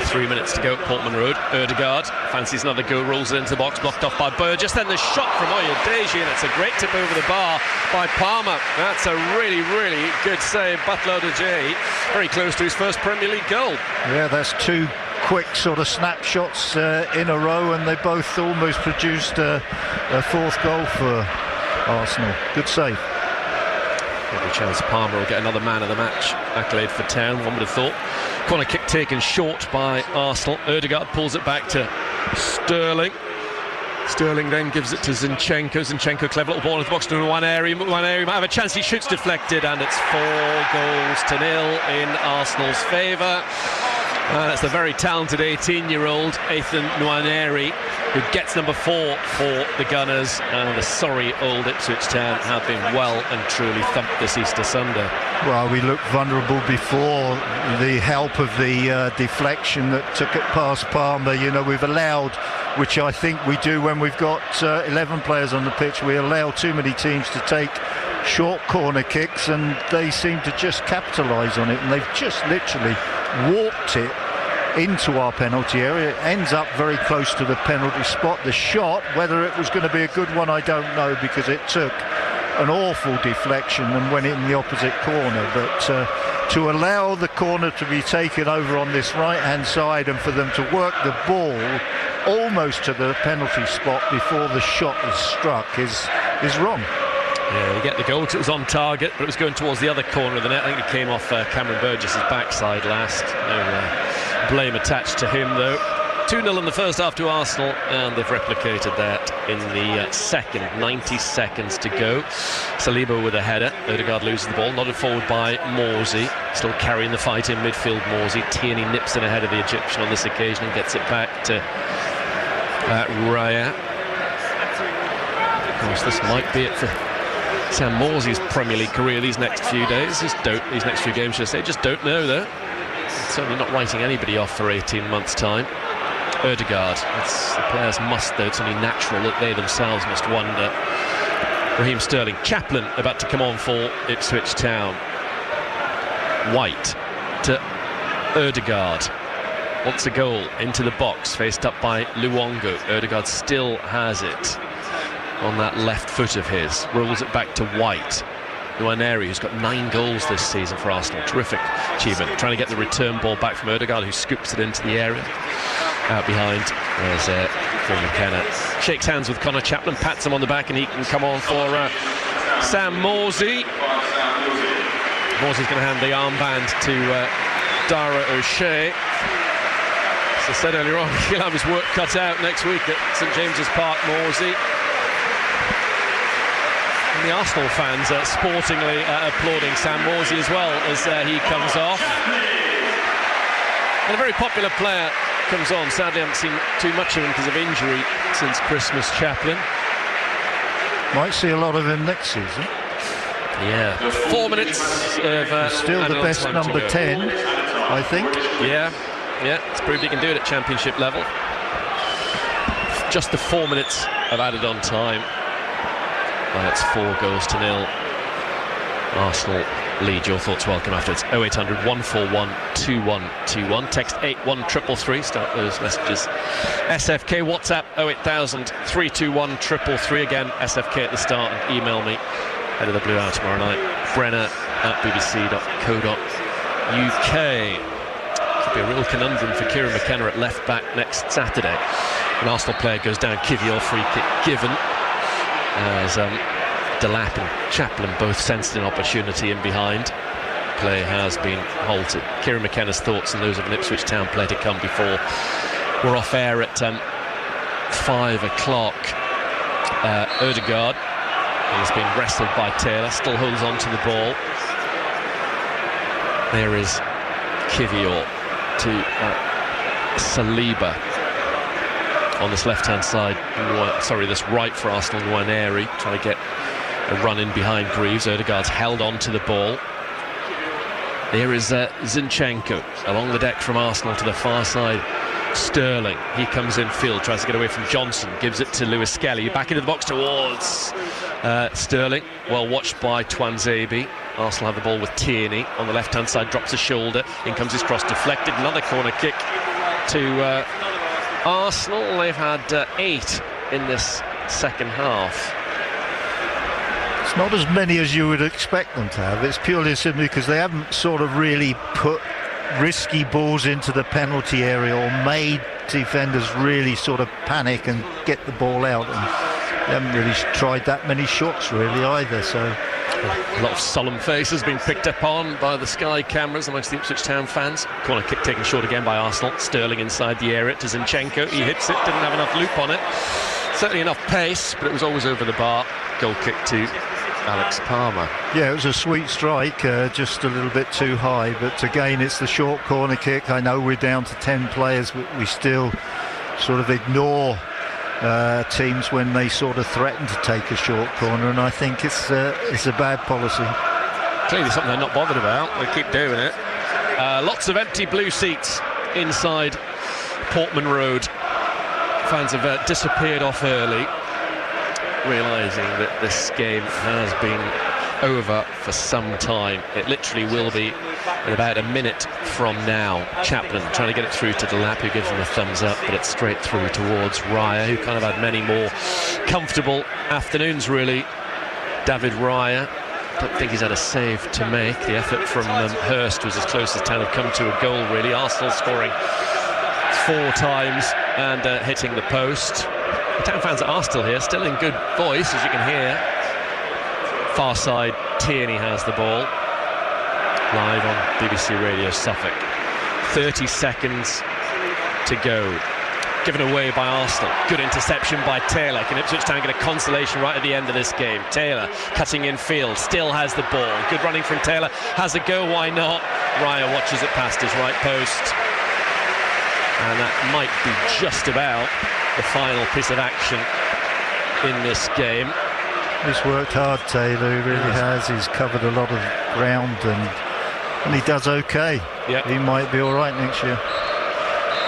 3 minutes to go at Portman Road. Odegaard fancies another go, rolls it into the box, blocked off by Burgess. Then the shot from Oyedeji, and it's a great tip over the bar by Palmer. That's a really, really good save. Butler Odegaard, very close to his first Premier League goal. Yeah, that's two quick sort of snapshots in a row, and they both almost produced a fourth goal for Arsenal. Good save. Every chance Palmer will get another man of the match accolade for Town, one would have thought. Corner kick taken short by Arsenal. Odegaard pulls it back to Sterling. Sterling then gives it to Zinchenko. Zinchenko, clever little ball into the box to Nwaneri. Nwaneri might have a chance, he shoots deflected, and it's 4-0 in Arsenal's favour. That's the very talented 18-year-old Ethan Nwaneri, who gets number 4 for the Gunners, and the sorry old Ipswich Town have been well and truly thumped this Easter Sunday. Well, we looked vulnerable before the help of the deflection that took it past Palmer. You know, we've allowed, which I think we do when we've got 11 players on the pitch, we allow too many teams to take short corner kicks, and they seem to just capitalise on it, and they've just literally walked it into our penalty area. It ends up very close to the penalty spot. The shot, whether it was going to be a good one, I don't know, because it took an awful deflection and went in the opposite corner. But to allow the corner to be taken over on this right-hand side and for them to work the ball almost to the penalty spot before the shot is struck is wrong. Yeah, you get the goal because it was on target, but it was going towards the other corner of the net. I think it came off Cameron Burgess's backside last. No blame attached to him, though. 2-0 in the first half to Arsenal, and they've replicated that in the second. 90 seconds to go. Saliba with a header. Odegaard loses the ball, nodded forward by Morsey. Still carrying the fight in midfield, Morsey. Tierney nips in ahead of the Egyptian on this occasion and gets it back to Raya. Of course, this might be it for Sam Morsey's Premier League career these next few days. These next few games, should I say. Just don't know, though. Certainly not writing anybody off for 18 months' time. Odegaard. The players must, though. It's only natural that they themselves must wonder. Raheem Sterling. Chaplin about to come on for Ipswich Town. White to Odegaard. Wants a goal into the box, faced up by Luongo. Odegaard still has it on that left foot of his. Rolls it back to White. Nwaneri, who's got 9 goals this season for Arsenal. Terrific achievement. Trying to get the return ball back from Odegaard, who scoops it into the area. Out behind, there's Phil McKenna. Shakes hands with Connor Chaplin, pats him on the back, and he can come on for Sam Morsey. Morsey's going to hand the armband to Dara O'Shea. As I said earlier on, he'll have his work cut out next week at St James's Park, Morsey. And the Arsenal fans sportingly applauding Sam Morsey as well as he comes off. And a very popular player comes on. Sadly, I haven't seen too much of him because of injury since Christmas. Chaplin. Might see a lot of him next season. Yeah. 4 minutes of still the best number 10, I think. Yeah, it's proved he can do it at championship level. Just the 4 minutes of added on time. Well, it's 4-0. Arsenal lead. Your thoughts welcome after it's 0800 141 2121. Text 81333. Start those messages. SFK WhatsApp 08000 321 333. Again, SFK at the start, and email me ahead of the Blue Hour tomorrow night. Brenner@bbc.co.uk. Could be a real conundrum for Kieran McKenna at left back next Saturday. An Arsenal player goes down. Kivior, free kick given. As Delap and Chaplin both sensed an opportunity in behind. Play has been halted. Kieran McKenna's thoughts and those of an Ipswich Town play to come before we're off air at 5 o'clock. Odegaard has been wrestled by Taylor, still holds on to the ball. There is Kivior to Saliba. On this left-hand side, this right for Arsenal, Nwaneri trying to get a run in behind Greaves. Odegaard's held on to the ball. There is Zinchenko along the deck from Arsenal to the far side Sterling, he comes in field, tries to get away from Johnson, gives it to Lewis Skelly, back into the box towards Sterling, well watched by Twanzebe. Arsenal have the ball with Tierney on the left hand side, drops a shoulder, in comes his cross, deflected, another corner kick to Arsenal. They've had 8 in this second half. It's not as many as you would expect them to have. It's purely simply because they haven't sort of really put risky balls into the penalty area or made defenders really sort of panic and get the ball out, and they haven't really tried that many shots really either. So a lot of solemn faces being picked up on by the Sky cameras amongst the Ipswich Town fans. Corner kick taken short again by Arsenal. Sterling inside the area to Zinchenko, he hits it, didn't have enough loop on it, certainly enough pace, but it was always over the bar. Goal kick to Alex Palmer. Yeah, it was a sweet strike, just a little bit too high, but again it's the short corner kick. I know we're down to 10 players, but we still sort of ignore teams when they sort of threaten to take a short corner, and I think it's a bad policy. Clearly something they're not bothered about. They keep doing it. Lots of empty blue seats inside Portman Road. Fans have disappeared off early, realising that this game has been over for some time. It literally will be in about a minute from now. Chaplin trying to get it through to Delap, who gives him a thumbs up, but it's straight through towards Raya, who kind of had many more comfortable afternoons really. David Raya, don't think he's had a save to make. The effort from Hurst was as close as Town have come to a goal really. Arsenal scoring 4 times and hitting the post. The Town fans are still here, still in good voice, as you can hear. Far side, Tierney has the ball. Live on BBC Radio Suffolk. 30 seconds to go. Given away by Arsenal. Good interception by Taylor. Can Ipswich Town get a consolation right at the end of this game? Taylor cutting in field, still has the ball. Good running from Taylor. Has a go, why not? Raya watches it past his right post. And that might be just about the final piece of action in this game. He's worked hard, Taylor, he really has. He's covered a lot of ground and he does okay. Yep. He might be all right next year.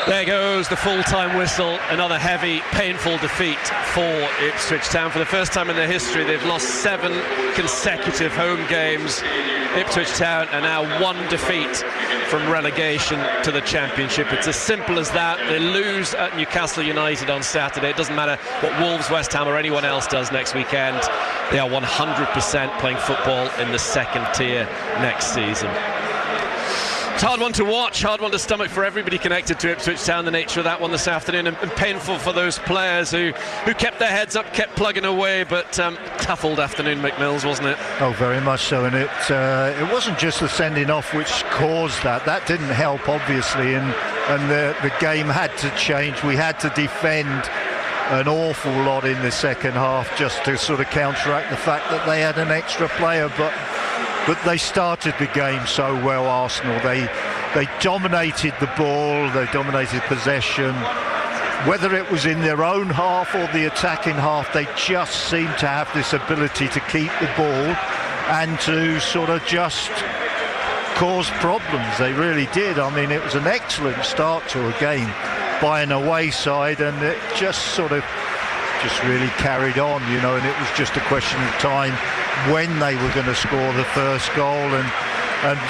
There goes the full-time whistle. Another heavy, painful defeat for Ipswich Town. For the first time in their history, they've lost 7 consecutive home games. Ipswich Town are now 1 defeat from relegation to the Championship. It's as simple as that. They lose at Newcastle United on Saturday. It doesn't matter what Wolves, West Ham or anyone else does next weekend. They are 100% playing football in the 2nd tier next season. It's a hard one to watch, hard one to stomach for everybody connected to Ipswich Town, the nature of that one this afternoon, and painful for those players who kept their heads up, kept plugging away, but tough old afternoon, McMills, wasn't it? Oh, very much so, and it wasn't just the sending off which caused that. That didn't help, obviously, and the game had to change. We had to defend an awful lot in the second half just to sort of counteract the fact that they had an extra player, but they started the game so well, Arsenal. They dominated the ball, they dominated possession. Whether it was in their own half or the attacking half, they just seemed to have this ability to keep the ball and to sort of just cause problems. They really did. I mean, it was an excellent start to a game by an away side, and it just really carried on, you know, and it was just a question of time when they were going to score the first goal, and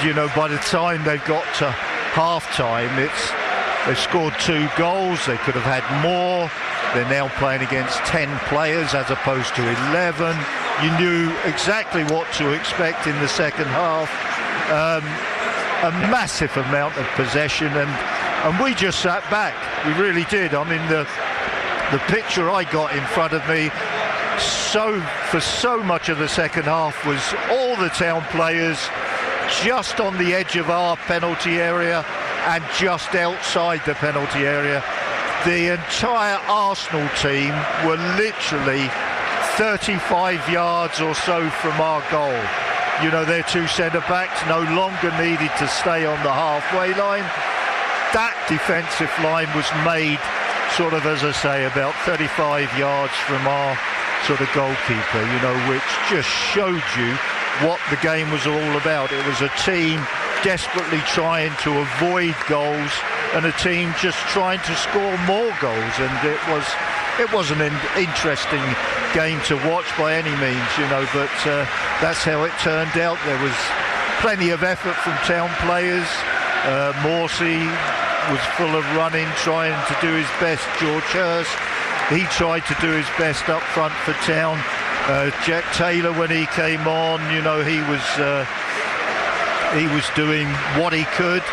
you know, by the time they got to half-time, they've scored 2 goals. They could have had more. They're now playing against 10 players as opposed to 11. You knew exactly what to expect in the second half. A massive amount of possession, and we just sat back. We really did. I mean, the picture I got in front of me for so much of the second half was all the Town players just on the edge of our penalty area and just outside the penalty area. The entire Arsenal team were literally 35 yards or so from our goal. You know, their 2 centre-backs no longer needed to stay on the halfway line. That defensive line was made sort of, as I say, about 35 yards from our sort of goalkeeper, you know, which just showed you what the game was all about. It was a team desperately trying to avoid goals and a team just trying to score more goals, and it was an interesting game to watch by any means, but that's how it turned out. There was plenty of effort from Town players. Morsey was full of running, trying to do his best. George Hurst, he tried to do his best up front for Town. Jack Taylor, when he came on, he was doing what he could.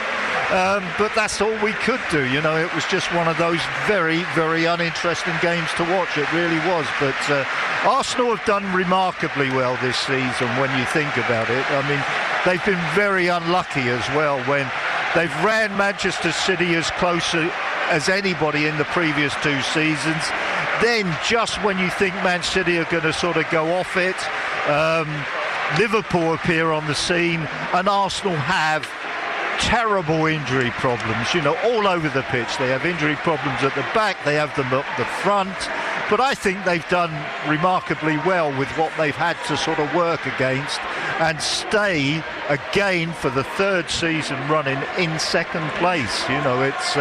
But that's all we could do. It was just one of those very, very uninteresting games to watch. It really was. But Arsenal have done remarkably well this season when you think about it. I mean, they've been very unlucky as well when they've ran Manchester City as close as anybody in the previous 2 seasons. Then just when you think Man City are going to sort of go off it, Liverpool appear on the scene, and Arsenal have terrible injury problems, all over the pitch. They have injury problems at the back, they have them at the front, but I think they've done remarkably well with what they've had to sort of work against and stay again for the 3rd season running in 2nd place. It's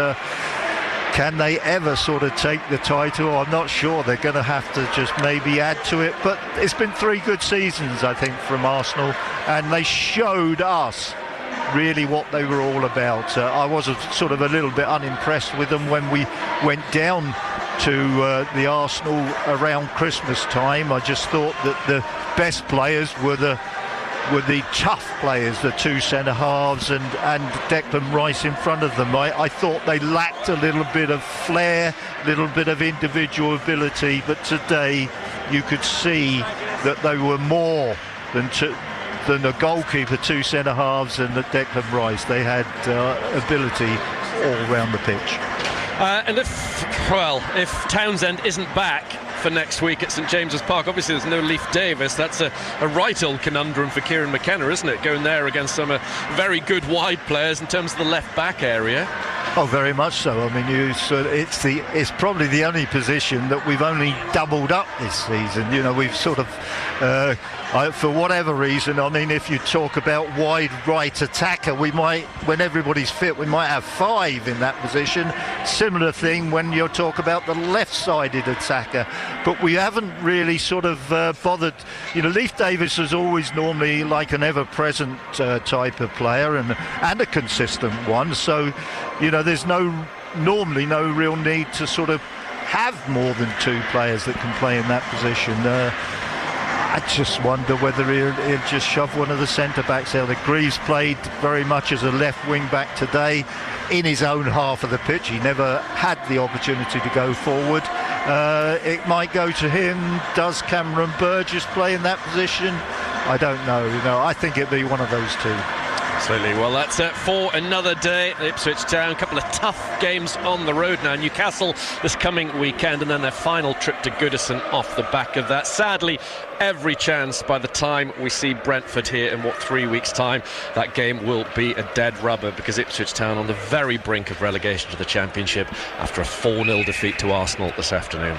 can they ever sort of take the title? I'm not sure. They're going to have to just maybe add to it, but it's been 3 good seasons, I think, from Arsenal, and they showed us really what they were all about. I was sort of a little bit unimpressed with them when we went down to the Arsenal around Christmas time. I just thought that the best players were the tough players, the 2 centre-halves and Declan Rice in front of them. I thought they lacked a little bit of flair, a little bit of individual ability, but today you could see that they were more than the goalkeeper, 2 centre-halves and the Declan Rice. They had ability all round the pitch. And if Townsend isn't back for next week at St James's Park, obviously there's no Leif Davis. That's a right old conundrum for Kieran McKenna, isn't it? Going there against some very good wide players in terms of the left back area. Oh, very much so. I mean, it's probably the only position that we've only doubled up this season. We've sort of, for whatever reason, I mean, if you talk about wide right attacker, we might, when everybody's fit, we might have 5 in that position. Similar thing when you talk about the left-sided attacker, but we haven't really sort of bothered. Leif Davis is always normally like an ever-present type of player and a consistent one. So, there's normally no real need to sort of have more than 2 players that can play in that position. I just wonder whether he'll just shove one of the centre-backs out. Greaves played very much as a left wing-back today in his own half of the pitch. He never had the opportunity to go forward. It might go to him. Does Cameron Burgess play in that position? I don't know. I think it'd be one of those 2. Absolutely. Well, that's it for another day at Ipswich Town. A couple of tough games on the road now. Newcastle this coming weekend, and then their final trip to Goodison off the back of that. Sadly, every chance by the time we see Brentford here in 3 weeks' time, that game will be a dead rubber, because Ipswich Town on the very brink of relegation to the Championship after a 4-0 defeat to Arsenal this afternoon.